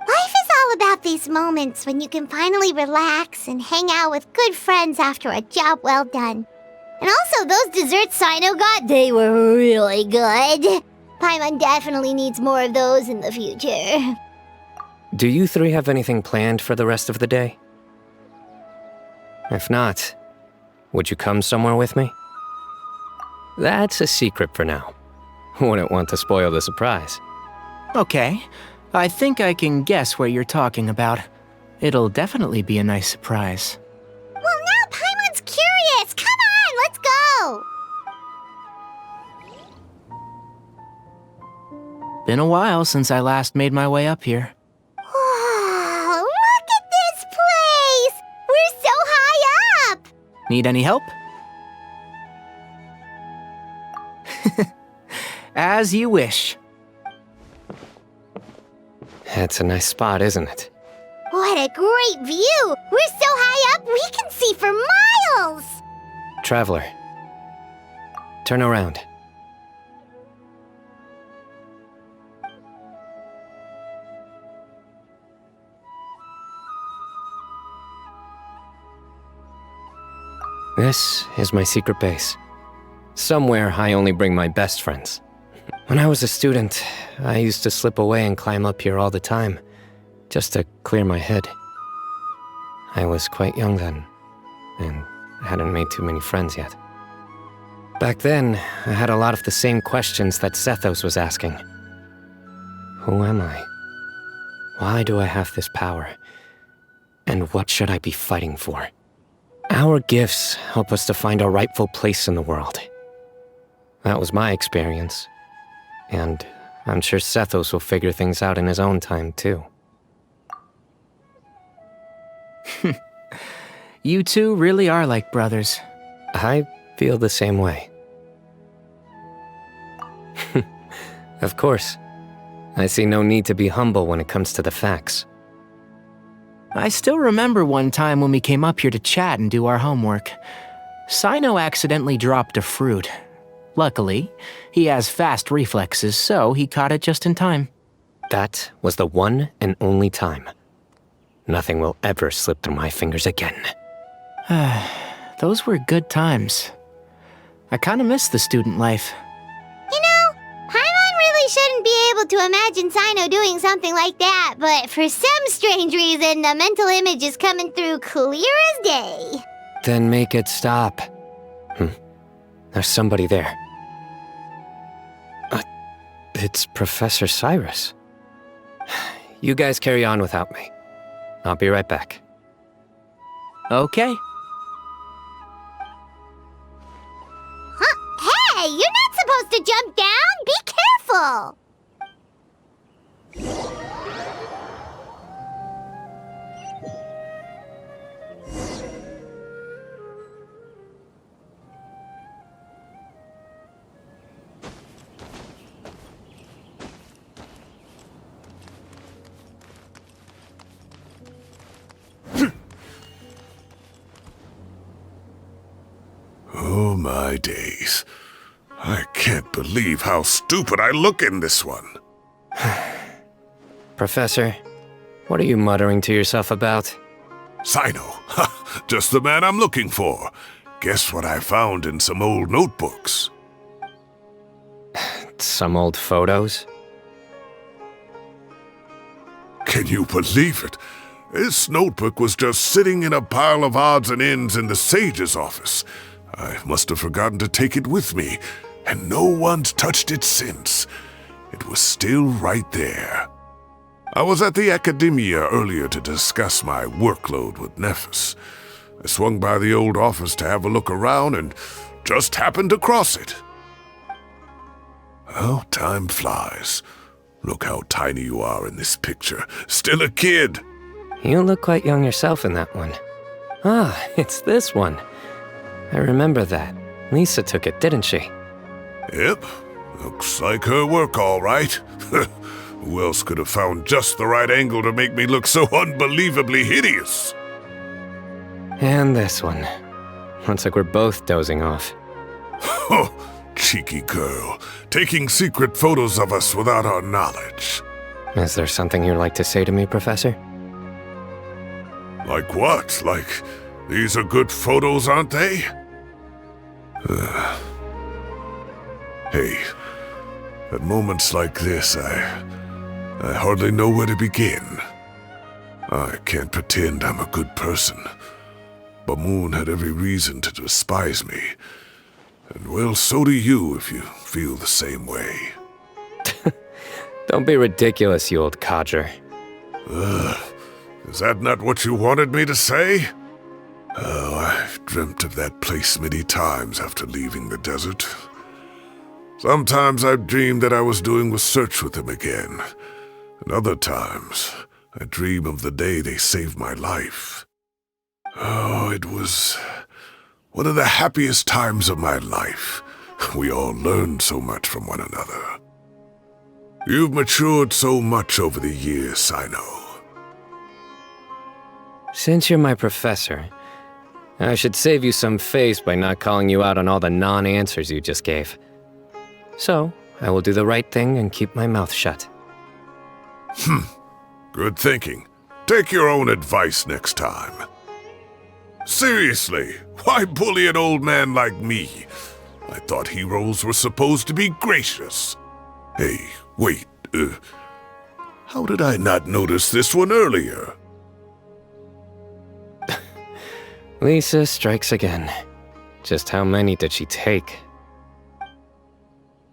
Life is all about these moments when you can finally relax and hang out with good friends after a job well done. And also, those desserts Cyno got, they were really good. Paimon definitely needs more of those in the future. Do you three have anything planned for the rest of the day? If not, would you come somewhere with me? That's a secret for now. Wouldn't want to spoil the surprise. Okay, I think I can guess what you're talking about. It'll definitely be a nice surprise. Well, now Paimon's curious. Come on, let's go. Been a while since I last made my way up here. Wow, look at this place! We're so high up! Need any help? As you wish. It's a nice spot, isn't it? What a great view! We're so high up, we can see for miles! Traveler, turn around. This is my secret base. Somewhere I only bring my best friends. When I was a student, I used to slip away and climb up here all the time, just to clear my head. I was quite young then, and hadn't made too many friends yet. Back then, I had a lot of the same questions that Sethos was asking. Who am I? Why do I have this power? And what should I be fighting for? Our gifts help us to find our rightful place in the world. That was my experience. And I'm sure Sethos will figure things out in his own time, too. You two really are like brothers. I feel the same way. Of course. I see no need to be humble when it comes to the facts. I still remember one time when we came up here to chat and do our homework. Cyno accidentally dropped a fruit. Luckily, he has fast reflexes, so he caught it just in time. That was the one and only time. Nothing will ever slip through my fingers again. Those were good times. I kinda miss the student life. You know, Paimon really shouldn't be able to imagine Cyno doing something like that, but for some strange reason, the mental image is coming through clear as day. Then make it stop. There's somebody there. It's Professor Cyrus. You guys carry on without me. I'll be right back. Okay. Huh? Hey, you're not supposed to jump down! Be careful! Oh my days. I can't believe how stupid I look in this one. Professor, what are you muttering to yourself about? Cyno, just the man I'm looking for. Guess what I found in some old notebooks? Some old photos? Can you believe it? This notebook was just sitting in a pile of odds and ends in the sage's office. I must have forgotten to take it with me. and no one's touched it since. It was still right there. I was at the Academia earlier to discuss my workload with Naphis. I swung by the old office to have a look around and just happened to cross it. Well, time flies. Look how tiny you are in this picture. Still a kid. You look quite young yourself in that one. Ah, it's this one. I remember that. Lisa took it, didn't she? Yep. Looks like her work, all right. Who else could have found just the right angle to make me look so unbelievably hideous? And this one. Looks like we're both dozing off. Oh, cheeky girl. Taking secret photos of us without our knowledge. Is there something you'd like to say to me, Professor? Like what? Like, these are good photos, aren't they? Hey, at moments like this, I hardly know where to begin. I can't pretend I'm a good person. Bamoun had every reason to despise me. And well, so do you if you feel the same way. Don't be ridiculous, you old codger. Is that not what you wanted me to say? Oh, I've dreamt of that place many times after leaving the desert. Sometimes I've dreamed that I was doing a search with them again. And other times, I dream of the day they saved my life. Oh, it was one of the happiest times of my life. We all learned so much from one another. You've matured so much over the years, Cyno. Since you're my professor, I should save you some face by not calling you out on all the non-answers you just gave. So, I will do the right thing and keep my mouth shut. Good thinking. Take your own advice next time. Seriously, why bully an old man like me? I thought heroes were supposed to be gracious. Hey, wait, how did I not notice this one earlier? Lisa strikes again. Just how many did she take?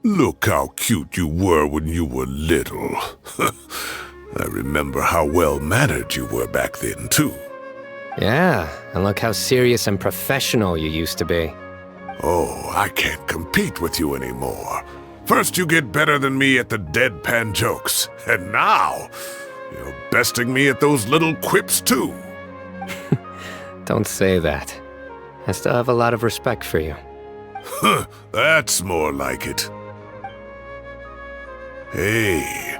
Look how cute you were when you were little. I remember how well-mannered you were back then, too. Yeah, and look how serious and professional you used to be. Oh, I can't compete with you anymore. First you get better than me at the deadpan jokes, and now you're besting me at those little quips, too. Don't say that. I still have a lot of respect for you. That's more like it. Hey,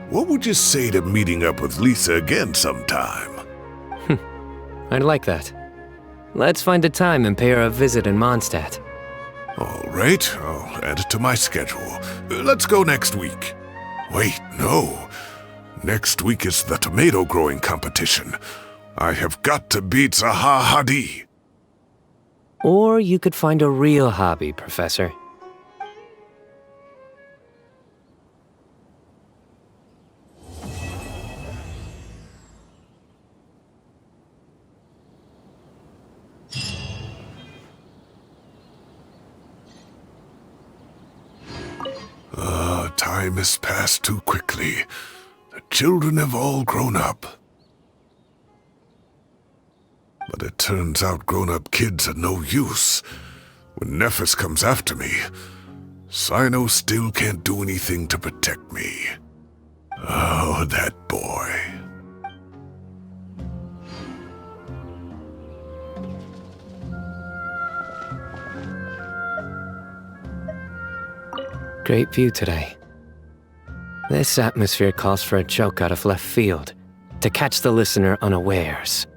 what would you say to meeting up with Lisa again sometime? I'd like that. Let's find a time and pay her a visit in Mondstadt. All right, I'll add it to my schedule. Let's go next week. Wait, no. Next week is the tomato growing competition. I have got to beat Zaha Hadi. Or you could find a real hobby, Professor. Time has passed too quickly. The children have all grown up. But it turns out grown-up kids are no use. When Naphis comes after me, Cyno still can't do anything to protect me. Oh, that boy. Great view today. This atmosphere calls for a joke out of left field, to catch the listener unawares.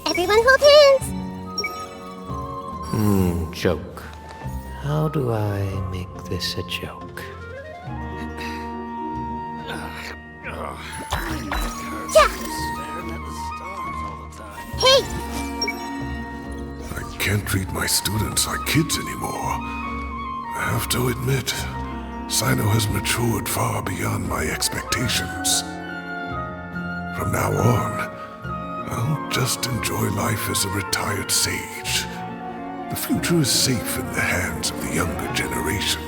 Everyone hold hands! Joke. How do I make this a joke? Yeah! Hey! I can't treat my students like kids anymore. I have to admit, Cyno has matured far beyond my expectations. From now on, I'll just enjoy life as a retired sage. The future is safe in the hands of the younger generation.